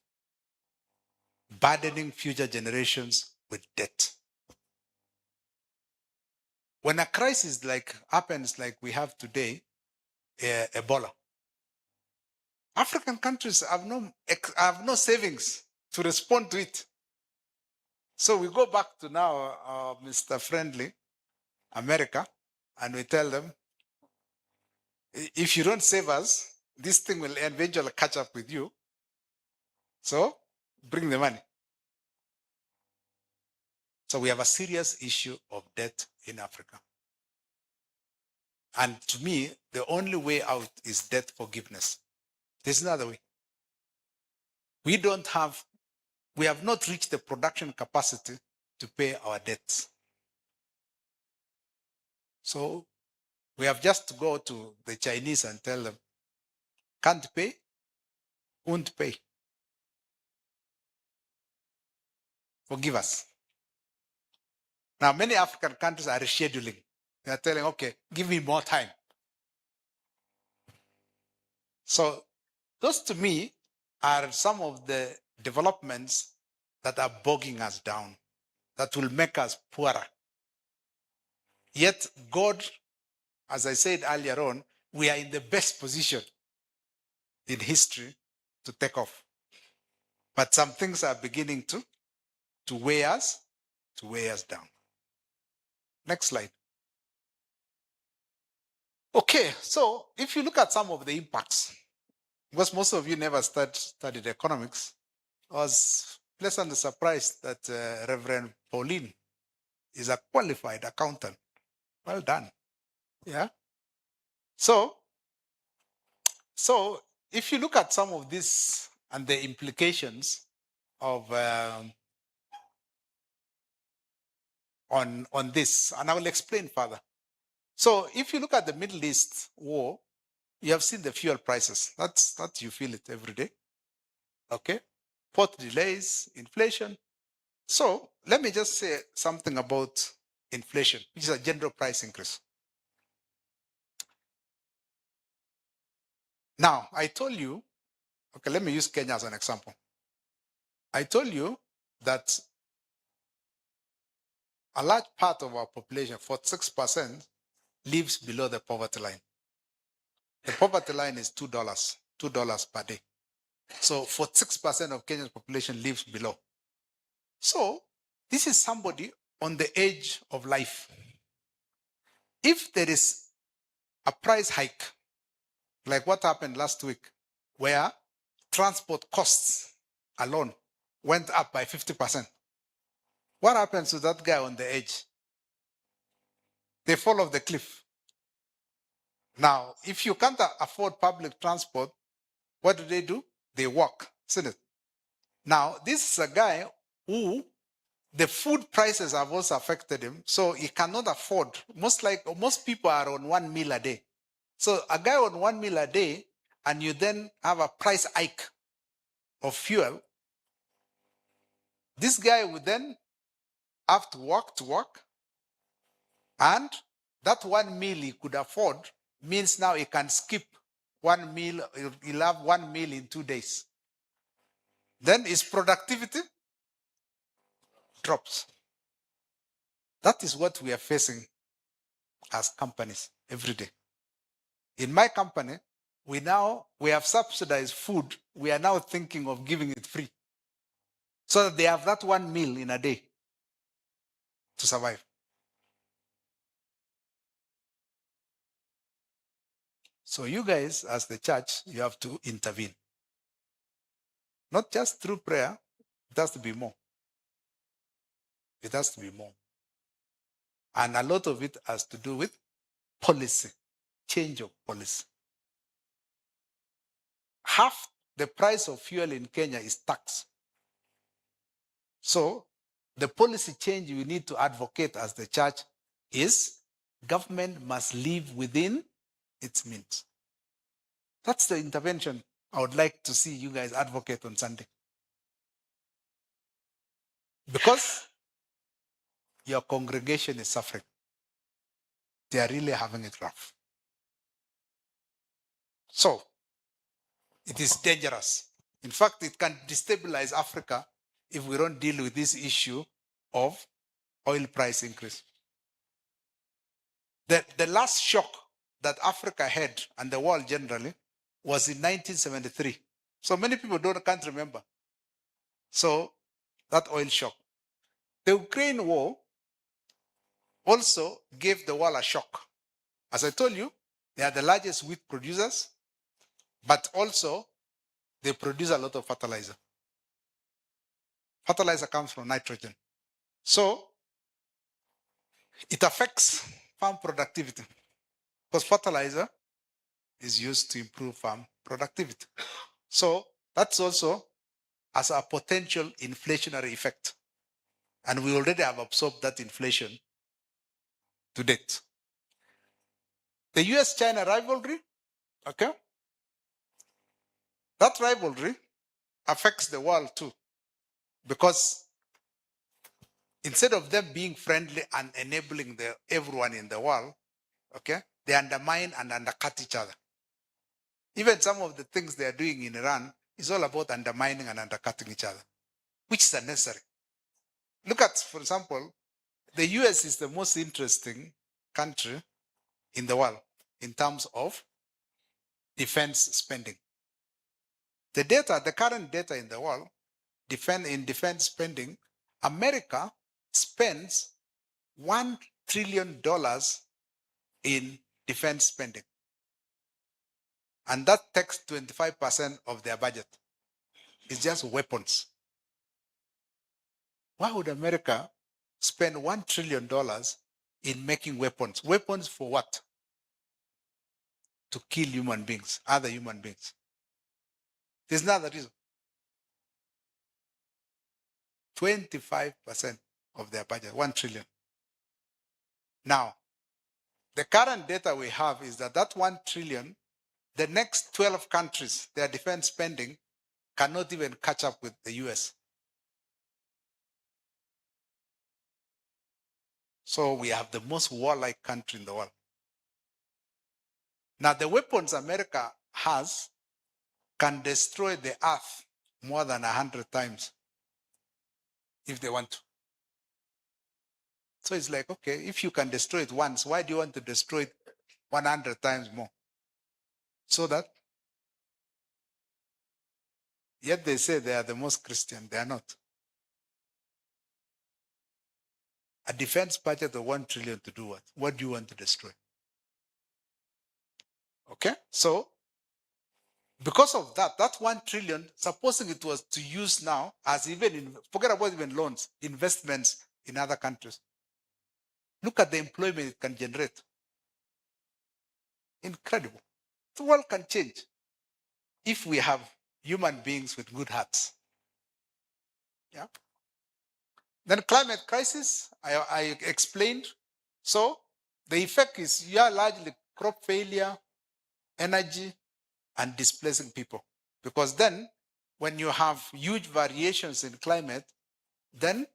burdening future generations with debt. When a crisis like happens like we have today, Ebola, African countries have no savings to respond to it. So we go back to now Mr. Friendly, America, and we tell them, if you don't save us, this thing will eventually catch up with you. So bring the money. So we have a serious issue of debt in Africa. And to me, the only way out is debt forgiveness. There's another way. We have not reached the production capacity to pay our debts. So we have just to go to the Chinese and tell them, can't pay, won't pay. Forgive us. Now, many African countries are rescheduling. They are telling, okay, give me more time. So those to me are some of the developments that are bogging us down, that will make us poorer. Yet God, as I said earlier on, we are in the best position in history to take off. But some things are beginning to weigh us down. Next slide. Okay, so if you look at some of the impacts, because most of you never studied economics, I was pleasantly surprised that Reverend Pauline is a qualified accountant. Well done. Yeah. So if you look at some of this and the implications of on this, and I will explain further. So if you look at the Middle East war, you have seen the fuel prices. That's you feel it every day. Okay, port delays, inflation. So let me just say something about inflation, which is a general price increase. Now, I told you, okay, let me use Kenya as an example. I told you that a large part of our population, 46%, lives below the poverty line. The poverty line is $2 per day. So 46% of Kenya's population lives below. So this is somebody on the edge of life. If there is a price hike, like what happened last week, where transport costs alone went up by 50%, what happens to that guy on the edge? They fall off the cliff. Now, if you can't afford public transport, what do? They walk, isn't it? Now, this is a guy who the food prices have also affected him, so he cannot afford. Most people are on 1 meal a day. So a guy on 1 meal a day, and you then have a price hike of fuel, this guy would then have to work, and that 1 meal he could afford means now he can skip 1 meal, he'll have 1 meal in 2 days. Then his productivity drops. That is what we are facing as companies every day. In my company, we have subsidized food. We are now thinking of giving it free so that they have that one meal in a day to survive. So you guys, as the church, you have to intervene. Not just through prayer, it has to be more. It has to be more. And a lot of it has to do with policy, change of policy. Half the price of fuel in Kenya is tax. So the policy change we need to advocate as the church is government must live within its means. That's the intervention I would like to see you guys advocate on Sunday. Because your congregation is suffering. They are really having it rough. So it is dangerous. In fact, it can destabilize Africa if we don't deal with this issue of oil price increase. The last shock that Africa had, and the world generally, was in 1973. So many people can't remember. So that oil shock. The Ukraine war also gave the world a shock. As I told you, they are the largest wheat producers, but also they produce a lot of fertilizer. Fertilizer comes from nitrogen. So it affects farm productivity because fertilizer is used to improve farm productivity. So that's also as a potential inflationary effect. And we already have absorbed that inflation to date. The US-China rivalry, okay? That rivalry affects the world too, because instead of them being friendly and enabling everyone in the world, okay, they undermine and undercut each other. Even some of the things they are doing in Iran is all about undermining and undercutting each other, which is unnecessary. Look at, for example, the US is the most interesting country in the world in terms of defense spending. The current data in the world, in defense spending, America spends $1 trillion in defense spending. And that takes 25% of their budget. It's just weapons. Why would America spend $1 trillion in making weapons? Weapons for what? To kill human beings, other human beings. There's another reason. 25% of their budget, 1 trillion. Now, the current data we have is that 1 trillion, the next 12 countries, their defense spending cannot even catch up with the US. So we have the most warlike country in the world. Now, the weapons America has can destroy the earth more than 100 times if they want to. So it's like, okay, if you can destroy it once, why do you want to destroy it 100 times more? So that, yet they say they are the most Christian. They are not. A defense budget of 1 trillion to do what? What do you want to destroy? Okay, so because of that 1 trillion, supposing it was to use now as forget about even loans, investments in other countries. Look at the employment it can generate. Incredible. The world can change if we have human beings with good hearts. Yeah. Then climate crisis, I explained. So the effect is largely crop failure, energy, and displacing people. Because then when you have huge variations in climate, then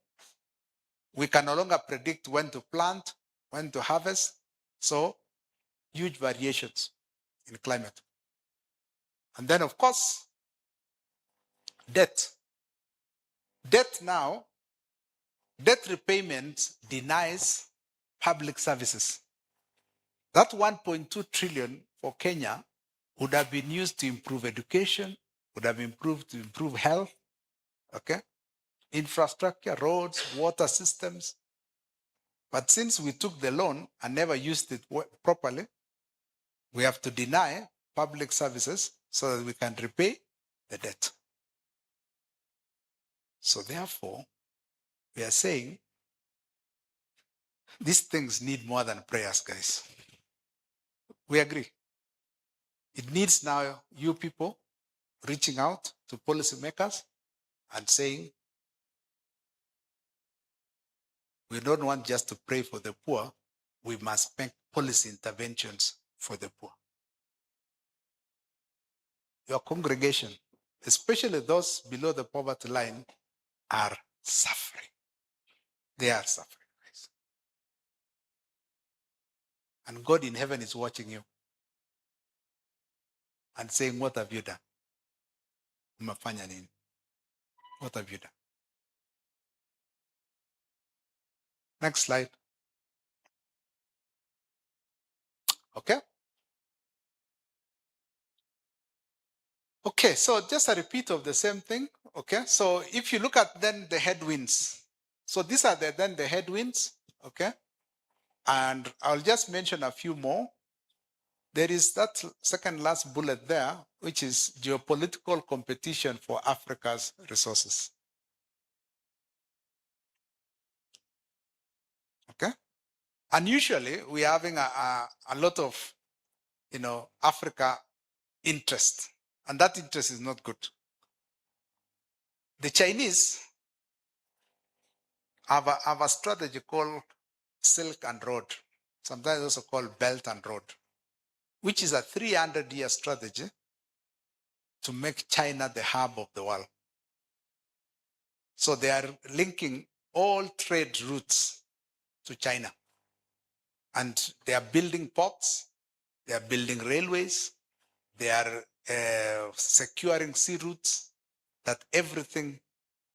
we can no longer predict when to plant, when to harvest. So huge variations in climate. And then of course, debt. Debt repayment denies public services. That 1.2 trillion for Kenya would have been used to improve education, would have improved to improve health, okay? Infrastructure, roads, water systems. But since we took the loan and never used it properly, we have to deny public services so that we can repay the debt. So therefore, we are saying these things need more than prayers, guys. We agree. It needs now you people reaching out to policymakers and saying, we don't want just to pray for the poor, we must make policy interventions for the poor. Your congregation, especially those below the poverty line, are suffering. They are suffering, guys. And God in heaven is watching you and saying, what have you done? Umefanya nini? What have you done? Next slide. Okay? Okay, so just a repeat of the same thing. Okay, so if you look at then the headwinds, so these are then the headwinds. Okay, and I'll just mention a few more. There is that second last bullet there, which is geopolitical competition for Africa's resources. Okay, and usually we're having a lot of, Africa interest, and that interest is not good. The Chinese have a strategy called Silk and Road, sometimes also called Belt and Road, which is a 300-year strategy to make China the hub of the world. So they are linking all trade routes to China. And they are building ports, they are building railways, they are securing sea routes, that everything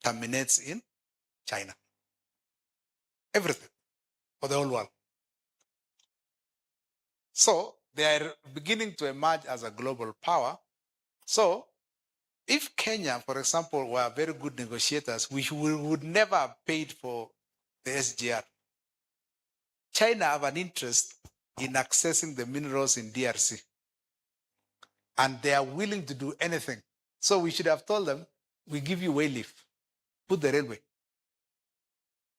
terminates in China. Everything for the whole world. So they are beginning to emerge as a global power. So if Kenya, for example, were very good negotiators, we would never have paid for the SGR. China have an interest in accessing the minerals in DRC. And they are willing to do anything. So we should have told them, we give you Wayleaf, put the railway.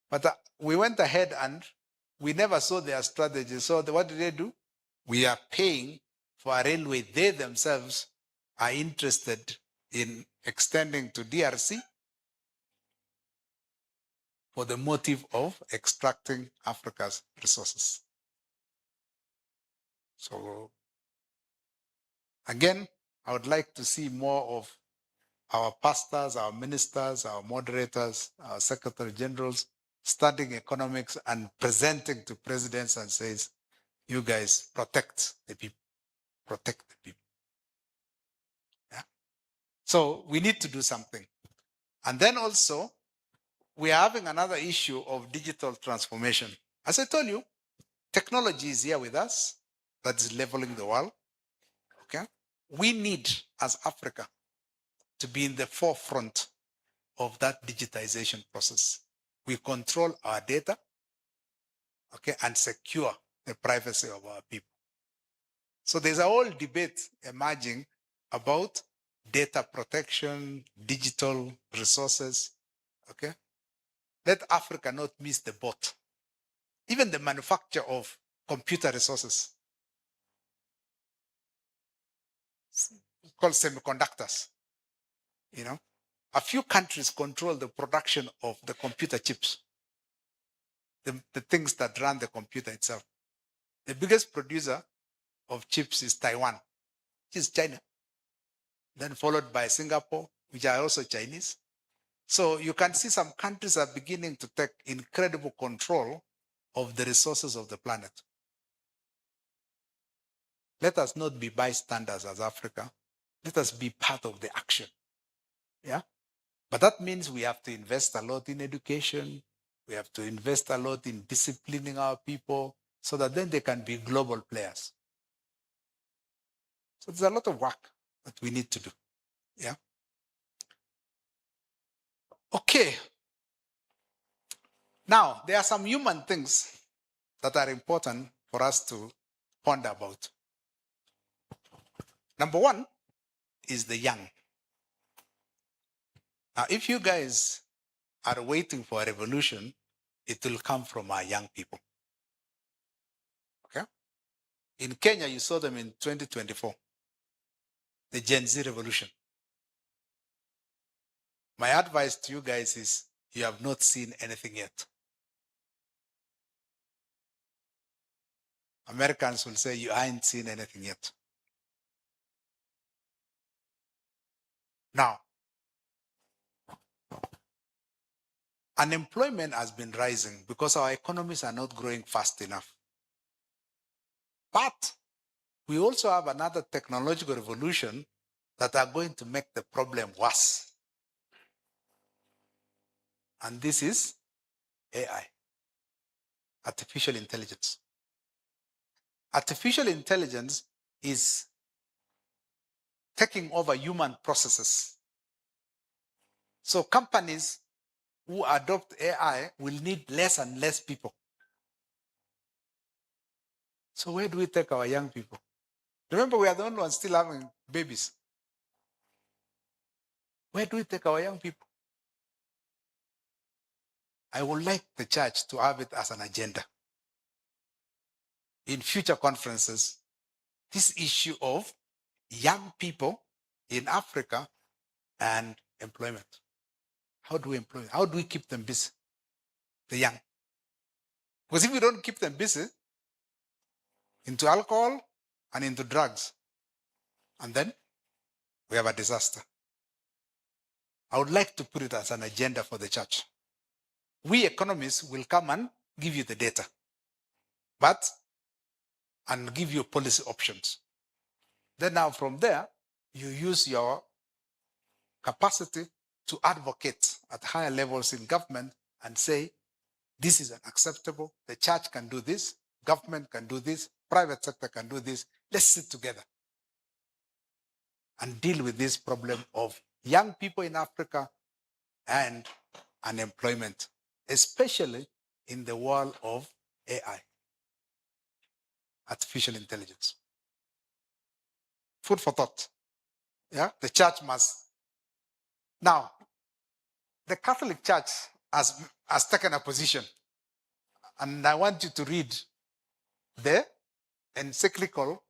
But we went ahead and we never saw their strategy. So what did they do? We are paying for a railway they themselves are interested in extending to DRC for the motive of extracting Africa's resources. So again, I would like to see more of our pastors, our ministers, our moderators, our secretary generals studying economics and presenting to presidents and says, you guys protect the people, protect the people. Yeah? So we need to do something. And then also, we are having another issue of digital transformation. As I told you, technology is here with us, that is leveling the world. Okay? We need, as Africa, to be in the forefront of that digitization process. We control our data, okay, and secure the privacy of our people. So there's a whole debate emerging about data protection, digital resources, okay? Let Africa not miss the boat. Even the manufacture of computer resources, called semiconductors, a few countries control the production of the computer chips, the things that run the computer itself. The biggest producer of chips is Taiwan, which is China, then followed by Singapore, which are also Chinese. So you can see some countries are beginning to take incredible control of the resources of the planet. Let us not be bystanders as Africa. Let us be part of the action. Yeah? But that means we have to invest a lot in education. We have to invest a lot in disciplining our people so that then they can be global players. So there's a lot of work that we need to do. Yeah. Okay. Now, there are some human things that are important for us to ponder about. Number one is the young. Now, if you guys are waiting for a revolution, it will come from our young people. Okay? In Kenya, you saw them in 2024, the Gen Z revolution. My advice to you guys is you have not seen anything yet. Americans will say you ain't seen anything yet. Now, unemployment has been rising because our economies are not growing fast enough. But we also have another technological revolution that are going to make the problem worse. And this is AI, artificial intelligence. Artificial intelligence is taking over human processes. So companies who adopt AI will need less and less people. So where do we take our young people? Remember, we are the only ones still having babies. Where do we take our young people? I would like the church to have it as an agenda. In future conferences, this issue of young people in Africa and employment. How do we employ? How do we keep them busy? The young. Because if we don't keep them busy, into alcohol and into drugs, and then we have a disaster. I would like to put it as an agenda for the church. We economists will come and give you the data, and give you policy options. Then now from there, you use your capacity to advocate at higher levels in government and say, this is unacceptable. The church can do this, government can do this, private sector can do this. Let's sit together and deal with this problem of young people in Africa and unemployment, especially in the world of AI, artificial intelligence. Food for thought. Yeah, the church must. Now, the Catholic Church has taken a position, and I want you to read the encyclical,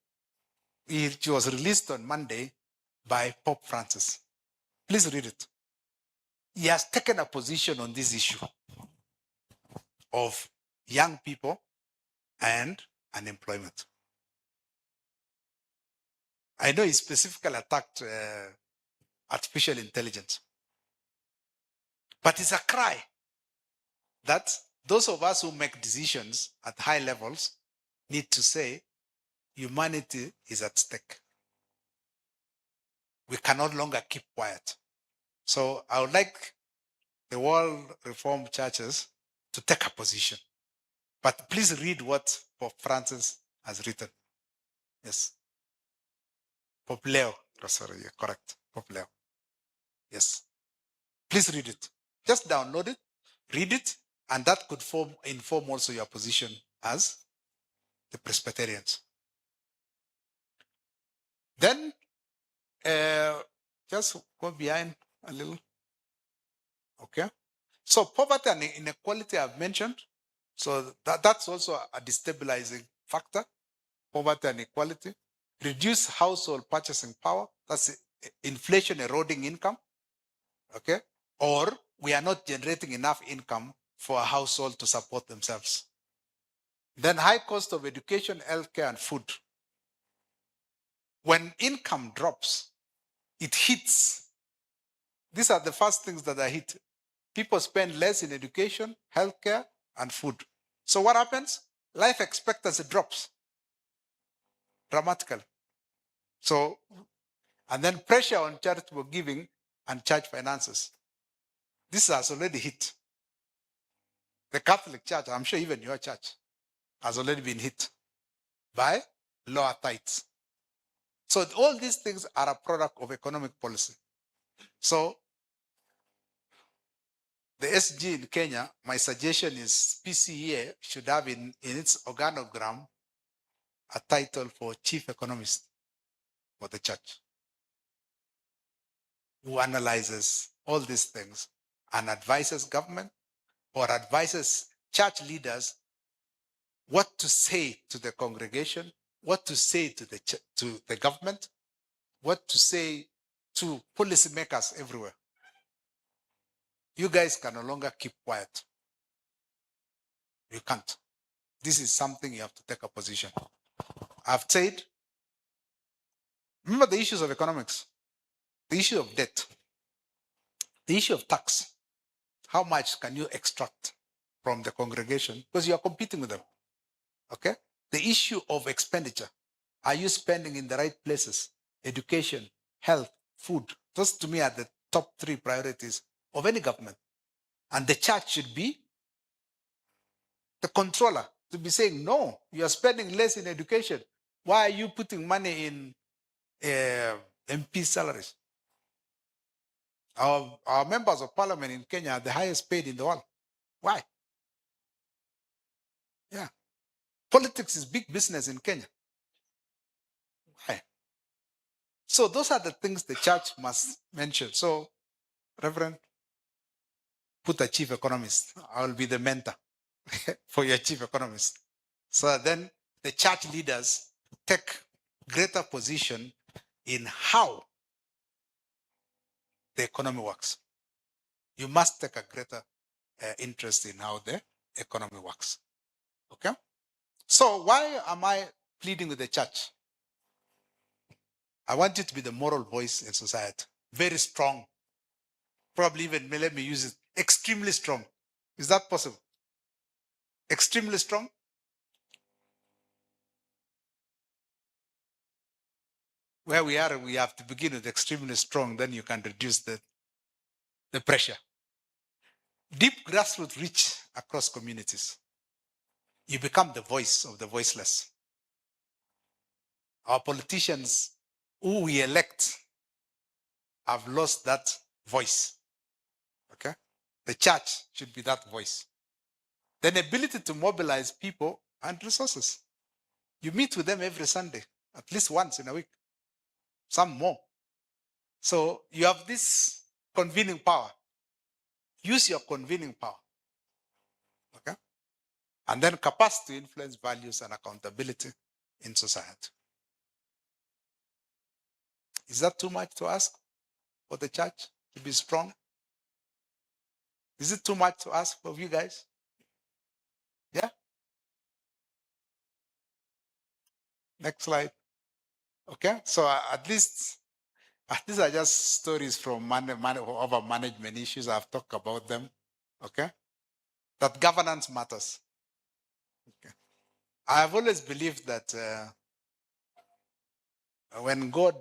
which was released on Monday by Pope Francis. Please read it. He has taken a position on this issue of young people and unemployment. I know he specifically attacked artificial intelligence, but it's a cry that those of us who make decisions at high levels need to say humanity is at stake. We can no longer keep quiet. So I would like the world Reformed churches to take a position. But please read what Pope Francis has written. Yes. Pope Leo. Oh, sorry, you're correct. Pope Leo. Yes. Please read it. Just download it, read it, and that could inform also your position as the Presbyterians. Then, just go behind a little. Okay. So poverty and inequality I've mentioned. So that's also a destabilizing factor. Poverty and inequality. Reduce household purchasing power. That's inflation eroding income. Okay. Or we are not generating enough income for a household to support themselves. Then high cost of education, healthcare, and food. When income drops, it hits. These are the first things that are hit. People spend less in education, healthcare, and food. So what happens? Life expectancy drops dramatically. So, and then pressure on charitable giving and church finances. This has already hit. The Catholic Church, I'm sure even your church, has already been hit by lower tithes. So all these things are a product of economic policy. So the SG in Kenya, my suggestion is PCA should have in its organogram a title for chief economist for the church, who analyzes all these things and advises government or advises church leaders what to say to the congregation, what to say to the government, what to say to policymakers everywhere. You guys can no longer keep quiet. You can't. This is something you have to take a position. I've said, remember the issues of economics, the issue of debt, the issue of tax. How much can you extract from the congregation? Because you are competing with them. Okay? The issue of expenditure. Are you spending in the right places? Education, health, food. Those to me are the top 3 priorities of any government. And the church should be the controller to be saying, no, you are spending less in education. Why are you putting money in MP salaries? Our members of parliament in Kenya are the highest paid in the world. Why? Yeah. Politics is big business in Kenya. Why? So those are the things the church must mention. So, Reverend, put a chief economist. I will be the mentor for your chief economist. So then the church leaders take greater position in how the economy works. You must take a greater interest in how the economy works. Okay? So why am I pleading with the church? I want you to be the moral voice in society. Very strong. Probably even, let me use it, extremely strong. Is that possible? Extremely strong? Where we are, we have to begin with extremely strong, then you can reduce the pressure. Deep grassroots reach across communities. You become the voice of the voiceless. Our politicians who we elect have lost that voice. Okay? The church should be that voice. Then ability to mobilize people and resources. You meet with them every Sunday, at least once in a week, some more. So you have this convening power. Use your convening power. Okay? And then capacity to influence values and accountability in society. Is that too much to ask for the church to be strong? Is it too much to ask of you guys? Yeah? Next slide. Okay, so at least these are just stories from over management issues. I've talked about them. Okay, that governance matters. Okay, I have always believed that when God,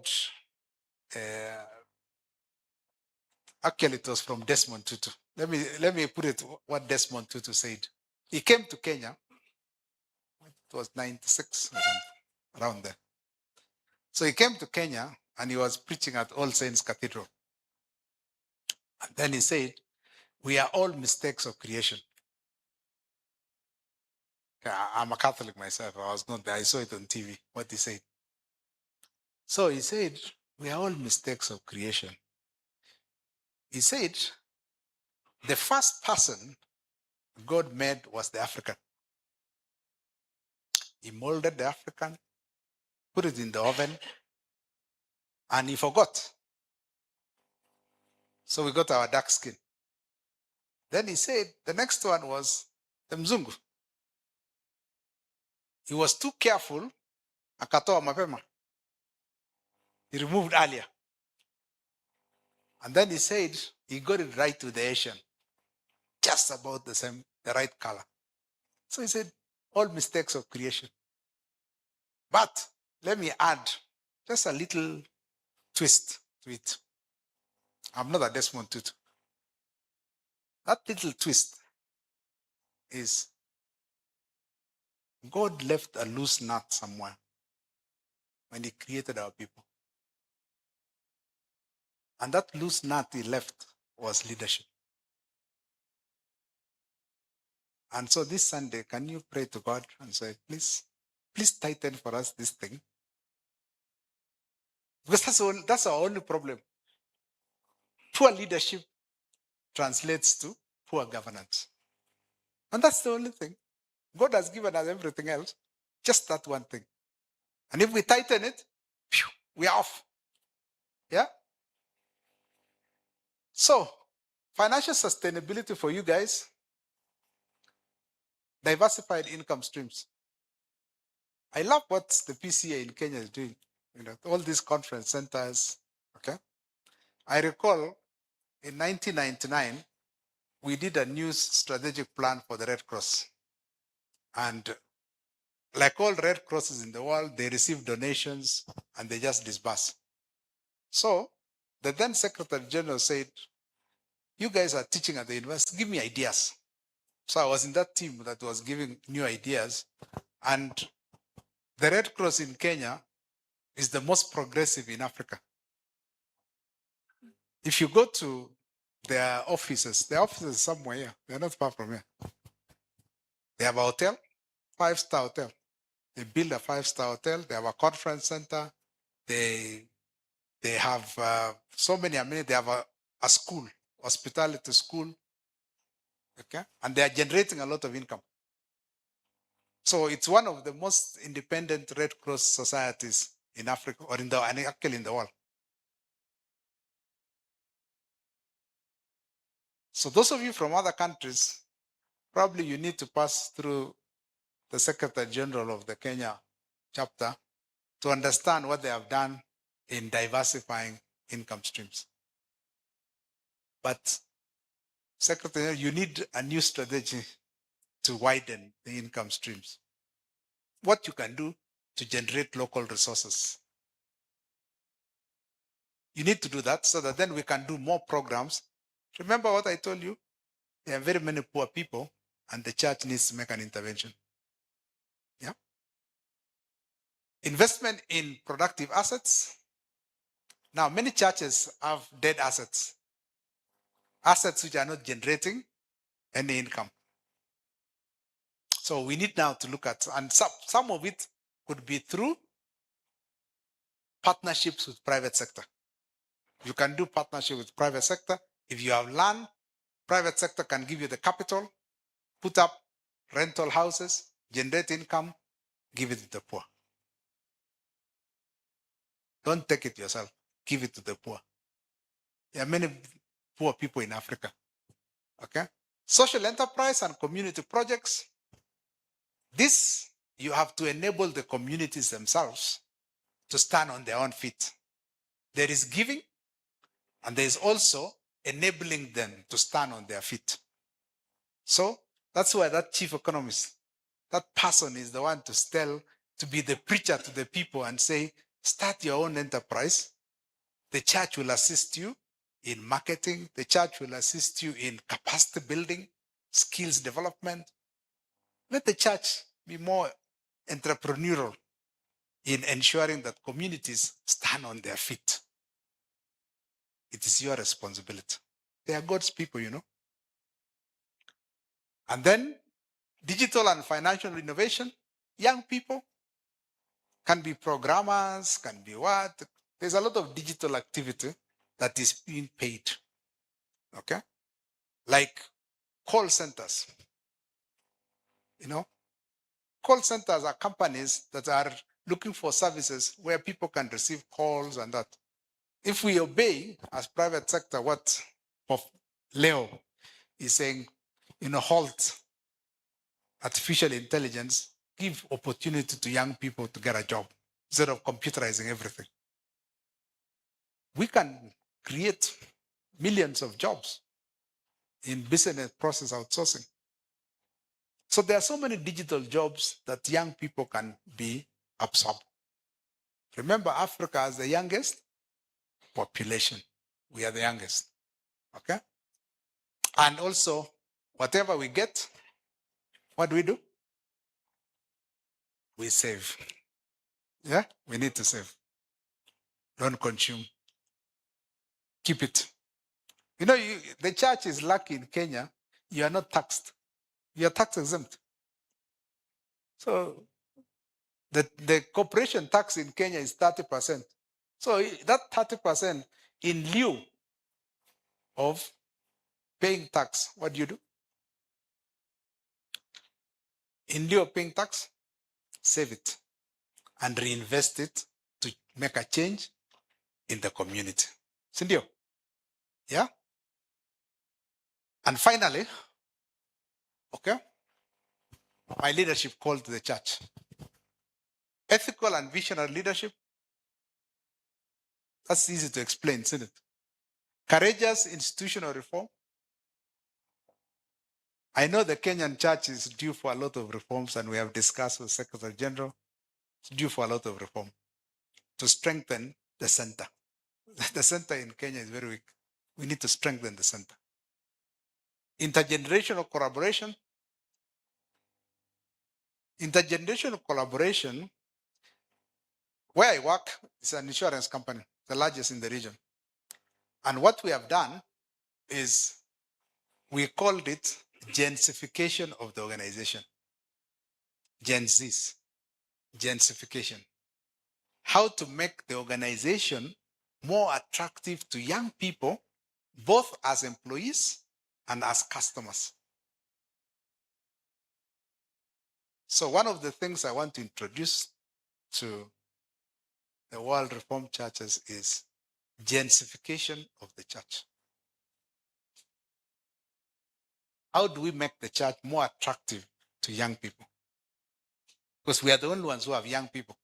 actually it was from Desmond Tutu. Let me put it what Desmond Tutu said. He came to Kenya. It was 96 or something, around there. So he came to Kenya and he was preaching at All Saints Cathedral. And then he said, we are all mistakes of creation. I'm a Catholic myself. I was not there. I saw it on TV, what he said. So he said, we are all mistakes of creation. He said, the first person God made was the African. He molded the African, put it in the oven, and he forgot. So we got our dark skin. Then he said, the next one was the Mzungu. He was too careful, akatoa mapema. He removed earlier. And then he said, he got it right to the Asian. Just about the same, the right color. So he said, all mistakes of creation. But let me add just a little twist to it. I'm not a Desmond Tutu. That little twist is God left a loose nut somewhere when he created our people. And that loose nut he left was leadership. And so this Sunday, can you pray to God and say, please tighten for us this thing? Because that's our only problem. Poor leadership translates to poor governance. And that's the only thing. God has given us everything else, just that one thing. And if we tighten it, we're off. Yeah? So, financial sustainability for you guys, diversified income streams. I love what the PCA in Kenya is doing. All these conference centers. Okay. I recall in 1999, we did a new strategic plan for the Red Cross. And like all Red Crosses in the world, they receive donations and they just disburse. So the then Secretary General said, you guys are teaching at the university, give me ideas. So I was in that team that was giving new ideas. And the Red Cross in Kenya is the most progressive in Africa. If you go to their offices somewhere here, they're not far from here. They have a hotel, 5-star hotel. They build a 5-star hotel. They have a conference center. They have so many amenities. They have a school, hospitality school. Okay, and they are generating a lot of income. So it's one of the most independent Red Cross societies in Africa, or actually in the world. So those of you from other countries, probably you need to pass through the Secretary General of the Kenya chapter to understand what they have done in diversifying income streams. But Secretary, you need a new strategy to widen the income streams. What you can do to generate local resources. You need to do that so that then we can do more programs. Remember what I told you? There are very many poor people and the church needs to make an intervention. Yeah. Investment in productive assets. Now, many churches have dead assets. Assets which are not generating any income. So we need now to look at, and some of it could be through partnerships with private sector. You can do partnership with private sector. If you have land, private sector can give you the capital, put up rental houses, generate income, give it to the poor. Don't take it yourself. Give it to the poor. There are many poor people in Africa. Okay? Social enterprise and community projects. This, you have to enable the communities themselves to stand on their own feet. There is giving, and there is also enabling them to stand on their feet. So that's why that chief economist, that person is the one to be the preacher to the people and say, start your own enterprise. The church will assist you in marketing. The church will assist you in capacity building, skills development. Let the church be more entrepreneurial in ensuring that communities stand on their feet. It is your responsibility. They are God's people, you know. And then digital and financial innovation. Young people can be programmers, can be what. There's a lot of digital activity that is being paid. Okay? Like call centers. You know, call centers are companies that are looking for services where people can receive calls and that. If we obey as private sector what Leo is saying, halt artificial intelligence, give opportunity to young people to get a job instead of computerizing everything. We can create millions of jobs in business process outsourcing. So there are so many digital jobs that young people can be absorbed. Remember, Africa has the youngest population. We are the youngest. Okay? And also, whatever we get, what do? We save. Yeah, we need to save. Don't consume. Keep it. You know, the church is lucky in Kenya. You are not taxed. You are tax exempt. So the corporation tax in Kenya is 30%. So that 30% in lieu of paying tax, what do you do? In lieu of paying tax, save it and reinvest it to make a change in the community. Sindio? Yeah? And finally, okay, my leadership called to the church. Ethical and visionary leadership, that's easy to explain, isn't it? Courageous institutional reform. I know the Kenyan church is due for a lot of reforms, and we have discussed with Secretary General, it's due for a lot of reform to strengthen the center. The center in Kenya is very weak. We need to strengthen the center. Intergenerational collaboration. Intergenerational collaboration, where I work, is an insurance company, the largest in the region. And what we have done is we called it gensification of the organization. Gen Zs, gensification. How to make the organization more attractive to young people, both as employees and as customers. So one of the things I want to introduce to the World Reformed Churches is gensification of the church. How do we make the church more attractive to young people? Because we are the only ones who have young people.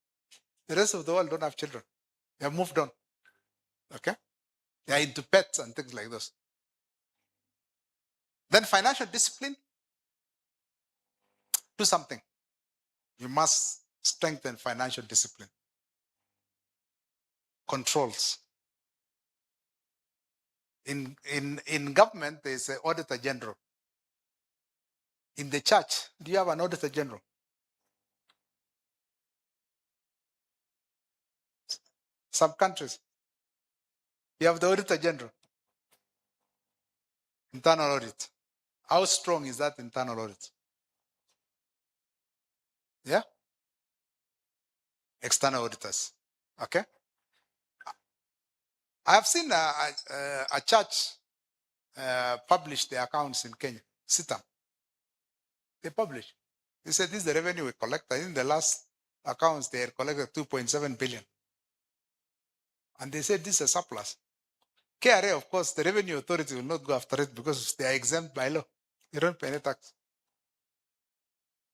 The rest of the world don't have children. They have moved on. Okay? They are into pets and things like those. Then financial discipline. Do something. You must strengthen financial discipline. Controls. In government, there is an auditor general. In the church, do you have an auditor general? Some countries, you have the auditor general. Internal audit. How strong is that internal audit? Yeah? External auditors. Okay? I have seen a church publish their accounts in Kenya. Sitam. They publish. They said, this is the revenue we collect. I think the last accounts they had collected 2.7 billion. And they said this is a surplus. KRA, of course, the revenue authority will not go after it because they are exempt by law. You don't pay any tax.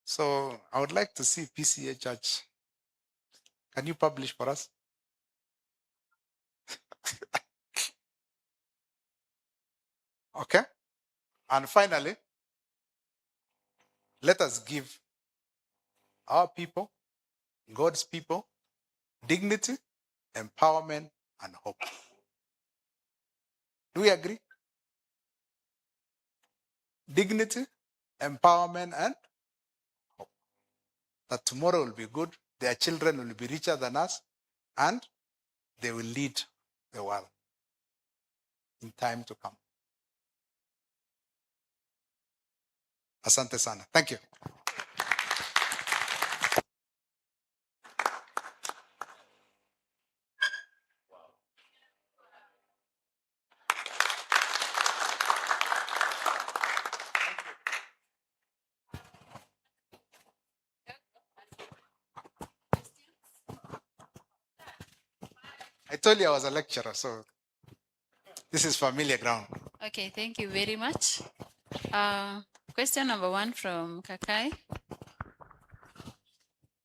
So I would like to see PCA Church. Can you publish for us? Okay. And finally, let us give our people, God's people, dignity, empowerment, and hope. Do we agree? Dignity, empowerment, and hope. That tomorrow will be good, their children will be richer than us, and they will lead the world in time to come. Asante sana. Thank you. I told you I was a lecturer, so this is familiar ground. Okay, thank you very much. Question number 1 from Kakai.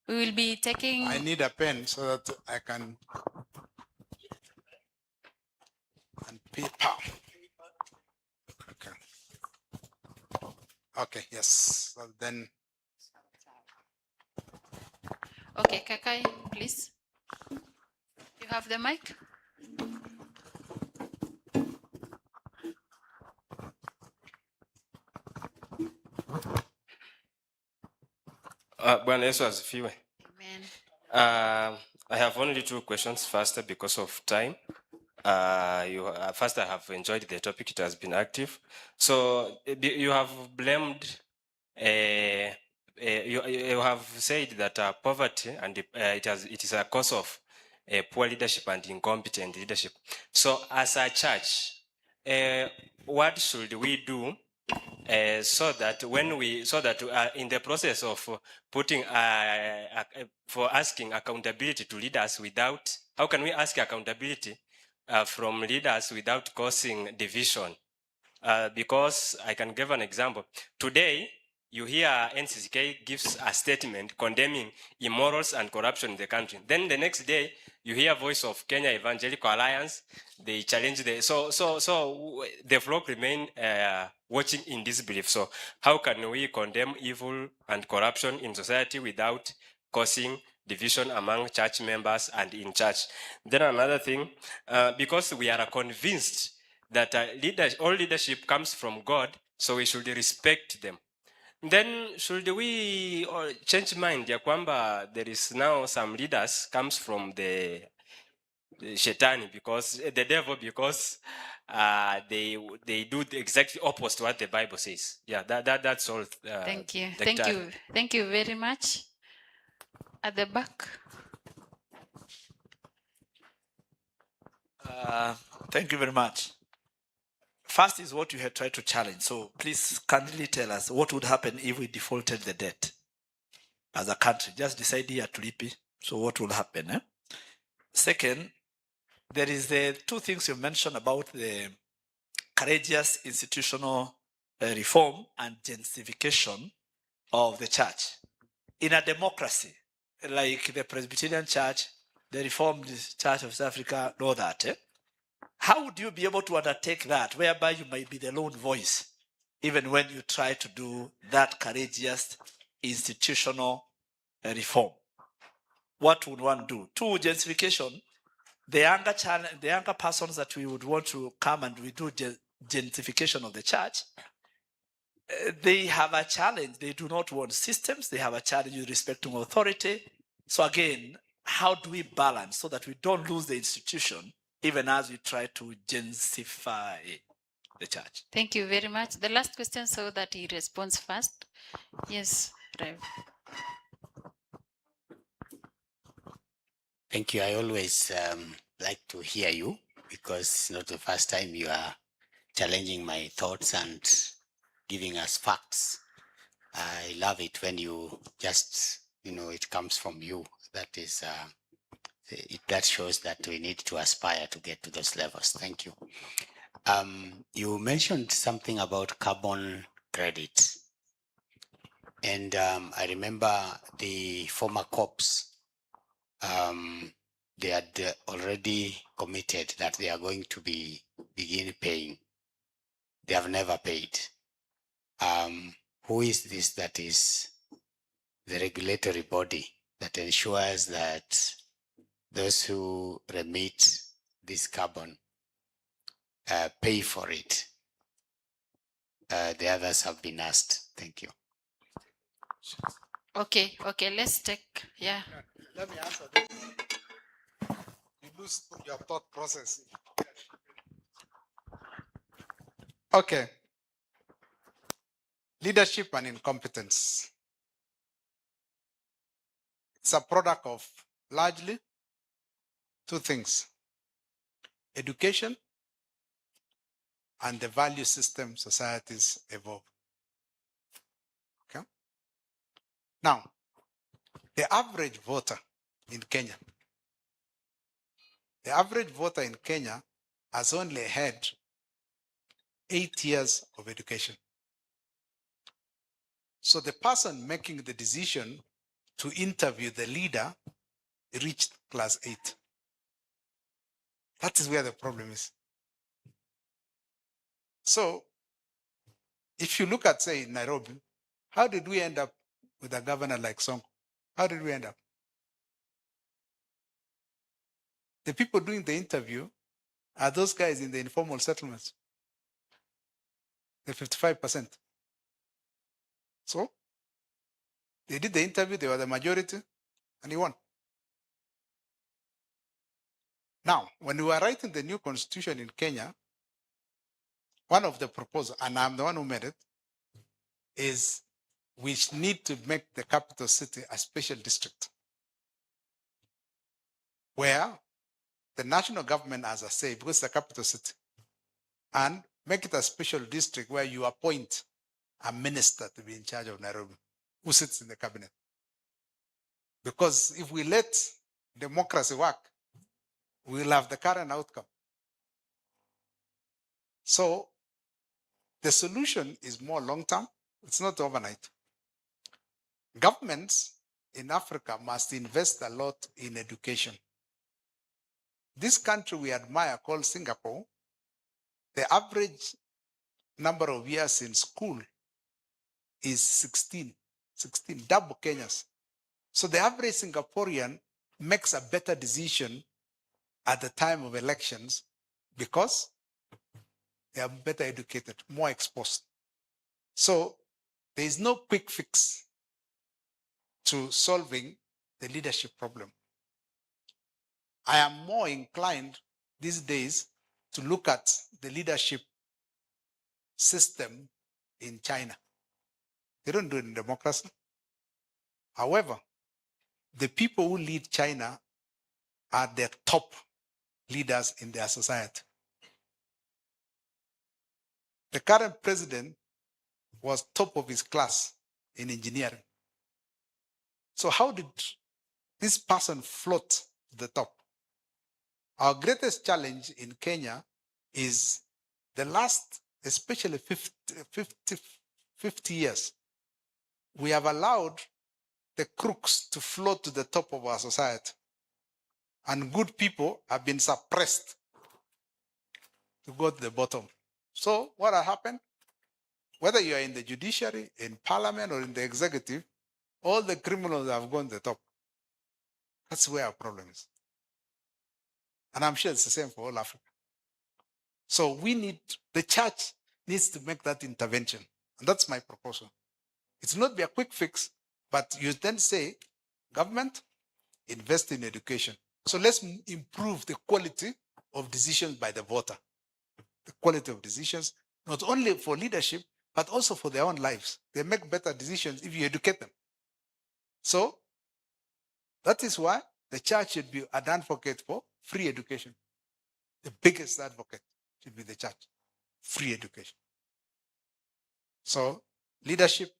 We will be taking... I need a pen so that I can... And paper. Okay. Okay, yes. So then... Okay, Kakai, please. You have the mic? Bwana Yesu asifiwe. Amen. I have only two questions. First, because of time. First, I have enjoyed the topic. It has been active. So you have blamed. You have said that poverty and it is a cause of poor leadership and incompetent leadership. So, as a church, what should we do so that in the process of putting for asking accountability to leaders without, how can we ask accountability from leaders without causing division? Because I can give an example. Today, you hear NCCK gives a statement condemning immorals and corruption in the country. Then the next day, you hear voice of Kenya Evangelical Alliance. They challenge the flock remain watching in disbelief. So how can we condemn evil and corruption in society without causing division among church members and in church? Then another thing, because we are convinced that all leadership comes from God, so we should respect them. Then should we change mind ya kwamba there is now some leaders comes from the Shetani, because the devil, because they do the exactly opposite to what the Bible says. Yeah, that's all. Thank you. Dr. Thank you. Thank you very much. At the back. Thank you very much. First is what you had tried to challenge. So please kindly tell us what would happen if we defaulted the debt as a country. Just decide here to Lipi. So what will happen? Second, there is the two things you mentioned about the courageous institutional reform and gentrification of the church. In a democracy, like the Presbyterian Church, the Reformed Church of South Africa, know that. How would you be able to undertake that, whereby you might be the lone voice, even when you try to do that courageous institutional reform? What would one do? Two, gentrification. The younger persons that we would want to come and we do gentrification of the church, they have a challenge. They do not want systems. They have a challenge with respect to authority. So again, how do we balance so that we don't lose the institution, even as we try to gensify the church? Thank you very much. The last question so that he responds first. Yes, Rev. Thank you. I always like to hear you because it's not the first time you are challenging my thoughts and giving us facts. I love it when you just, it comes from you. That is, that shows that we need to aspire to get to those levels. Thank you. You mentioned something about carbon credits. And I remember the former COPs, they had already committed that they are going to begin paying. They have never paid. Who is this that is the regulatory body that ensures that those who remit this carbon pay for it? The others have been asked. Thank you. Okay, let's take, yeah. Let me answer this. You lose your thought process. Okay. Leadership and incompetence. It's a product of largely two things: education and the value system societies evolve. Okay. Now, the average voter in Kenya, has only had 8 years of education. So the person making the decision to interview the leader reached class 8. That is where the problem is. So if you look at, say, Nairobi, how did we end up with a governor like Song? How did we end up? The people doing the interview are those guys in the informal settlements, the 55%. So they did the interview, they were the majority, and he won. Now, when we were writing the new constitution in Kenya, one of the proposals, and I'm the one who made it, is we need to make the capital city a special district where the national government has a say because it's the capital city, and make it a special district where you appoint a minister to be in charge of Nairobi who sits in the cabinet. Because if we let democracy work, we will have the current outcome. So the solution is more long-term. It's not overnight. Governments in Africa must invest a lot in education. This country we admire called Singapore, the average number of years in school is 16, double Kenya's. So the average Singaporean makes a better decision at the time of elections because they are better educated, more exposed. So there is no quick fix to solving the leadership problem. I am more inclined these days to look at the leadership system in China. They don't do it in democracy. However, the people who lead China are the top leaders in their society. The current president was top of his class in engineering. So how did this person float to the top? Our greatest challenge in Kenya is the last, especially 50 years, we have allowed the crooks to float to the top of our society. And good people have been suppressed to go to the bottom. So what has happened? Whether you are in the judiciary, in parliament, or in the executive, all the criminals have gone to the top. That's where our problem is. And I'm sure it's the same for all Africa. So the church needs to make that intervention. And that's my proposal. It's not be a quick fix, but you then say, government, invest in education. So let's improve the quality of decisions by the voter. The quality of decisions, not only for leadership, but also for their own lives. They make better decisions if you educate them. So that is why the church should be an advocate for free education. The biggest advocate should be the church. Free education. So leadership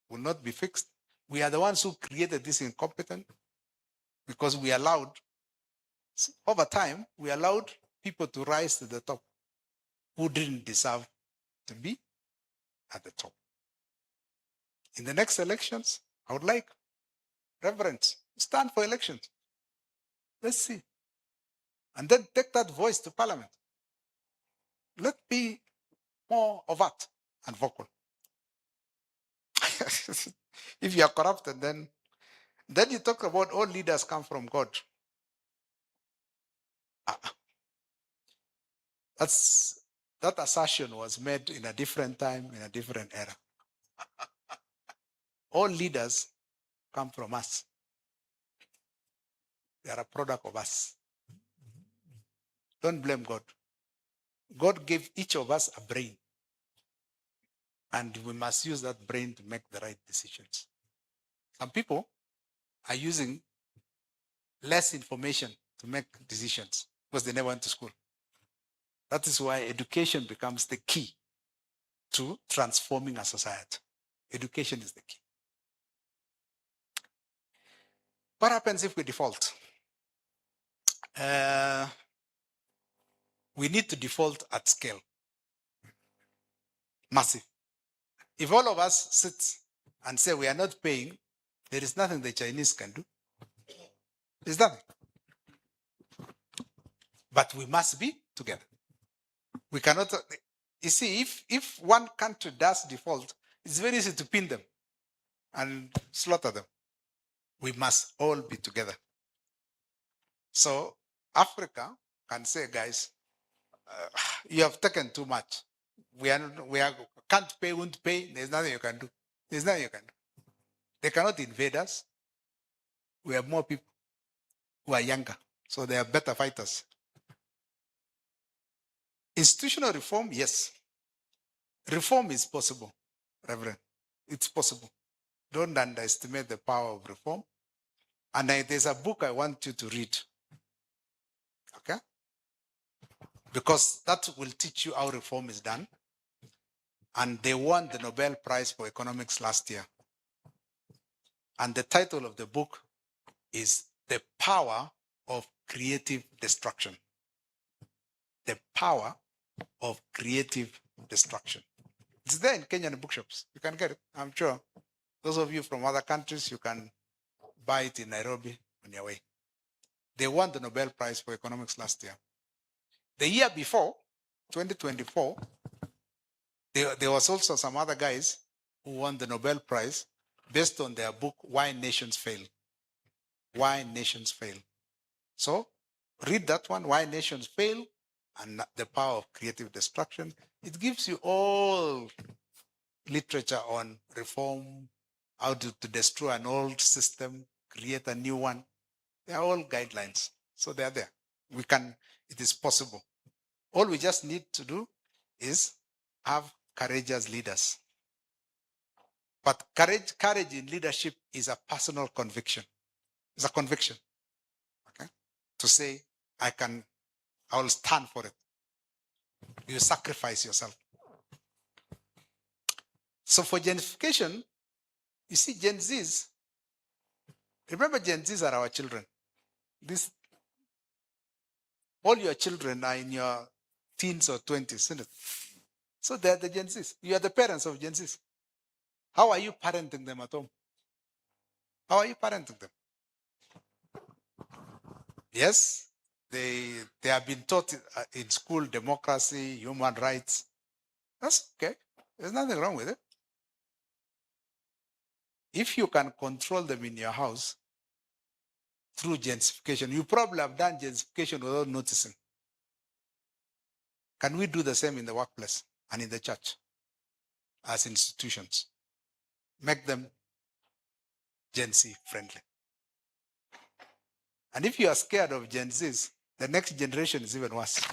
will not be fixed. We are the ones who created this incompetence because we allowed, over time, we allowed people to rise to the top who didn't deserve to be at the top. In the next elections, I would like reverends stand for elections. Let's see. And then take that voice to parliament. Let's be more overt and vocal. If you are corrupted, then you talk about all leaders come from God. That assertion was made in a different time, in a different era. All leaders come from us. They are a product of us. Don't blame God. God gave each of us a brain. And we must use that brain to make the right decisions. Some people are using less information to make decisions because they never went to school. That is why education becomes the key to transforming a society. Education is the key. What happens if we default? We need to default at scale. Massive. If all of us sit and say we are not paying, there is nothing the Chinese can do. There's nothing. But we must be together. We cannot, you see, if one country does default, it's very easy to pin them and slaughter them. We must all be together. So Africa can say, guys, you have taken too much. We can't pay, won't pay. There's nothing you can do. There's nothing you can do. They cannot invade us. We have more people who are younger, so they are better fighters. Institutional reform, yes. Reform is possible, Reverend. It's possible. Don't underestimate the power of reform. And there's a book I want you to read. Okay? Because that will teach you how reform is done. And they won the Nobel Prize for Economics last year. And the title of the book is The Power of Creative Destruction. The Power of Creative Destruction. It's there in Kenyan bookshops. You can get it, I'm sure. Those of you from other countries, you can buy it in Nairobi on your way. They won the Nobel Prize for Economics last year. The year before, 2024, there was also some other guys who won the Nobel Prize based on their book, Why Nations Fail. Why Nations Fail. So read that one, Why Nations Fail and the Power of Creative Destruction. It gives you all literature on reform, how to destroy an old system, create a new one. They are all guidelines. So they are there. It is possible. All we just need to do is have courageous leaders. But courage in leadership is a personal conviction. It's a conviction. Okay? To say, I will stand for it. You sacrifice yourself. So for genification, you see, Gen Zs, remember Gen Zs are our children. All your children are in your teens or 20s, isn't it? So they're the Gen Zs. You are the parents of Gen Zs. How are you parenting them at home? How are you parenting them? Yes, they have been taught in school democracy, human rights. That's okay. There's nothing wrong with it. If you can control them in your house through gentrification, you probably have done gentrification without noticing. Can we do the same in the workplace and in the church as institutions? Make them Gen Z friendly. And if you are scared of Gen Zs, the next generation is even worse.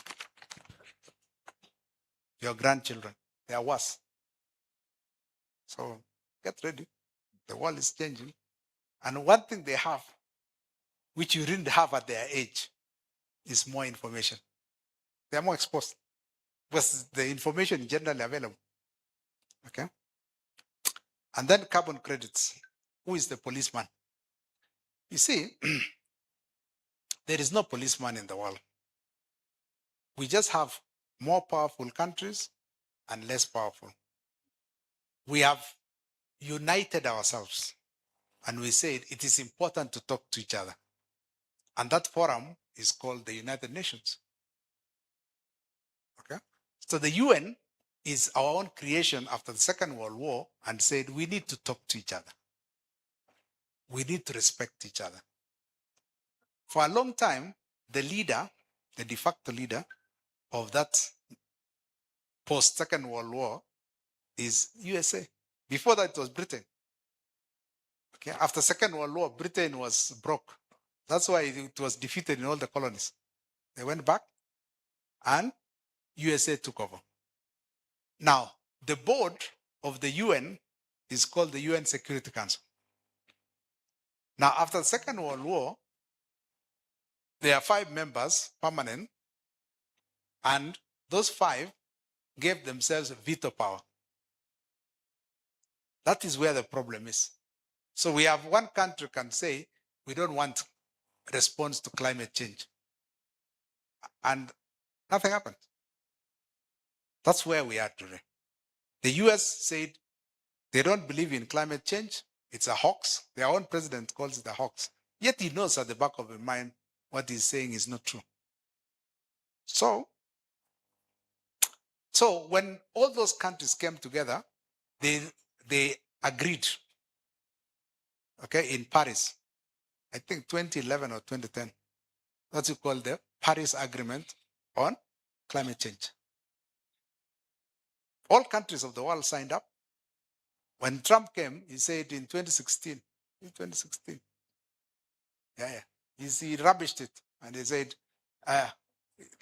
Your grandchildren, they are worse. So get ready. The world is changing. And one thing they have, which you didn't have at their age, is more information. They are more exposed because the information is generally available. Okay? And then carbon credits. Who is the policeman? You see, there is no policeman in the world. We just have more powerful countries and less powerful. We have united ourselves and we said it is important to talk to each other. And that forum is called the United Nations. Okay? So the UN is our own creation after the Second World War and said we need to talk to each other. We need to respect each other. For a long time, the leader, the de facto leader of that post-Second World War is USA. Before that, it was Britain. Okay? After Second World War, Britain was broke. That's why it was defeated in all the colonies. They went back and USA took over. Now, the board of the UN is called the UN Security Council. Now, after the Second World War, there are 5 members, permanent, and those 5 gave themselves veto power. That is where the problem is. So we have one country can say, we don't want response to climate change. And nothing happened. That's where we are today. The US said they don't believe in climate change. It's a hoax. Their own president calls it a hoax. Yet he knows at the back of his mind what he's saying is not true. So when all those countries came together, they agreed, okay, in Paris, I think 2011 or 2010. That's what you call the Paris Agreement on Climate Change. All countries of the world signed up. When Trump came, he said in 2016, he rubbished it and he said,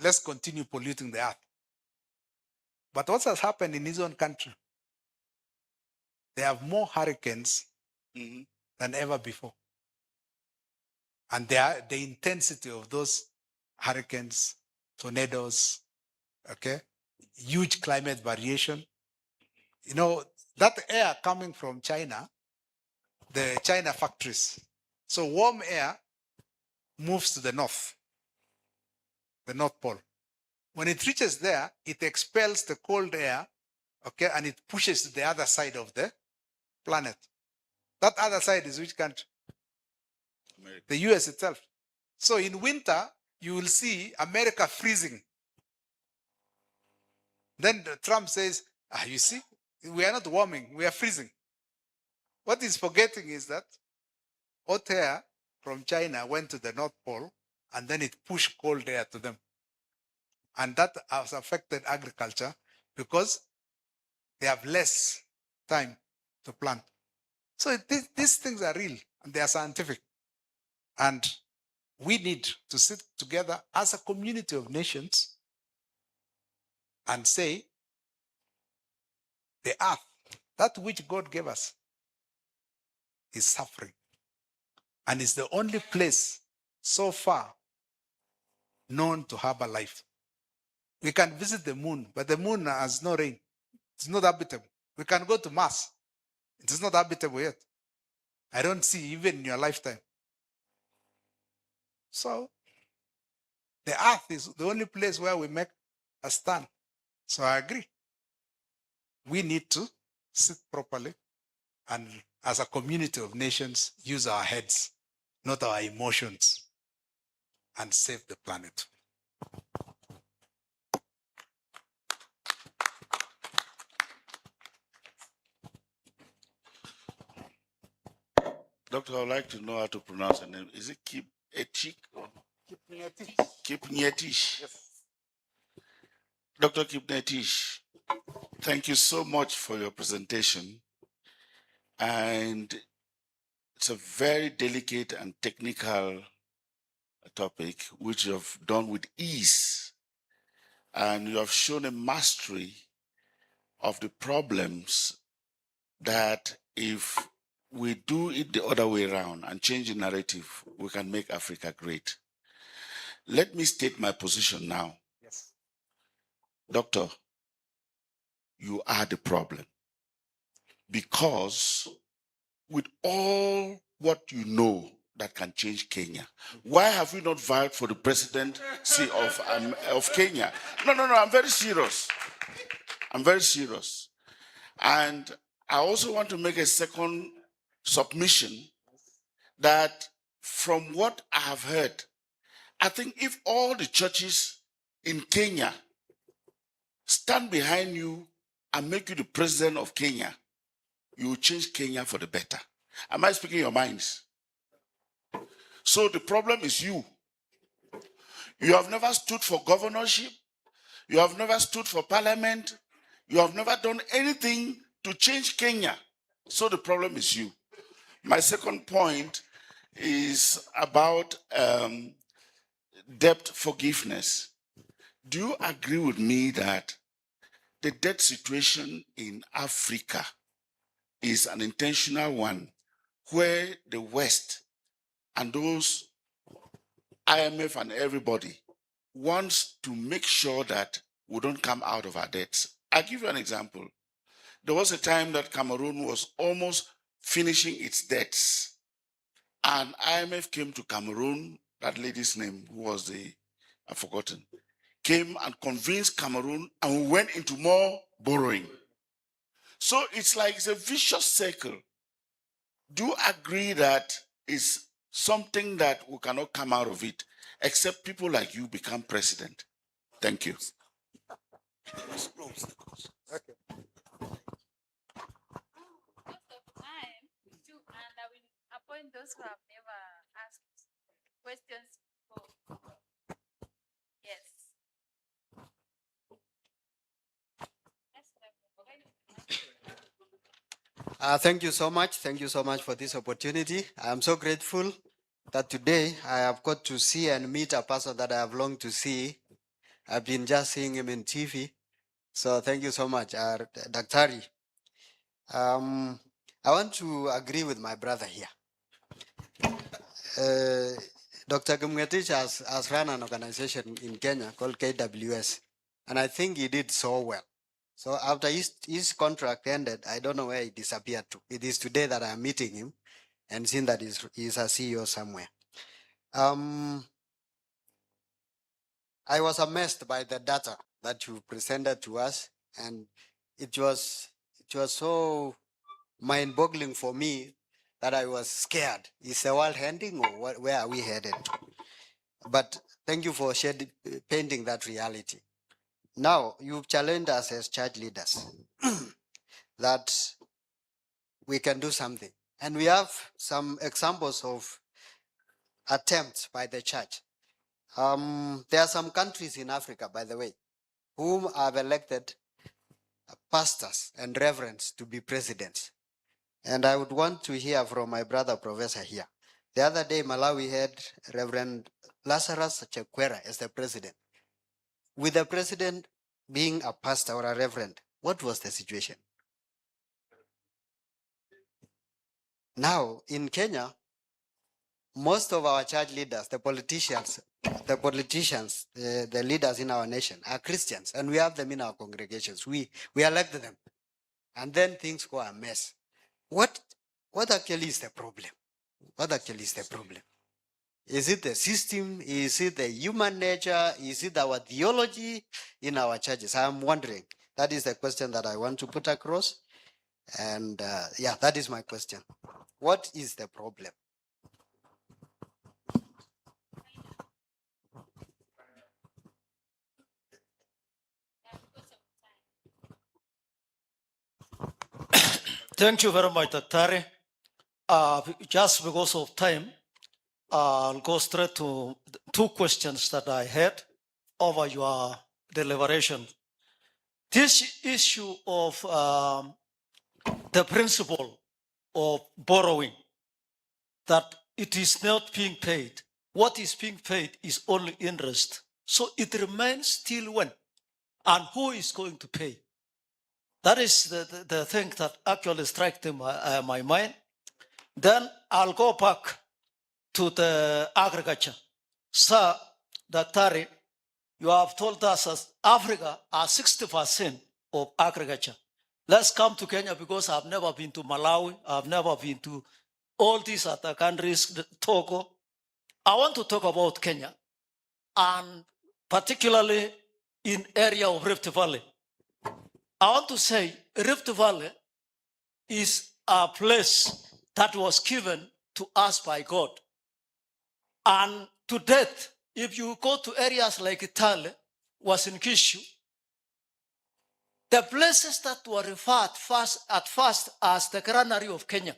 let's continue polluting the earth. But what has happened in his own country? They have more hurricanes than ever before. And the intensity of those hurricanes, tornadoes, okay, huge climate variation. You know, that air coming from China, the China factories. So warm air moves to the North Pole. When it reaches there, it expels the cold air, okay, and it pushes to the other side of the planet. That other side is which country? America. The US itself. So in winter, you will see America freezing. Then Trump says, you see, we are not warming, we are freezing. What he's forgetting is that hot air from China went to the North Pole and then it pushed cold air to them. And that has affected agriculture because they have less time to plant. So these things are real and they are scientific. And we need to sit together as a community of nations and say, the earth, that which God gave us, is suffering. And it's the only place so far known to harbor life. We can visit the moon, but the moon has no rain. It's not habitable. We can go to Mars. It is not habitable yet. I don't see even in your lifetime. So the earth is the only place where we make a stand. So I agree. We need to sit properly and as a community of nations, use our heads, not our emotions, and save the planet. Doctor, I would like to know how to pronounce the name. Is it Kipetich or Kipnyetish? Yes. Dr. Kipnyetish, thank you so much for your presentation. And it's a very delicate and technical topic, which you have done with ease. And you have shown a mastery of the problems that if we do it the other way around and change the narrative, we can make Africa great. Let me state my position now. Yes. Doctor, you are the problem. Because with all what you know that can change Kenya, why have you not vowed for the presidency of Kenya? No, I'm very serious. I'm very serious. And I also want to make a second submission that from what I have heard, I think if all the churches in Kenya stand behind you and make you the president of Kenya, you will change Kenya for the better. Am I speaking your minds? So the problem is you. You have never stood for governorship. You have never stood for parliament. You have never done anything to change Kenya. So the problem is you. My second point is about debt forgiveness. Do you agree with me that the debt situation in Africa is an intentional one where the West and those IMF and everybody wants to make sure that we don't come out of our debts? I'll give you an example. There was a time that Cameroon was almost finishing its debts. And IMF came to Cameroon, that lady's name, who was I've forgotten, came and convinced Cameroon, and we went into more borrowing. So it's like it's a vicious circle. Do you agree that it's something that we cannot come out of it, except people like you become president? Thank you. Okay. And I will appoint those who have never asked questions before. Yes. Thank you so much. Thank you so much for this opportunity. I am so grateful that today I have got to see and meet a person that I have longed to see. I've been just seeing him in TV, So thank you so much, Daktari. I want to agree with my brother here. Dr. Gumgetich has run an organization in Kenya called KWS, and I think he did so well. So after his contract ended, I don't know where he disappeared to. It is today that I'm meeting him and seeing that he's a CEO somewhere. I was amazed by the data that you presented to us, and it was so mind-boggling for me that I was scared. Is the world ending, or where are we headed to? But thank you for painting that reality. Now, you've challenged us as church leaders that we can do something. And we have some examples of attempts by the church. There are some countries in Africa, by the way, whom have elected pastors and reverends to be presidents. And I would want to hear from my brother professor here. The other day, Malawi had Reverend Lazarus Chakwera as the president. With the president being a pastor or a reverend, what was the situation? Now, in Kenya, most of our church leaders, the politicians, the leaders in our nation are Christians, and we have them in our congregations. We elect them, and then things go a mess. What actually is the problem? What actually is the problem? Is it the system? Is it the human nature? Is it our theology in our churches? I'm wondering. That is the question that I want to put across. And yeah, that is my question. What is the problem? Thank you very much, Dr. Just because of time, I'll go straight to two questions that I had over your deliberation. This issue of the principle of borrowing, that it is not being paid. What is being paid is only interest. So it remains till when? And who is going to pay? That is the thing that actually struck my mind. Then I'll go back to the agriculture. Sir, Dr. you have told us that Africa are 60% of agriculture. Let's come to Kenya because I've never been to Malawi. I've never been to all these other countries, Togo. I want to talk about Kenya, and particularly in area of Rift Valley. I want to say Rift Valley is a place that was given to us by God. And to date, if you go to areas like Italy, was in Kishu, the places that were referred at first as the granary of Kenya.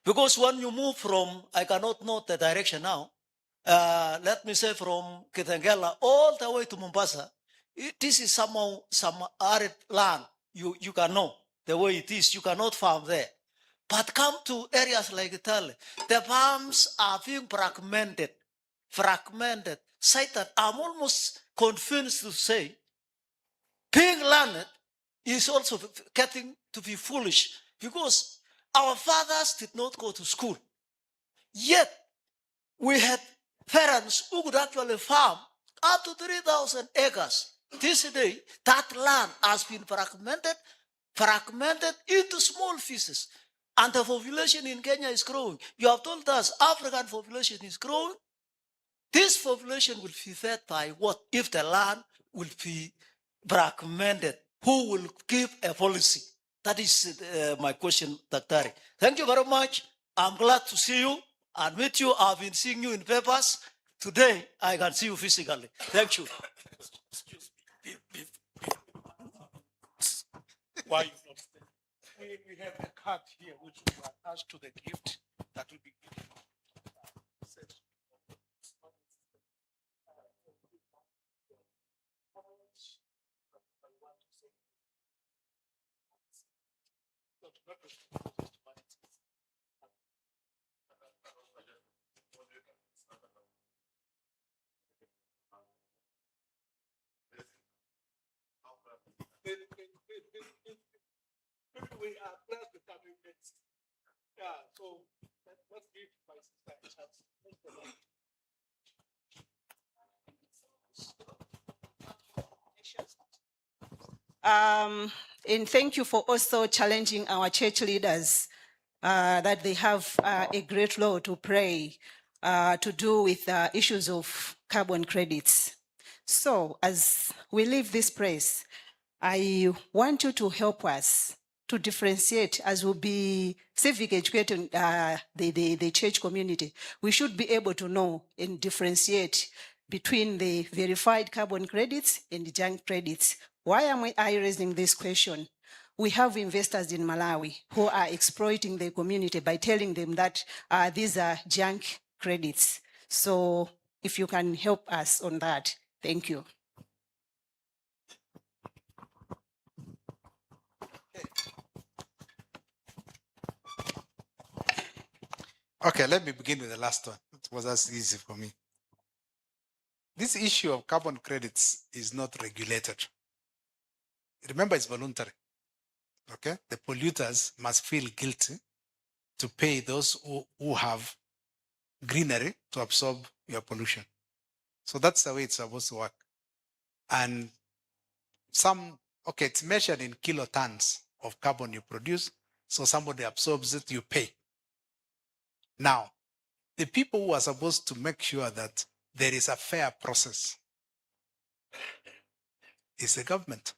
Because when you move from, I cannot know the direction now, let me say from Kitengela all the way to Mombasa, this is somehow some arid land. You can know the way it is. You cannot farm there. But come to areas like Italy, the farms are being fragmented, such that I'm almost convinced to say, being learned is also getting to be foolish, because our fathers did not go to school. Yet, we had parents who could actually farm up to 3,000 acres. This day, that land has been fragmented into small pieces. And the population in Kenya is growing. You have told us African population is growing. This population will be fed by what if the land will be fragmented? Who will give a policy? That is my question, Dr. Thank you very much. I'm glad to see you and meet you. I've been seeing you in papers. Today, I can see you physically. Thank you. Why you not stay? We have a card here which will be attached to the gift that will be given. We are blessed with having next. Yeah, so let's give my sister a chance. Thank you, Lord. And thank you for also challenging our church leaders that they have a great role to play to do with issues of carbon credits. So as we leave this place, I want you to help us to differentiate as we'll be civic educating the church community. We should be able to know and differentiate between the verified carbon credits and the junk credits. Why am I raising this question? We have investors in Malawi who are exploiting the community by telling them that these are junk credits. So if you can help us on that, thank you. Okay, let me begin with the last one. It was as easy for me. This issue of carbon credits is not regulated. Remember, it's voluntary. Okay, the polluters must feel guilty to pay those who have greenery to absorb your pollution. So that's the way it's supposed to work. And it's measured in kilotons of carbon you produce. So somebody absorbs it, you pay. Now, the people who are supposed to make sure that there is a fair process is the government,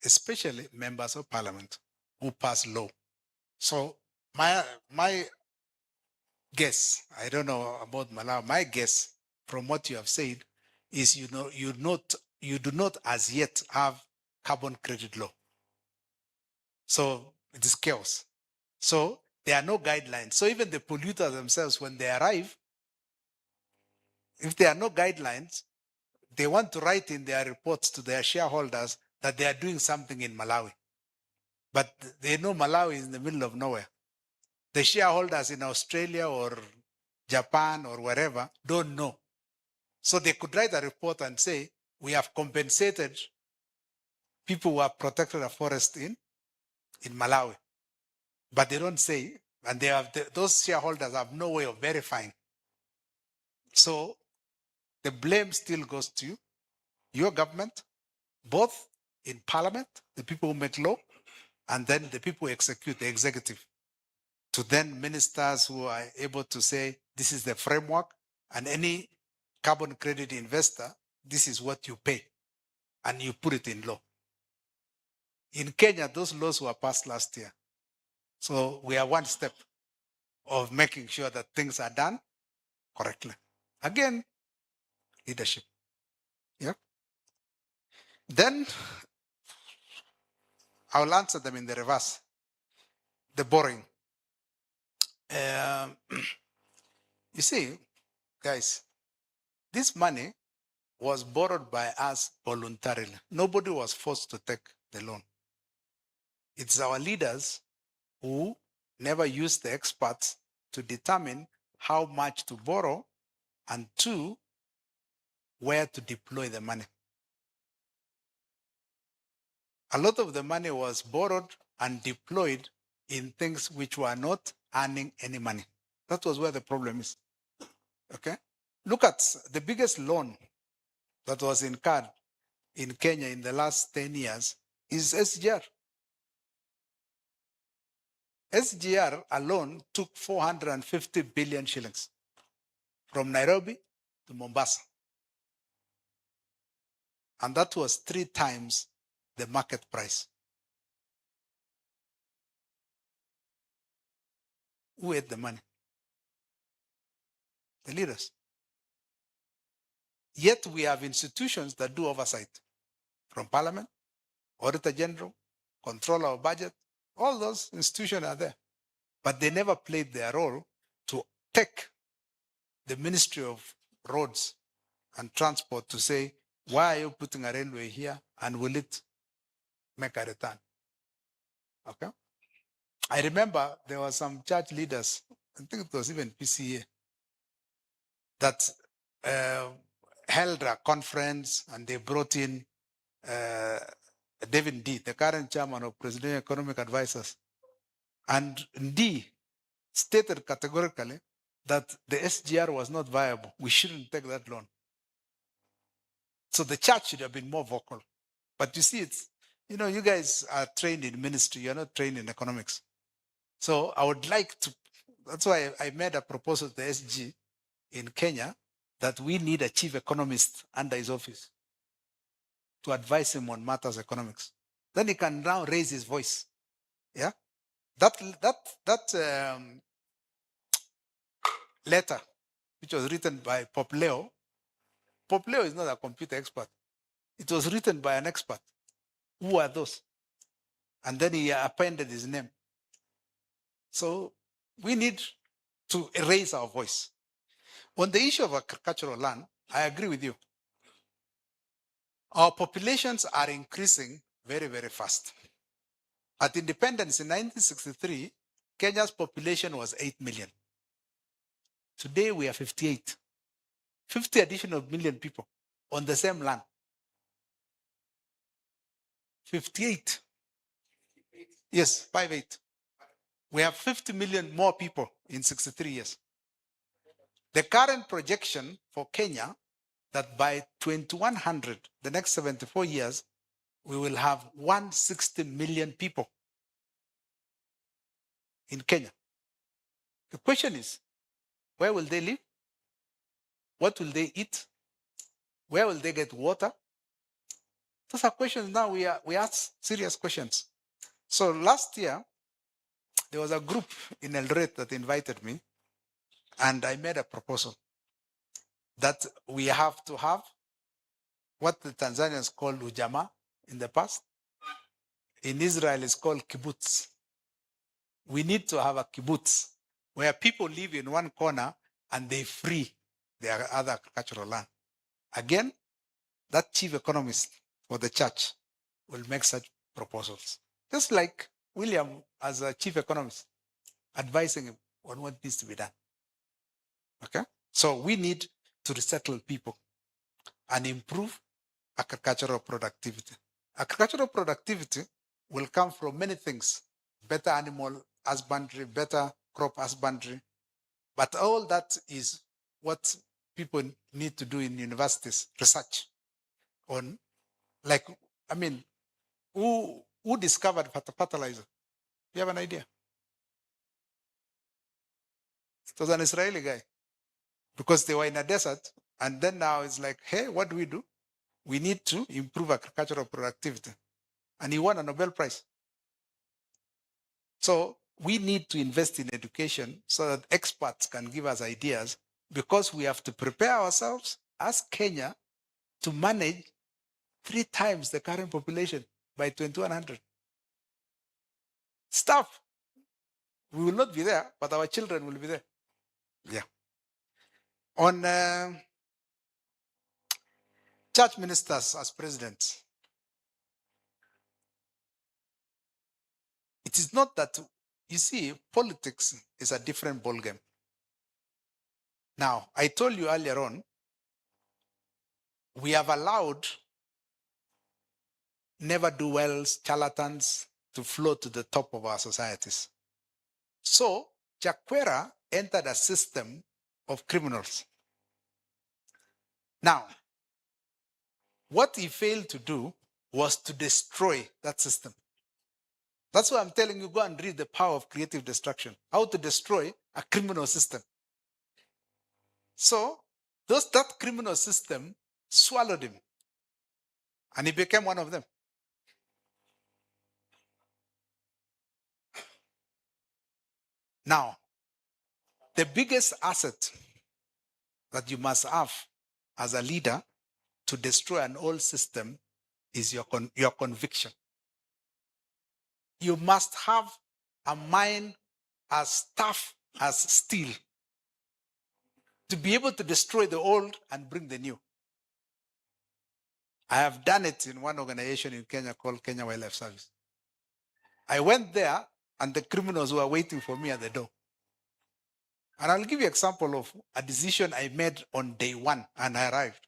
especially members of parliament who pass law. So my guess, I don't know about Malawi, my guess from what you have said is you do not as yet have carbon credit law. So it is chaos. So there are no guidelines. So even the polluters themselves, when they arrive, if there are no guidelines, they want to write in their reports to their shareholders that they are doing something in Malawi. But they know Malawi is in the middle of nowhere. The shareholders in Australia or Japan or wherever don't know. So they could write a report and say, we have compensated people who have protected a forest in Malawi. But they don't say, and those shareholders have no way of verifying. So the blame still goes to your government, both in parliament, the people who make law, and then the people who execute, the executive, to then ministers who are able to say, this is the framework, and any carbon credit investor, this is what you pay, and you put it in law. In Kenya, those laws were passed last year. So we are one step of making sure that things are done correctly. Again, leadership. Yeah. Then I will answer them in the reverse. The borrowing. You see, guys, this money was borrowed by us voluntarily. Nobody was forced to take the loan. It's our leaders who never used the experts to determine how much to borrow and two, where to deploy the money. A lot of the money was borrowed and deployed in things which were not earning any money. That was where the problem is. Okay? Look at the biggest loan that was incurred in Kenya in the last 10 years is SGR. SGR alone took 450 billion shillings from Nairobi to Mombasa. And that was 3 times the market price. Who ate the money? The leaders. Yet we have institutions that do oversight from Parliament, Auditor General, Controller of Budget. All those institutions are there. But they never played their role to take the Ministry of Roads and Transport to say, why are you putting a railway here and will it make a return? Okay. I remember there were some church leaders, I think it was even PCA, that held a conference and they brought in David D, the current chairman of Presidential Economic Advisors. And D stated categorically that the SGR was not viable. We shouldn't take that loan. So the church should have been more vocal. But you see, you guys are trained in ministry. You're not trained in economics. So I would like to, that's why I made a proposal to the SG in Kenya that we need a chief economist under his office to advise him on matters economics. Then he can now raise his voice. Yeah. That letter, which was written by Pope Leo is not a computer expert. It was written by an expert. Who are those? And then he appended his name. So we need to raise our voice. On the issue of agricultural land, I agree with you. Our populations are increasing very, very fast. At independence in 1963, Kenya's population was 8 million. Today we are 58. 50 additional million people on the same land. 58. Yes, 58. We have 50 million more people in 63 years. The current projection for Kenya that by 2100, the next 74 years, we will have 160 million people in Kenya. The question is, where will they live? What will they eat? Where will they get water? Those are questions now we ask serious questions. So last year, there was a group in Eldoret that invited me, and I made a proposal that we have to have what the Tanzanians called ujamaa in the past. In Israel, it's called kibbutz. We need to have a kibbutz where people live in one corner and they free their other agricultural land. Again, that chief economist for the church will make such proposals. Just like William as a chief economist, advising him on what needs to be done. Okay? So we need to resettle people and improve agricultural productivity. Agricultural productivity will come from many things. Better animal husbandry, better crop husbandry. But all that is what people need to do in universities, research on, like, I mean, who discovered fertilizer? You have an idea? It was an Israeli guy, because they were in a desert, and then now it's like, hey, what do? We need to improve agricultural productivity. And he won a Nobel Prize. So we need to invest in education so that experts can give us ideas, because we have to prepare ourselves as Kenya to manage 3 times the current population by 2100. Stuff. We will not be there, but our children will be there. Yeah. On church ministers as presidents, it is not that, you see, politics is a different ballgame. Now, I told you earlier on, we have allowed never-do-wells, charlatans to flow to the top of our societies. So, Chakwera entered a system of criminals. Now, what he failed to do was to destroy that system. That's why I'm telling you, go and read The Power of Creative Destruction, how to destroy a criminal system. So, that criminal system swallowed him, and he became one of them. Now, the biggest asset that you must have as a leader to destroy an old system is your conviction. You must have a mind as tough as steel to be able to destroy the old and bring the new. I have done it in one organization in Kenya called Kenya Wildlife Service. I went there, and the criminals were waiting for me at the door. And I'll give you an example of a decision I made on day 1, and I arrived.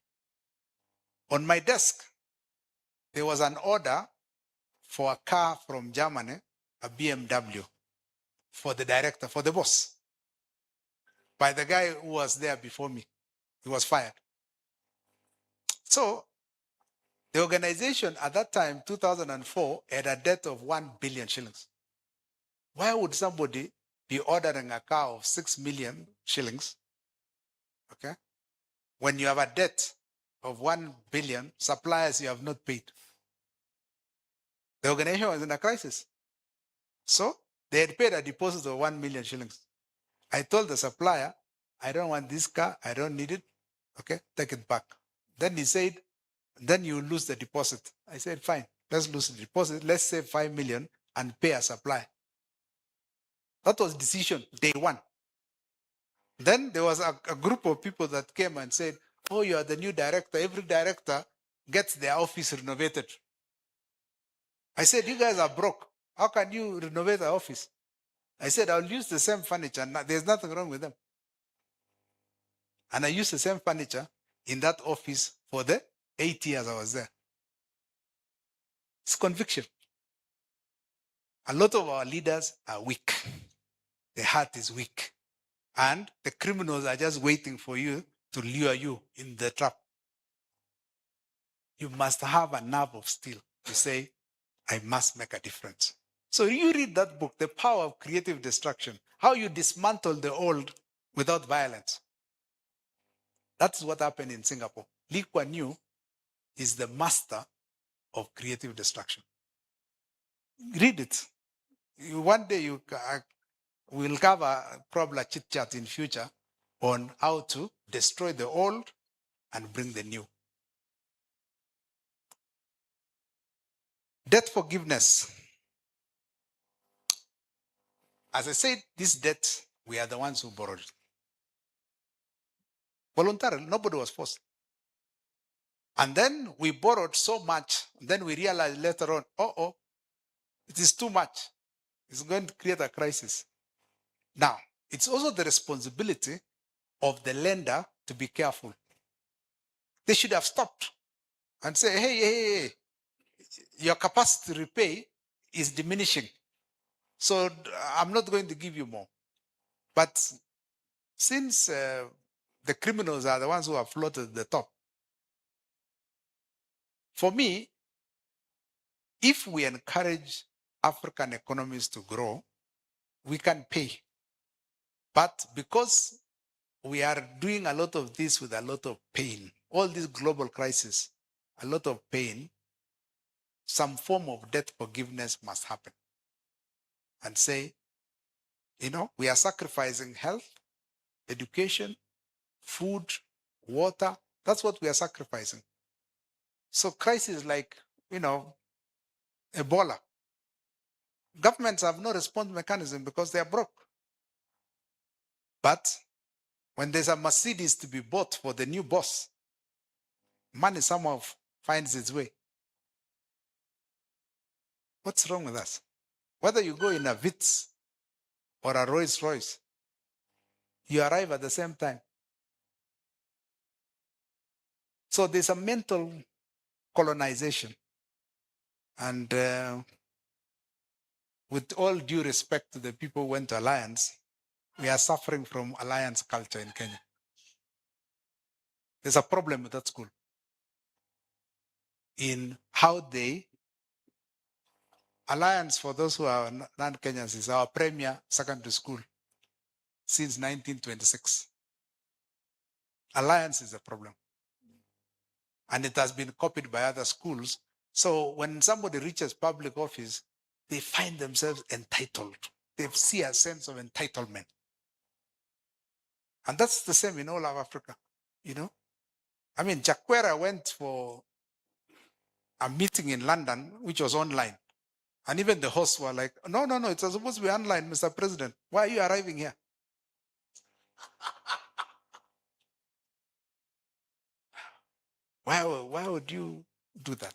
On my desk, there was an order for a car from Germany, a BMW, for the director, for the boss, by the guy who was there before me. He was fired. So the organization at that time, 2004, had a debt of 1 billion shillings. Why would somebody be ordering a car of 6 million shillings, okay, when you have a debt of 1 billion, suppliers you have not paid? The organization was in a crisis. So they had paid a deposit of 1 million shillings. I told the supplier, I don't want this car, I don't need it, okay, take it back. Then he said, then you lose the deposit. I said, fine, let's lose the deposit, let's save 5 million and pay a supply. That was decision, day one. Then there was a group of people that came and said, oh, you are the new director. Every director gets their office renovated. I said, you guys are broke. How can you renovate the office? I said, I'll use the same furniture. There's nothing wrong with them. And I used the same furniture in that office for the 8 years I was there. It's conviction. A lot of our leaders are weak. The heart is weak. And the criminals are just waiting for you to lure you in the trap. You must have a nerve of steel to say, I must make a difference. So you read that book, The Power of Creative Destruction, how you dismantle the old without violence. That's what happened in Singapore. Lee Kuan Yew is the master of creative destruction. Read it. One day you will have a probably chit chat in future on how to destroy the old and bring the new. Debt forgiveness. As I said, this debt, we are the ones who borrowed it. Voluntarily, nobody was forced. And then we borrowed so much, then we realized later on, it is too much. It's going to create a crisis. Now, it's also the responsibility of the lender to be careful. They should have stopped and say, hey, your capacity to repay is diminishing. So I'm not going to give you more. But since the criminals are the ones who have floated the top, for me, if we encourage African economies to grow, we can pay. But because we are doing a lot of this with a lot of pain, all these global crises, a lot of pain, some form of debt forgiveness must happen. And say, we are sacrificing health, education, food, water. That's what we are sacrificing. So crises like, Ebola. Governments have no response mechanism because they are broke. But when there's a Mercedes to be bought for the new boss, money somehow finds its way. What's wrong with us? Whether you go in a Vitz or a Rolls Royce, you arrive at the same time. So there's a mental colonization. And with all due respect to the people who went to Alliance, we are suffering from Alliance culture in Kenya. There's a problem with that school in how Alliance, for those who are non-Kenyans, is our premier secondary school since 1926. Alliance is a problem. And it has been copied by other schools. So when somebody reaches public office, they find themselves entitled. They see a sense of entitlement. And that's the same in all of Africa, I mean, Jaquera went for a meeting in London, which was online. And even the hosts were like, no, it's supposed to be online, Mr. President. Why are you arriving here? Why would you do that?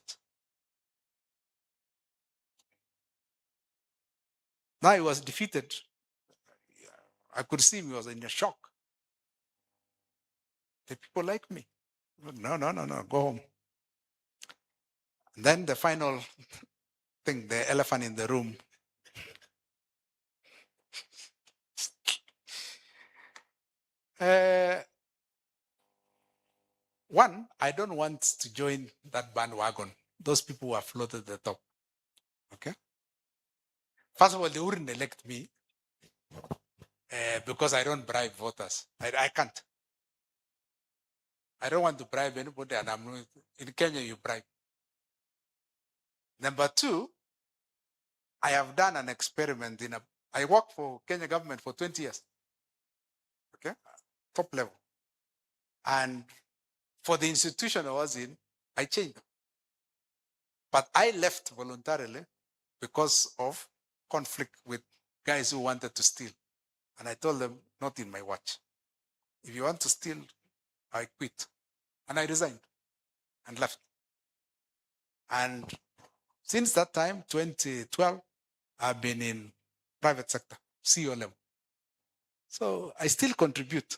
Now he was defeated. I could see him, he was in a shock. The people like me. No, go home. And then the final think the elephant in the room. One, I don't want to join that bandwagon. Those people who are floated at the top. Okay. First of all, they wouldn't elect me because I don't bribe voters. I can't. I don't want to bribe anybody, and I'm not, in Kenya you bribe. Number two, I have done an experiment I worked for Kenya government for 20 years. Okay, top level. And for the institution I was in, I changed. But I left voluntarily because of conflict with guys who wanted to steal. And I told them, not in my watch. If you want to steal, I quit. And I resigned and left. And since that time, 2012, I've been in private sector, CEO level. So I still contribute.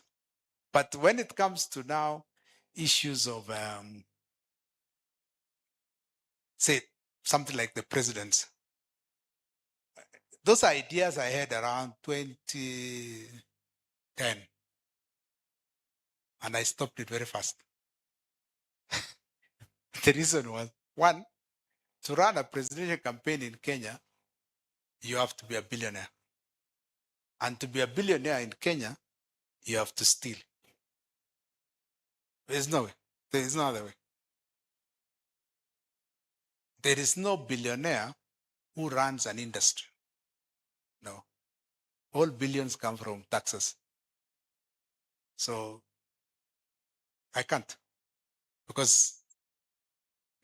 But when it comes to now issues of, say, something like the president's, those ideas I had around 2010, and I stopped it very fast. The reason was, one, to run a presidential campaign in Kenya, you have to be a billionaire. And to be a billionaire in Kenya, you have to steal. There's no way. There is no other way. There is no billionaire who runs an industry. No. All billions come from taxes. So I can't. Because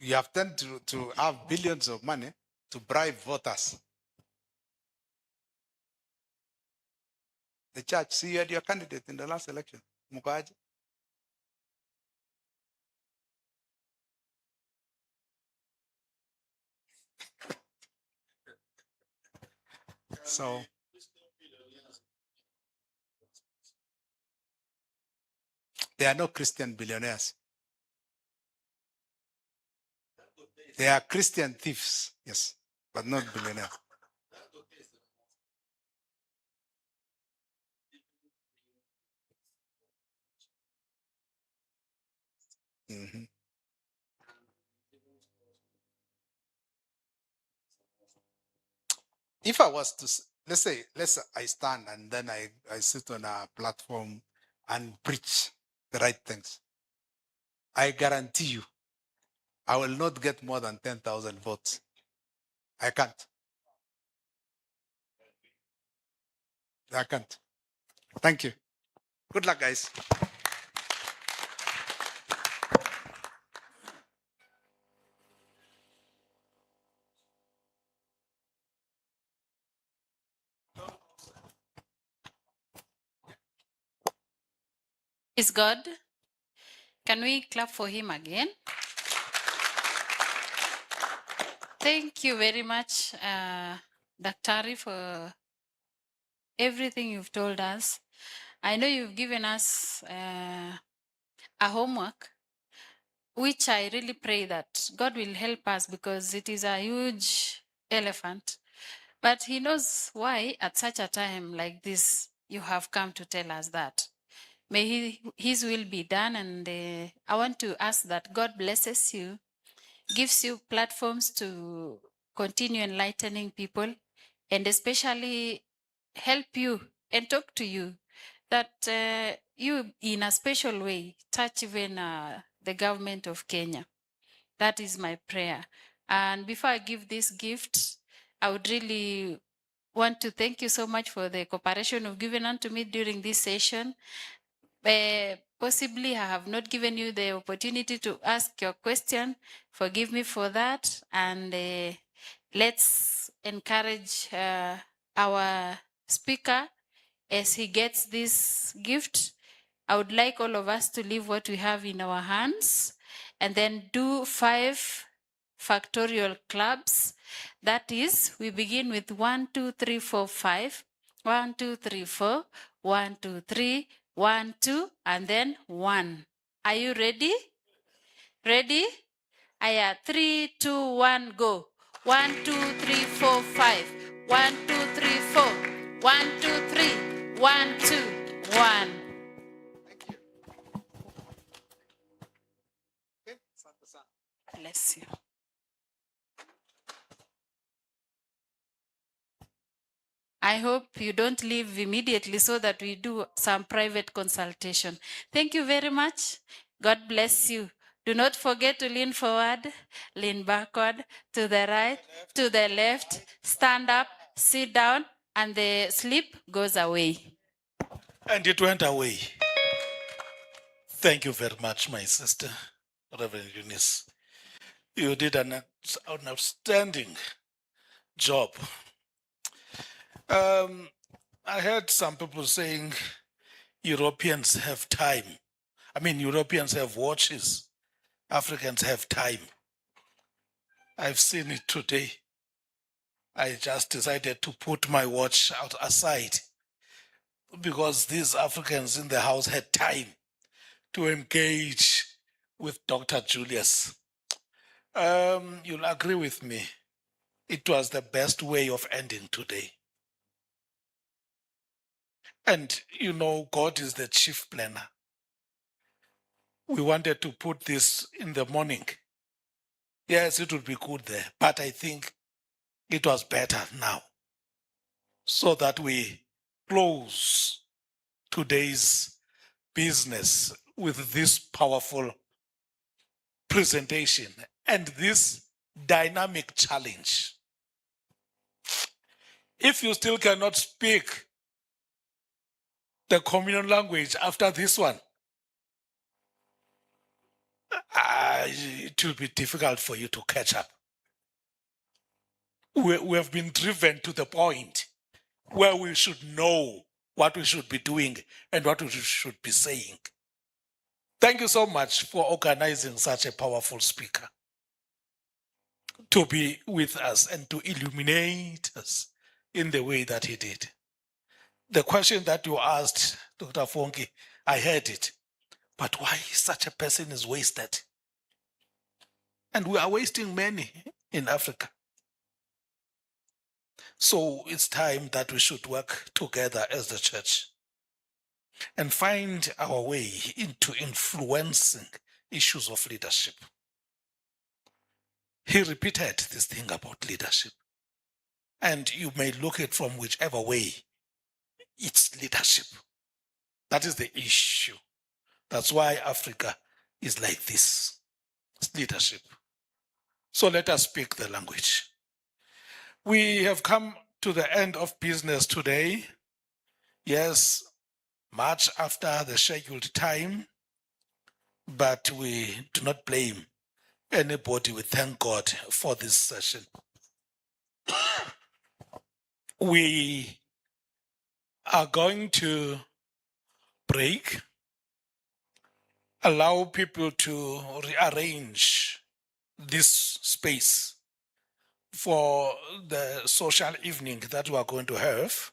you have tend to have billions of money to bribe voters. The church, see, you had your candidate in the last election, Mukaji. So there are no Christian billionaires. They are Christian thieves, yes, but not billionaires. Mhm. If I was to, let's say I stand and then I sit on a platform and preach the right things, I guarantee you, I will not get more than 10,000 votes. I can't. I can't. Thank you. Good luck, guys. Is God? Can we clap for him again? Thank you very much, Daktari, for everything you've told us. I know you've given us a homework, which I really pray that God will help us because it is a huge elephant. But he knows why at such a time like this, you have come to tell us that. May his will be done. And I want to ask that God blesses you, gives you platforms to continue enlightening people, and especially help you and talk to you, that you in a special way touch even the government of Kenya. That is my prayer. And before I give this gift, I would really want to thank you so much for the cooperation you've given unto me during this session. Possibly I have not given you the opportunity to ask your question. Forgive me for that. And let's encourage our speaker as he gets this gift. I would like all of us to leave what we have in our hands and then do 5 factorial clubs. That is, we begin with 1, 2, 3, 4, 5. 1, 2, 3, 4. 1, 2, 3. 1, 2, and then 1. Are you ready? Ready? Aya, 3, 2, 1, go. 1, 2, 3, 4, 5. 1, 2, 3, 4. 1, 2, 3. 1, 2, 1. Bless you. I hope you don't leave immediately so that we do some private consultation. Thank you very much. God bless you. Do not forget to lean forward, lean backward, to the right, to the left, stand up, sit down, and the sleep goes away. And it went away. Thank you very much, my sister, Reverend Eunice. You did an outstanding job. I heard some people saying Europeans have time. I mean, Europeans have watches. Africans have time. I've seen it today. I just decided to put my watch out aside because these Africans in the house had time to engage with Dr. Julius. You'll agree with me. It was the best way of ending today. And you know, God is the chief planner. We wanted to put this in the morning. Yes, it would be good there, but I think it was better now so that we close today's business with this powerful presentation and this dynamic challenge. If you still cannot speak the communal language after this one, it will be difficult for you to catch up. We have been driven to the point where we should know what we should be doing and what we should be saying. Thank you so much for organizing such a powerful speaker to be with us and to illuminate us in the way that he did. The question that you asked, Dr. Fonke, I heard it. But why such a person is wasted? And we are wasting many in Africa. So it's time that we should work together as the church and find our way into influencing issues of leadership. He repeated this thing about leadership. And you may look at it from whichever way. It's leadership. That is the issue. That's why Africa is like this. It's leadership. So let us speak the language. We have come to the end of business today. Yes, much after the scheduled time, but we do not blame anybody. We thank God for this session. We are going to break, allow people to rearrange this space for the social evening that we are going to have.